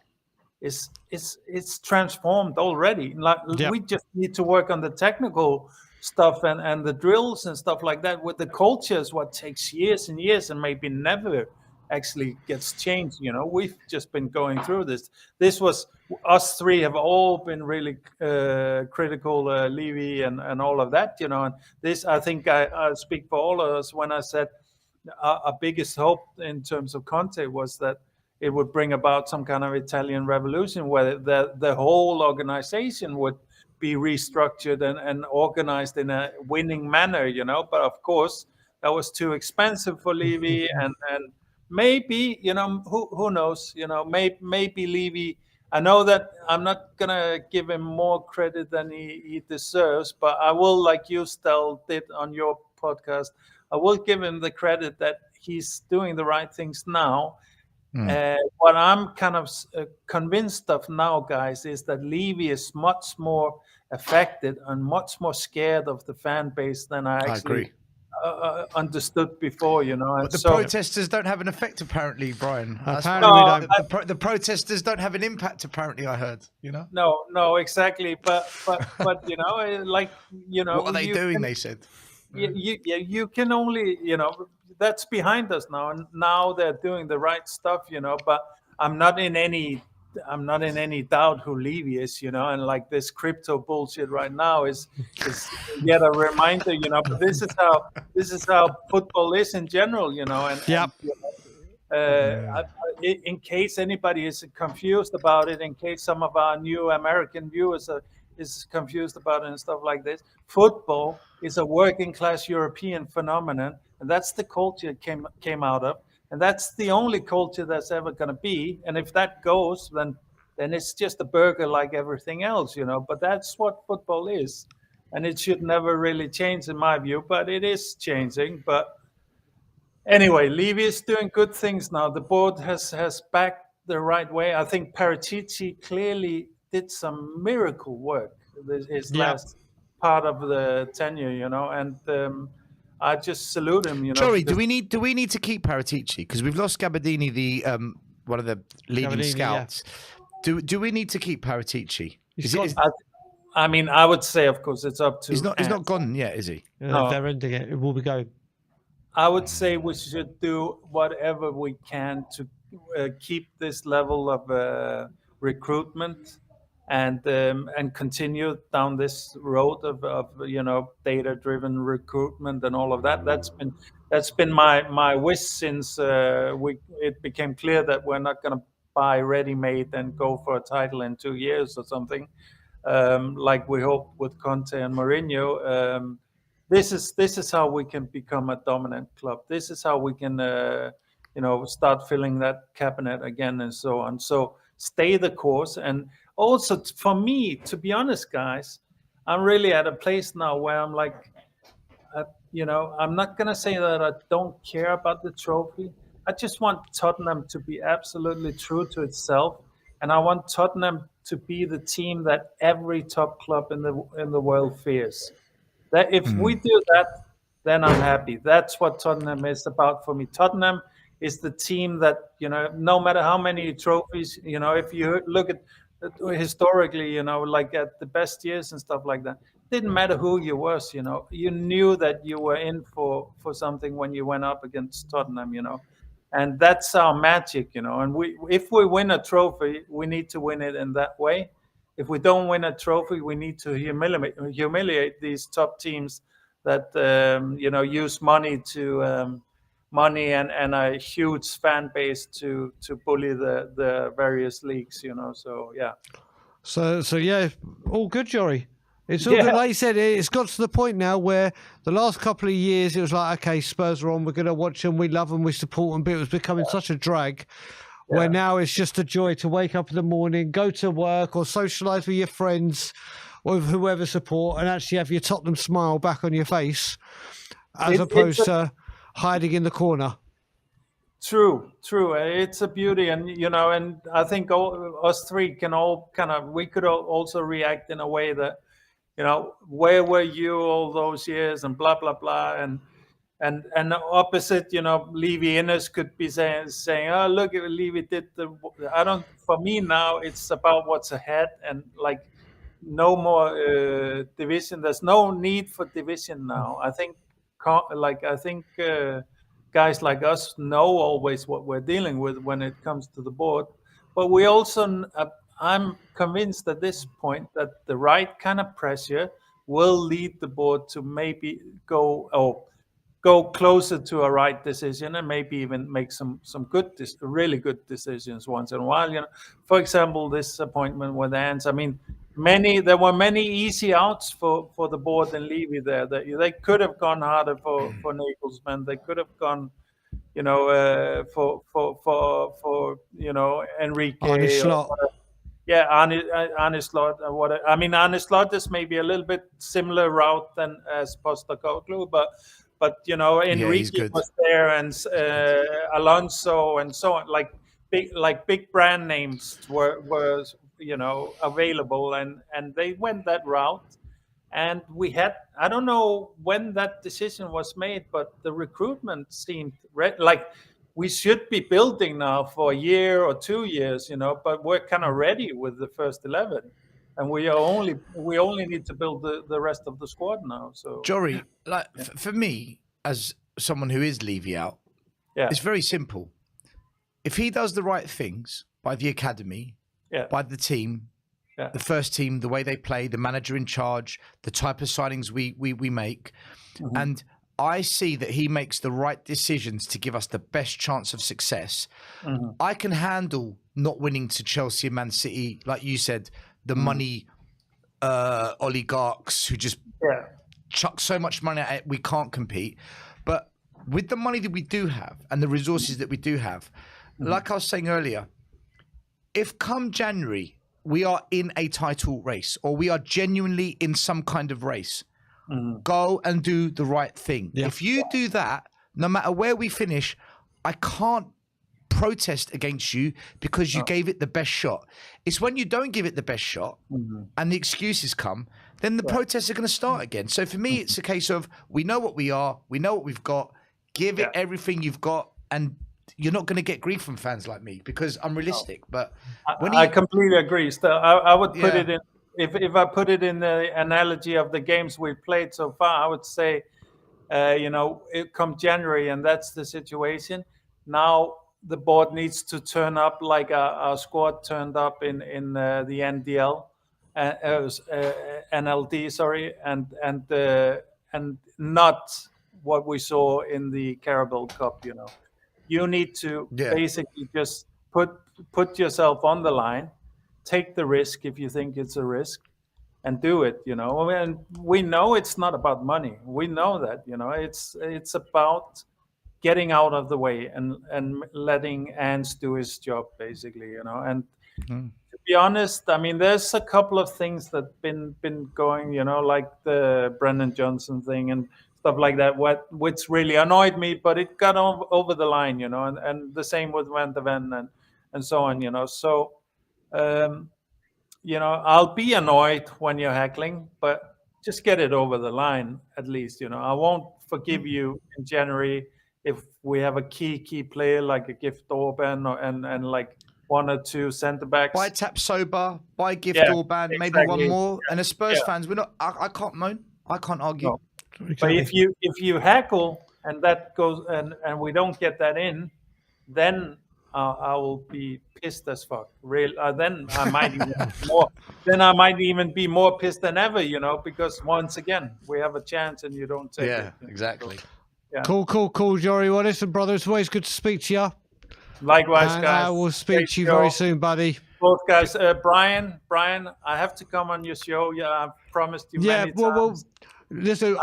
Speaker 8: it's transformed already. Like we just need to work on the technical stuff and the drills and stuff like that. With the culture is what takes years and years and maybe never actually gets changed. We've just been going through this. This was us three have all been really critical, Levy and all of that. And this, I think I speak for all of us when I said our biggest hope in terms of Conte was that it would bring about some kind of Italian revolution where the whole organization would be restructured and organized in a winning manner, But of course, that was too expensive for Levy, and maybe, who knows, maybe Levy. I know that I'm not gonna give him more credit than he deserves, but I will, like you, Stel, did on your podcast. I will give him the credit that he's doing the right things now. What I'm kind of convinced of now, guys, is that Levy is much more affected and much more scared of the fan base than I actually understood before,
Speaker 2: But the protesters don't have an effect, apparently, Brian.
Speaker 1: Apparently
Speaker 2: the protesters don't have an impact, apparently, I heard,
Speaker 8: No, exactly. But what
Speaker 2: are they doing, they said.
Speaker 8: You can only, that's behind us now, and now they're doing the right stuff, but I'm not in any doubt who Levy is, and like this crypto bullshit right now is yet a reminder, but this is how football is in general, in case anybody is confused about it, in case some of our new American viewers is confused about it and stuff like this, football is a working class European phenomenon, and that's the culture it came out of, and that's the only culture that's ever going to be. And if that goes, then it's just a burger like everything else, But that's what football is, and it should never really change in my view. But it is changing. But anyway, Levy is doing good things now. The board has backed the right way. I think Paratici clearly did some miracle work his last part of the tenure, and I just salute him.
Speaker 2: Jory, do we need to keep Paratici because we've lost Gabardini, the one of the leading scouts? Yeah. Do we need to keep Paratici?
Speaker 8: I mean, I would say, of course, it's up to.
Speaker 2: He's not gone yet, is he?
Speaker 1: No. They're ending it. It will be going.
Speaker 8: I would say we should do whatever we can to keep this level of recruitment and continue down this road of data-driven recruitment and all of that. That's been my wish since it became clear that we're not going to buy ready-made and go for a title in 2 years or something, like we hope with Conte and Mourinho. This is how we can become a dominant club. This is how we can start filling that cabinet again and so on. So stay the course. And also, for me, to be honest, guys, I'm really at a place now where I'm like, I'm not going to say that I don't care about the trophy. I just want Tottenham to be absolutely true to itself. And I want Tottenham to be the team that every top club in the world fears. That if we do that, then I'm happy. That's what Tottenham is about for me. Tottenham is the team that, no matter how many trophies, if you look at historically, like at the best years and stuff like that, it didn't matter who you was, you knew that you were in for something when you went up against Tottenham, and that's our magic, and if we win a trophy, we need to win it in that way. If we don't win a trophy, we need to humiliate these top teams that, use money and a huge fan base to bully the various leagues, So yeah.
Speaker 1: So yeah, all good, Jory. It's all good. Like you said, it's got to the point now where the last couple of years it was like, okay, Spurs are on, we're going to watch them, we love them, we support them, but it was becoming such a drag. Where now it's just a joy to wake up in the morning, go to work or socialise with your friends or with whoever support and actually have your Tottenham smile back on your face as opposed to hiding in the corner.
Speaker 8: True. It's a beauty, and and I think us three can all we could also react in a way that, where were you all those years, and blah blah blah, and opposite, Levy Innes could be saying, oh look, Levy did I don't. For me now, it's about what's ahead, and like no more division. There's no need for division now. I think, guys like us know always what we're dealing with when it comes to the board, but we also, I'm convinced at this point that the right kind of pressure will lead the board to maybe go closer to a right decision, and maybe even make some really good decisions once in a while. For example, this appointment with Ants. I mean, there were many easy outs for the board and Levy there. That they could have gone harder for Nagelsmann. They could have gone, for Enrique.
Speaker 1: Arne Slot.
Speaker 8: Yeah, Arne Slot. I mean, Arne Slot is maybe a little bit similar route than as Postecoglou, but Enrique was there, and Alonso, and so on. Like big brand names were available, and they went that route. And we had, I don't know when that decision was made, but the recruitment seemed like we should be building now for a year or 2 years, but we're kind of ready with the first 11. And we only need to build the rest of the squad now. So,
Speaker 2: Jory, for me, as someone who is Levy out, it's very simple. If he does the right things by the academy, by the team, the first team, the way they play, the manager in charge, the type of signings we make, and I see that he makes the right decisions to give us the best chance of success, I can handle not winning to Chelsea and Man City, like you said, the money oligarchs who just chuck so much money at it, we can't compete. But with the money that we do have and the resources that we do have, like I was saying earlier, if come January we are in a title race, or we are genuinely in some kind of race, go and do the right thing. If you do that, no matter where we finish, I can't protest against you because you gave it the best shot. It's when you don't give it the best shot and the excuses come, then the protests are going to start again. So for me, it's a case of, we know what we are, we know what we've got, give it everything you've got, and you're not going to get grief from fans like me because I'm realistic. But
Speaker 8: I completely agree. Still, I would put it in, if I put it in the analogy of the games we've played so far, I would say, it come January, and that's the situation. Now the board needs to turn up like our squad turned up in the NDL, NLD, sorry, and not what we saw in the Carabao Cup. You need to basically just put yourself on the line, take the risk if you think it's a risk, and do it. And we know it's not about money. We know that. It's about getting out of the way and letting Ants do his job, basically. And to be honest, I mean, there's a couple of things that been going, like the Brendan Johnson thing and stuff like that, which really annoyed me, but it got over the line, and the same with Van de Ven and so on, So, I'll be annoyed when you're heckling, but just get it over the line at least. I won't forgive you in January if we have a key player like a Gift Orban and like one or two centre backs.
Speaker 2: Buy Tapsoba, buy Gift Orban, maybe one more. And as Spurs fans, we're not. I can't moan. I can't argue.
Speaker 8: No. But if you heckle and that goes and we don't get that in, then I will be pissed as fuck. Then I might even more. Then I might even be more pissed than ever. Because once again we have a chance and you don't take it.
Speaker 2: Yeah, exactly.
Speaker 1: So, cool, Jory. Well, listen, brother, it's always good to speak to you.
Speaker 8: Likewise,
Speaker 1: and
Speaker 8: guys.
Speaker 1: I will speak to you very soon, buddy.
Speaker 8: Both guys. Brian, I have to come on your show. Yeah, I've promised you many times.
Speaker 1: Well, listen,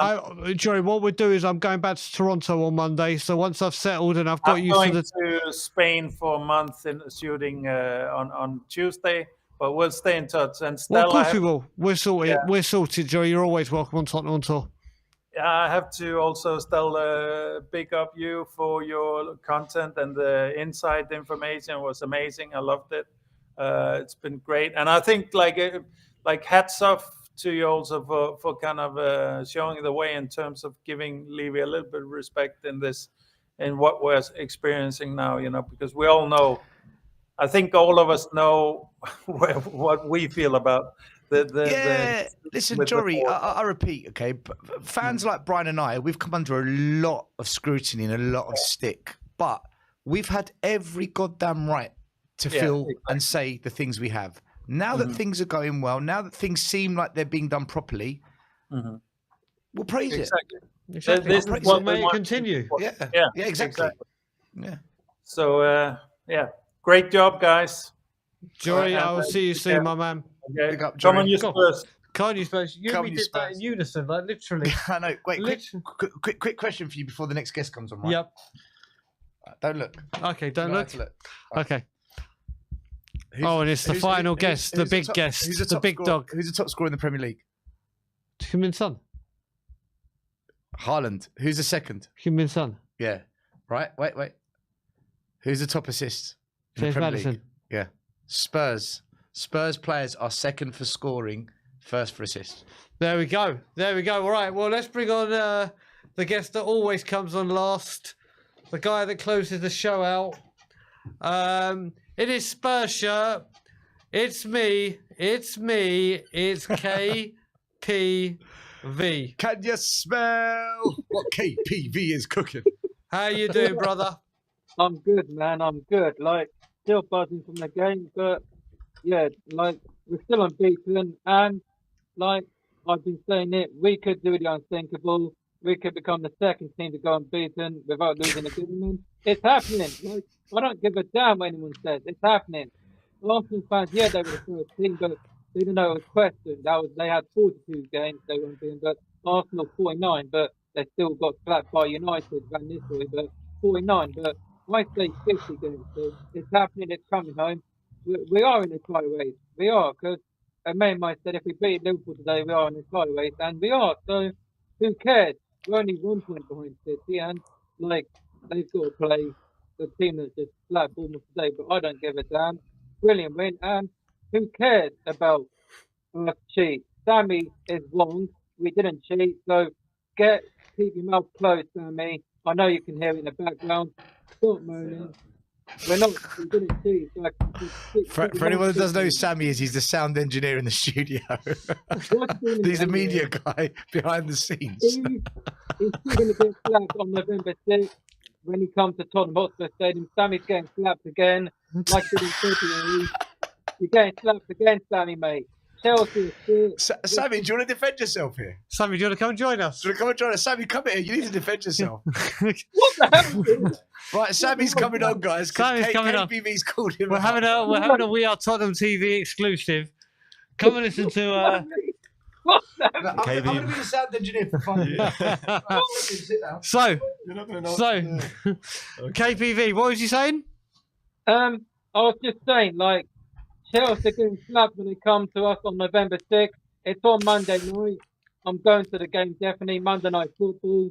Speaker 1: Jory, what we'll do is I'm going back to Toronto on Monday. So once I've settled and I've got
Speaker 8: I'm
Speaker 1: used
Speaker 8: going
Speaker 1: to
Speaker 8: Spain for a month in shooting on Tuesday, but we'll stay in touch. And Stella,
Speaker 1: of course we will. We're sorted. Yeah. We're sorted, Jory. You're always welcome on Tottenham on Tour.
Speaker 8: I have to also still pick up you for your content, and the inside information was amazing. I loved it. It's been great, and I think like hats off to you also for kind of showing the way in terms of giving Levy a little bit of respect in what we're experiencing now. Because we all know. I think all of us know what we feel about
Speaker 2: Listen, Jory, I repeat, okay, fans like Brian and I, we've come under a lot of scrutiny and a lot of stick, but we've had every goddamn right to feel and say the things we have. Now that things are going well, now that things seem like they're being done properly, we'll praise it.
Speaker 1: Exactly.
Speaker 8: This is what
Speaker 1: may
Speaker 8: we
Speaker 1: it
Speaker 8: want.
Speaker 1: continue.
Speaker 2: Yeah, exactly. Yeah.
Speaker 8: So, great job, guys.
Speaker 1: Jory, I will see you soon, my man.
Speaker 8: Okay.
Speaker 2: Big up,
Speaker 8: Come on,
Speaker 2: Jory.
Speaker 8: you Spurs.
Speaker 1: Can't you suppose? You
Speaker 2: Come
Speaker 1: and me
Speaker 2: on, you
Speaker 1: did that
Speaker 2: Spurs.
Speaker 1: in unison, like literally.
Speaker 2: I know. Wait, quick question for you before the next guest comes on, right?
Speaker 1: Yep.
Speaker 2: Right, don't look.
Speaker 1: Okay, don't
Speaker 2: You
Speaker 1: look.
Speaker 2: have to look. Right.
Speaker 1: Okay. And it's the final guest, the big guest,
Speaker 2: who's
Speaker 1: the big dog.
Speaker 2: Who's the top scorer in the Premier League?
Speaker 1: Heung-min Son.
Speaker 2: Haaland. Who's the second?
Speaker 1: Heung-min Son.
Speaker 2: Yeah. Right. Wait. Who's the top assist? in the
Speaker 1: James
Speaker 2: Premier
Speaker 1: Maddison.
Speaker 2: League? Yeah. Spurs. Spurs players are second for scoring, first for assists.
Speaker 1: There we go. All right. Well, let's bring on the guest that always comes on last, the guy that closes the show out. It is Spurs shirt. It's me. It's KPV.
Speaker 2: Can you smell what KPV is cooking?
Speaker 1: How you doing, brother?
Speaker 10: I'm good, man. I'm good. Like, still buzzing from the game, but yeah, like, we're still unbeaten. And, like, I've been saying it, we could do the unthinkable. We could become the second team to go unbeaten without losing a game. It's happening. Like, I don't give a damn what anyone says. It's happening. Arsenal fans, yeah, they were the first team, but they didn't know it was questioned. They had 42 games they were unbeaten, but Arsenal 49, but they still got slapped by United, Van Nistelrooy, but 49. But I say 50 games. So it's happening. It's coming home. We are in the title race. We are, because May said if we beat Liverpool today, we are in the title race, and we are. So who cares? We're only 1 point behind City, and like they've got to play the team that just slapped Bournemouth today. But I don't give a damn. Brilliant win, and who cares about us cheat? Sammy is wrong. We didn't cheat, so keep your mouth closed, Sammy. I know you can hear it in the background. Stop moaning. We didn't cheat. So
Speaker 2: For anyone that doesn't know who Sammy is, he's the sound engineer in the studio. He's the media guy behind the scenes.
Speaker 10: He's still going to get slapped on November 6th when he comes to Tottenham Hotspur Stadium. Sammy's getting slapped again, like he did in February. You're getting slapped again, Sammy, mate. Chelsea is
Speaker 2: Sammy, do you want to defend yourself here?
Speaker 1: Sammy, do you want to come and join us?
Speaker 2: Do you want to come and join us? Sammy, come here. You need to defend yourself.
Speaker 10: What the hell, dude?
Speaker 2: Right, Sammy's coming on, guys.
Speaker 1: Sammy's coming on.
Speaker 2: KPV's called him.
Speaker 1: We're having a We Are Tottenham TV exclusive. Come and listen to.
Speaker 10: What the
Speaker 2: I'm going to be the sound engineer for fun.
Speaker 1: So,
Speaker 5: You're not going to know.
Speaker 1: KPV, what was you saying?
Speaker 10: I was just saying, like, Chelsea are getting slapped when they come to us on November 6th. It's on Monday night. I'm going to the game, definitely. Monday Night Football.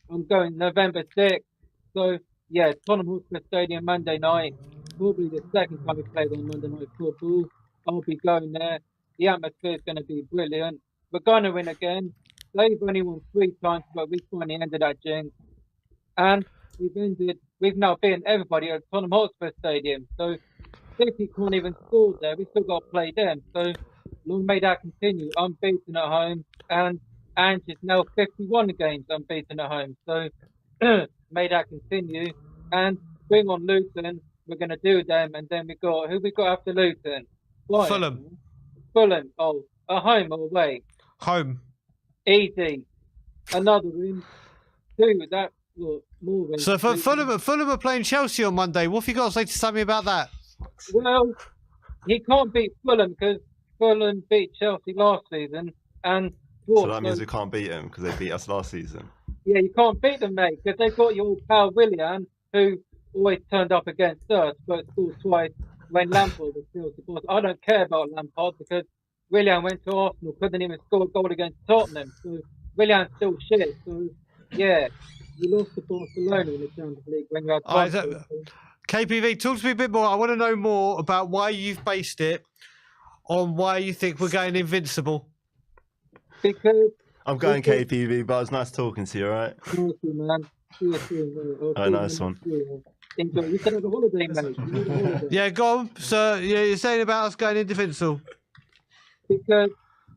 Speaker 10: I'm going November 6th. So, yeah, Tottenham Hotspur Stadium, Monday night. Probably the second time we played on Monday Night Football. I'll be going there. The atmosphere is going to be brilliant. We're going to win again. They've only won 3 times, but we finally ended that jinx. And we've now beaten everybody at Tottenham Hotspur Stadium. So, City can't even score there. We still got to play them. So long may that continue. Unbeaten at home, and Ange is now 51 games unbeaten at home. So may that continue. And bring on Luton. We're going to do them, and then who we got after Luton?
Speaker 1: Fulham.
Speaker 10: Fulham. Oh, at home or away?
Speaker 1: Home.
Speaker 10: Easy. Another win. 2. That's more wins.
Speaker 1: So Fulham are playing Chelsea on Monday. What have you got to say to Sammy about that?
Speaker 10: Well, he can't beat Fulham because Fulham beat Chelsea last season. And
Speaker 11: so that means we can't beat them because they beat us last season.
Speaker 10: Yeah, you can't beat them, mate, because they've got your pal Willian, who always turned up against us, but scored twice when Lampard was Chelsea boss. I don't care about Lampard because Willian went to Arsenal, couldn't even score a goal against Tottenham. So Willian's still shit. So yeah, you lost to Barcelona in the Champions League when you had.
Speaker 1: All right, KPV, talk to me a bit more. I want to know more about why you've based it on why you think we're going invincible.
Speaker 10: Because
Speaker 11: I'm going KPV, but it's nice talking to you, all right?
Speaker 10: thank you, man. See you soon,
Speaker 11: Oh, nice one.
Speaker 10: Enjoy. You said have a holiday, mate. You need a holiday.
Speaker 1: Yeah, go on. So you're saying about us going invincible.
Speaker 10: Because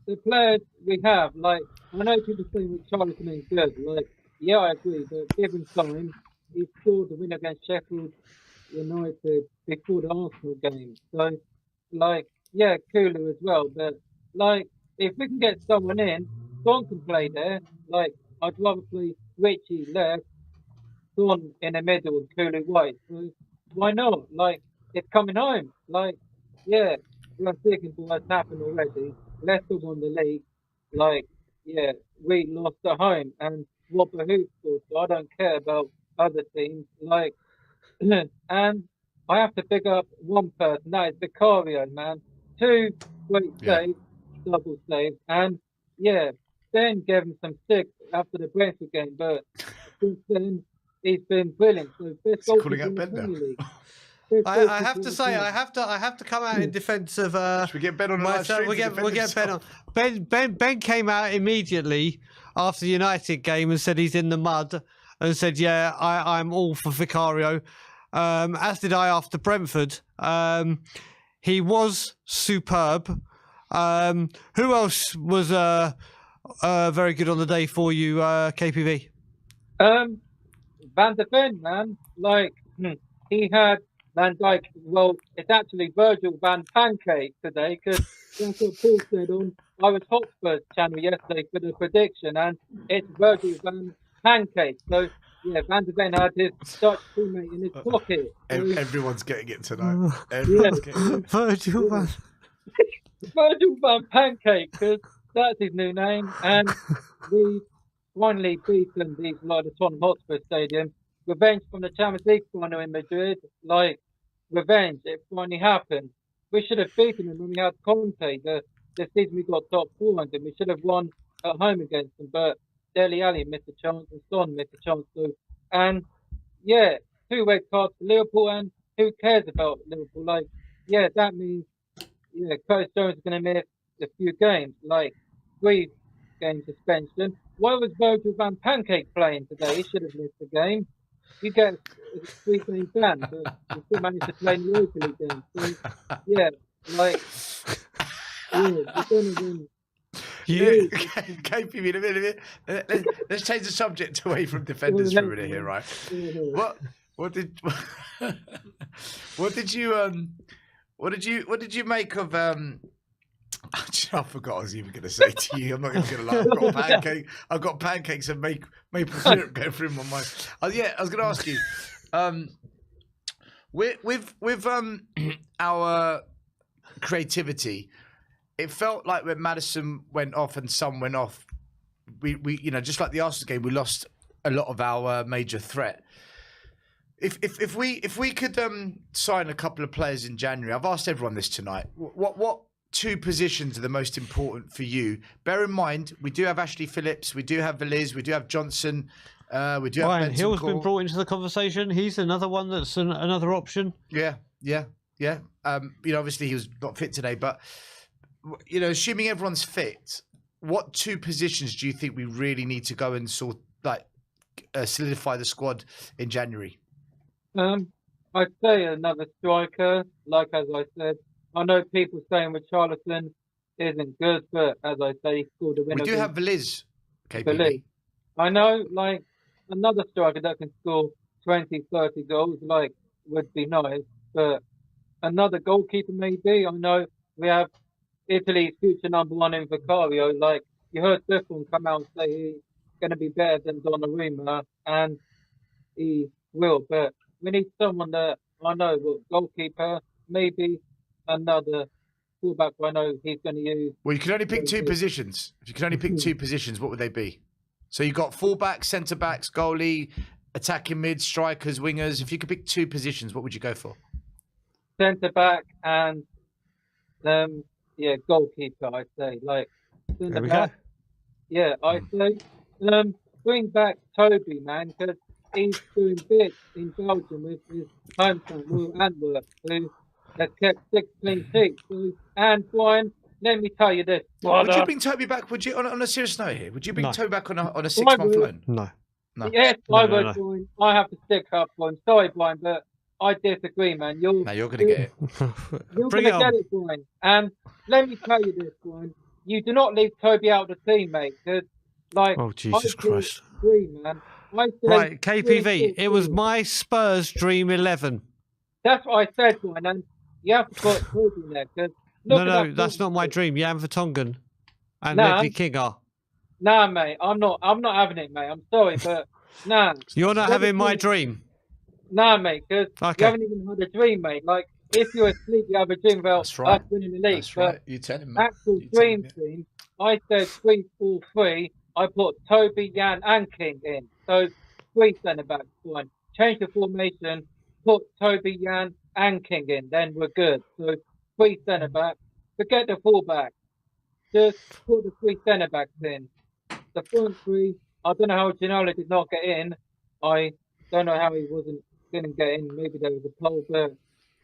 Speaker 10: the players we have, like, I know people saying with Charlton ain't good. Like, yeah, I agree, but given time, he scored the win against Sheffield United before the Arsenal game. So, like, yeah, Kulu as well. But, like, if we can get someone in, Son can play there. Like, I'd rather play Richie left, Son in the middle, and Kulu White. So, why not? Like, it's coming home. Like, yeah, we're thinking what's happened already. Leicester won the league. Like, yeah, we lost at home, and Whopper who scored. So I don't care about other teams. Like, and I have to pick up one person. That is Vicario, man. 2 great saves, double saves, and yeah, Ben gave him some stick after the Brentford game, but since then he's been brilliant. So best
Speaker 2: calling out Ben now.
Speaker 1: I have to say, I have to come out in defence of.
Speaker 2: Should we get Ben on the live stream?
Speaker 1: We'll get Ben on. Ben came out immediately after the United game and said he's in the mud and said, "Yeah, I'm all for Vicario." As did I after Brentford. He was superb. Who else was very good on the day for you, KPV?
Speaker 10: Van de Ven, man. Like, he had Van Dijk. Well, it's actually Virgil Van Pancake today, because that's what Paul said on Irish Hotspur's channel yesterday for the prediction, and it's Virgil Van Pancake. So, yeah, Van de Ven had his Dutch teammate in his pocket. So,
Speaker 2: everyone's getting it tonight. Everyone's getting it.
Speaker 1: Virgil Van.
Speaker 10: Virgil Van Pancake, because that's his new name, and we finally beaten these like the Tottenham Hotspur Stadium. Revenge from the Champions League final in Madrid. Like, revenge. It finally happened. We should have beaten them when we had Conte. The season we got top 4 under. We should have won at home against them. But Dele Alli missed a chance and Son missed a chance too. And yeah, 2 red cards for Liverpool. And who cares about Liverpool? Like, yeah, that means Curtis Jones is going to miss a few games. Like 3 game suspension. Why was Virgil Van Pancake playing today? He should have missed the game. You get a 3-game ban, but you still managed to play in the Europa League game. So, yeah, like,
Speaker 2: KPV in a minute. Let's change the subject away from defenders for a minute here, right? What did you make of I forgot what I was even going to say to you. I'm not even going to lie. I've got pancakes and maple syrup going through my mind. I was going to ask you, with our creativity, it felt like when Maddison went off and Son went off, we just like the Arsenal game, we lost a lot of our major threat. If we could sign a couple of players in January, I've asked everyone this tonight. What 2 positions are the most important for you? Bear in mind, we do have Ashley Phillips, we do have Veliz, we do have Johnson, we do have
Speaker 1: Ryan Hill's been brought into the conversation. He's another one that's another option.
Speaker 2: Yeah. Obviously he was not fit today, but assuming everyone's fit, what 2 positions do you think we really need to go and solidify the squad in January?
Speaker 10: I'd say another striker. Like as I said, I know people saying with Charlton isn't good, but as I say, he scored a winner.
Speaker 2: We do have Veliz.
Speaker 10: I know, like, another striker that can score 20, 30 goals, like, would be nice, but another goalkeeper maybe. I know we have Italy's future number 1 in Vicario. Like, you heard Buffon come out and say he's going to be better than Donnarumma, and he will, but we need someone that I know, goalkeeper, maybe another fullback. I know he's going to use.
Speaker 2: Well, you can only pick 2 positions. If you can only pick 2 positions, what would they be? So you've got fullbacks, centre backs, goalie, attacking mid, strikers, wingers. If you could pick 2 positions, what would you go for?
Speaker 10: Centre back and goalkeeper. I'd say like.
Speaker 1: There we go.
Speaker 10: Yeah, I say, bring back Toby, man, because he's doing bits in Belgium with his hometown, Will Antwerp, who has kept 6 clean sheets. So, and Brian, let me tell you this, brother.
Speaker 2: Would you bring Toby back? Would you, on a serious note here? Would you bring
Speaker 1: No.
Speaker 2: Toby back on a 6-month loan?
Speaker 1: No.
Speaker 2: No.
Speaker 10: Yes,
Speaker 1: No,
Speaker 10: I
Speaker 1: no,
Speaker 10: would,
Speaker 1: no.
Speaker 10: Brian. I have to stick up for him. Sorry, Brian, but I disagree, man.
Speaker 2: No, you're going to get it.
Speaker 10: You're
Speaker 1: Bring
Speaker 10: going
Speaker 1: it
Speaker 10: to get
Speaker 1: on.
Speaker 10: it, Brian. And let me tell you this, Brian. You do not leave Toby out of the team, mate. Because, like,
Speaker 1: Oh, Jesus
Speaker 10: I feel
Speaker 1: Christ.
Speaker 10: free, man. I say
Speaker 1: Right,
Speaker 10: three,
Speaker 1: KPV,
Speaker 10: four,
Speaker 1: it was
Speaker 10: three.
Speaker 1: my Spurs Dream 11.
Speaker 10: That's what I said, Brian. And you have to put Toby in there. Because
Speaker 1: No, that's not my dream. Jan Vertonghen and
Speaker 10: Nah.
Speaker 1: Ledley King are.
Speaker 10: Nah, mate. I'm not having it, mate. I'm sorry, but nah.
Speaker 1: You're not having my dream.
Speaker 10: Nah, mate, because
Speaker 1: Okay.
Speaker 10: you haven't even had a dream, mate. Like, if you're asleep, you have a dream about
Speaker 2: That's right.
Speaker 10: us winning the league.
Speaker 2: That's right. You tell him.
Speaker 10: Actual dream team, I said 3-4-3. I put Toby, Jan, and King in. So 3 centre backs. Fine. Change the formation. Put Toby, Jan, and King in. Then we're good. So 3 centre backs. Forget the fullback. Just put the 3 centre backs in. The front 3. I don't know how Ginola did not get in. I don't know how he didn't get in. Maybe there was a poll, but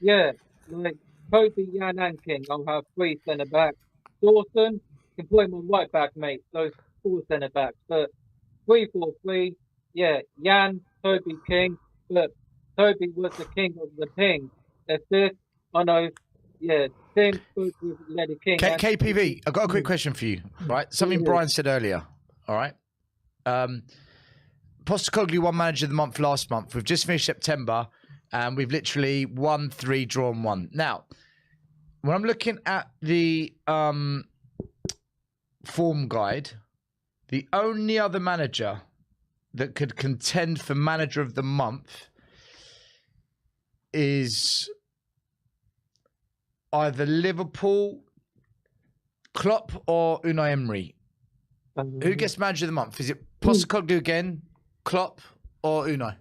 Speaker 10: yeah, like Toby, Jan, and King. I'll have 3 centre backs. Dawson can put him on right back, mate. So 4 centre backs, but 3-4-3. Yeah, Jan, Toby, King. But Toby was the king of the ping. That's it. I know. Yeah, Tim spoke with Lady King.
Speaker 2: KPV, I've got a quick question for you. Right, something Brian said earlier. All right. Postecoglou won Manager of the Month last month. We've just finished September, and we've literally won 3, drawn 1. Now, when I'm looking at the form guide, the only other manager that could contend for Manager of the Month is either Liverpool, Klopp, or Unai Emery. Who gets Manager of the Month? Is it Postecoglou again, Klopp, or Unai?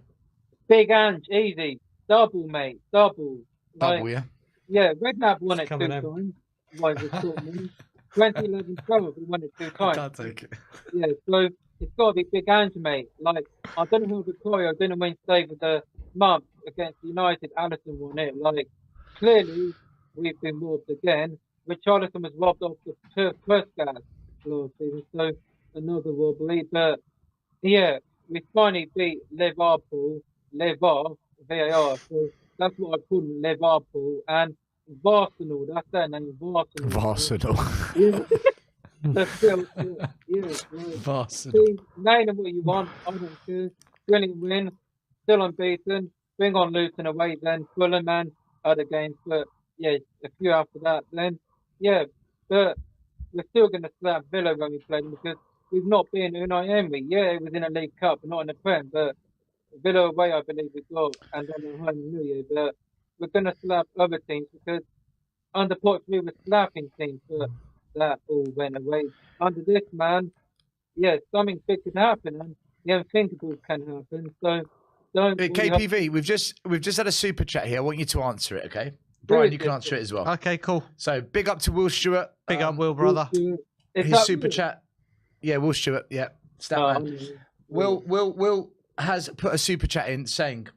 Speaker 10: Big Ange, easy. Double, mate. Double.
Speaker 2: Double, yeah?
Speaker 10: Yeah, Redknapp won it 2
Speaker 1: coming in.
Speaker 10: times. Why was Tottenham? 2011 12, we won it 2 times.
Speaker 2: I can't take it.
Speaker 10: Yeah, so it's got to be Big Ange, mate. Like, I don't know who Victoria didn't win Save of the Month against United. Allison won it. Like, clearly, we've been robbed again. Richarlison was robbed off the first gas last season, so another robbery. But yeah, we finally beat Liverpool, VAR. So that's what I call them, Liverpool. And Arsenal, that's their name,
Speaker 2: Arsenal.
Speaker 10: Yeah. That's still, yeah.
Speaker 2: Arsenal.
Speaker 10: Name them what you want. I don't care. Brilliant win. Still unbeaten. Bring on Luton away then. Fulham and other games. But yeah, a few after that then. Yeah, but we're still going to slap Villa when we play them because we've not been Unai Emery. Yeah, it was in a League Cup, but not in the Prem. But Villa away, I believe we got, and then at home New Year. But we're going to slap other teams because under Poch we were slapping teams, but that all went away. Under this man, yeah, something big could happen, and the unthinkable can happen. So don't.
Speaker 2: KPV, we've just had a super chat here. I want you to answer it, okay? Brian, you can answer it as well.
Speaker 1: Okay, cool.
Speaker 2: So big up to Will Stewart.
Speaker 1: Big up, Will, brother.
Speaker 2: His super chat. Yeah, Will Stewart. Yeah, Statman. Will has put a super chat in saying,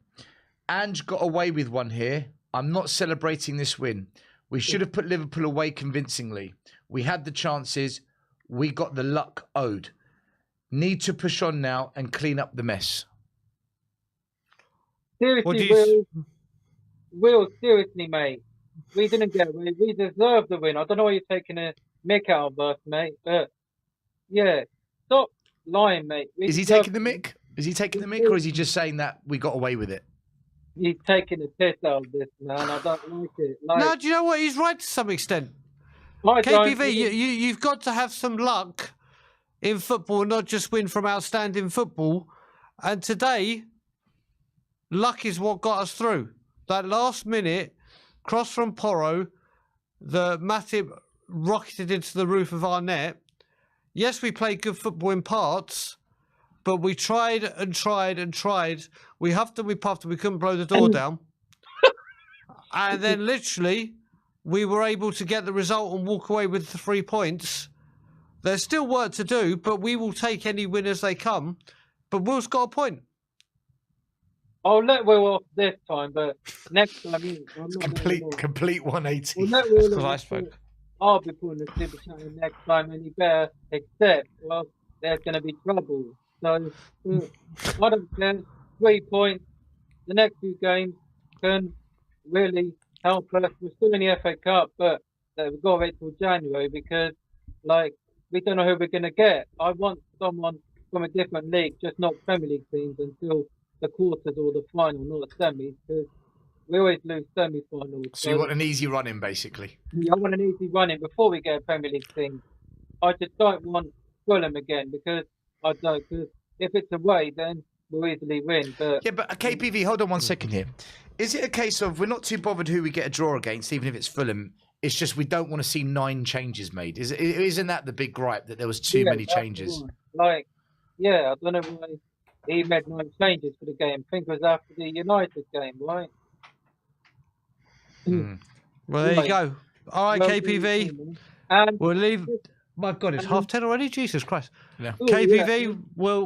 Speaker 2: Ange got away with one here. I'm not celebrating this win. We should have put Liverpool away convincingly. We had the chances. We got the luck owed. Need to push on now and clean up the mess.
Speaker 10: Seriously, Will, seriously, mate. We didn't get away. We deserved the win. I don't know why you're taking a mick out of us, mate. But yeah, stop lying, mate.
Speaker 2: Is he taking the mick? Is he taking the mick, or is he just saying that we got away with it?
Speaker 10: He's taking the piss out of this, man. I don't like it.
Speaker 1: No, do you know what? He's right to some extent.
Speaker 10: I
Speaker 1: KPV, you've got to have some luck in football, not just win from outstanding football. And today, luck is what got us through. That last minute cross from Porro, the Matip rocketed into the roof of our net. Yes, we played good football in parts, but we tried and tried and tried. We huffed and we puffed and we couldn't blow the door down. And then literally, we were able to get the result and walk away with the 3 points There's still work to do, but we will take any win as they come. But Will's got a point.
Speaker 10: I'll let Will off this time, but next time, I'm not
Speaker 2: Complete 180.
Speaker 10: We'll let Will
Speaker 1: Because I
Speaker 10: off.
Speaker 1: spoke.
Speaker 10: I'll be putting the super chat in next time, and he better accept, well, there's going to be trouble. So, I don't care. 3 points. The next few games can really help us. We're still in the FA Cup, but we've got to wait till January because, like, we don't know who we're going to get. I want someone from a different league, just not Premier League teams, until the quarters or the final, not the semis, because we always lose semi-finals.
Speaker 2: So you want an easy run in, basically?
Speaker 10: I want an easy run in before we get a Premier League thing. I just don't want Fulham again because I don't. Because if it's away, then we'll easily win. But
Speaker 2: yeah, but KPV, hold on 1 second here. Is it a case of we're not too bothered who we get a draw against, even if it's Fulham? It's just we don't want to see 9 changes made. Isn't that the big gripe that there was too many changes?
Speaker 10: Like, yeah, I don't know why he made 9 changes for the game. I think it was after the United game, right?
Speaker 1: Well, there you go. All right, KPV.
Speaker 10: And
Speaker 1: we'll leave. My God, it's 10:30 already. Jesus Christ.
Speaker 2: Yeah.
Speaker 1: KPV, we'll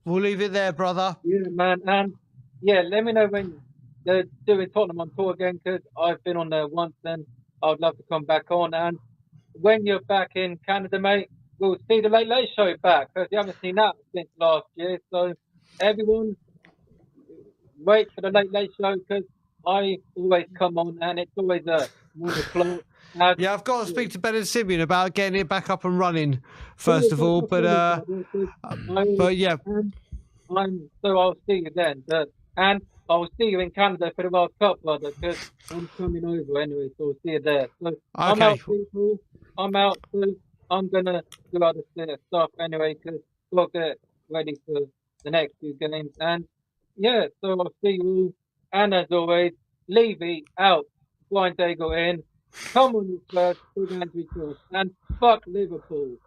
Speaker 1: leave it there, brother.
Speaker 10: Yeah, man. And yeah, let me know when they're doing Tottenham on tour again, because I've been on there once, and I'd love to come back on. And when you're back in Canada, mate, we'll see the Late Late Show back, because you haven't seen that since last year. So everyone, wait for the Late Late Show, because I always come on, and it's always 1 o'clock.
Speaker 1: Yeah, I've got to speak to Ben and Simeon about getting it back up and running, first of all. But yeah.
Speaker 10: So I'll see you then. And I'll see you in Canada for the World Cup, brother, because I'm coming over anyway, so I'll see you there. So okay. I'm out, people. I'm out, too. I'm going to do other stuff anyway, because we'll get ready for the next few games. And yeah, so I'll see you all. And as always, Levy out, Blind Daigle in. Come on, you Spurs, big Andrew Cross, and fuck Liverpool.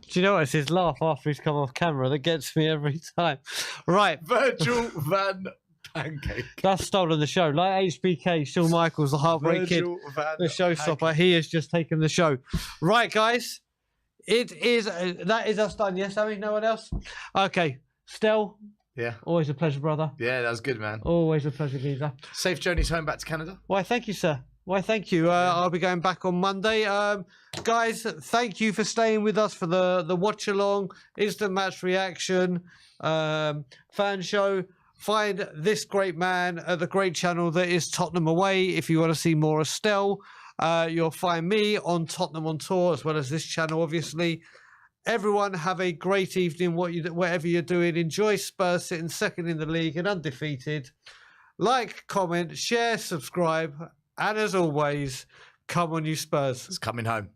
Speaker 1: Do you know what? It's his laugh after he's come off camera that gets me every time. Right.
Speaker 2: Virgil van Pancake.
Speaker 1: That's stolen the show. Like HBK, Shawn Michaels, the Heartbreak Kid, the showstopper. He has just taken the show. Right, guys. That is us done. Yes, Sammy? No one else? Okay. Stel.
Speaker 2: Yeah.
Speaker 1: Always a pleasure, brother.
Speaker 2: Yeah, that was good, man.
Speaker 1: Always a pleasure, geezer.
Speaker 2: Safe journeys home back to Canada.
Speaker 1: Why, thank you, sir. Why, thank you. I'll be going back on Monday. Guys, thank you for staying with us for the watch along, instant match reaction, fan show. Find this great man at the great channel that is Tottenham Away. If you want to see more of Stel, you'll find me on Tottenham on Tour, as well as this channel, obviously. Everyone have a great evening, whatever you're doing. Enjoy Spurs sitting second in the league and undefeated. Like, comment, share, subscribe. And as always, come on, you Spurs.
Speaker 2: It's coming home.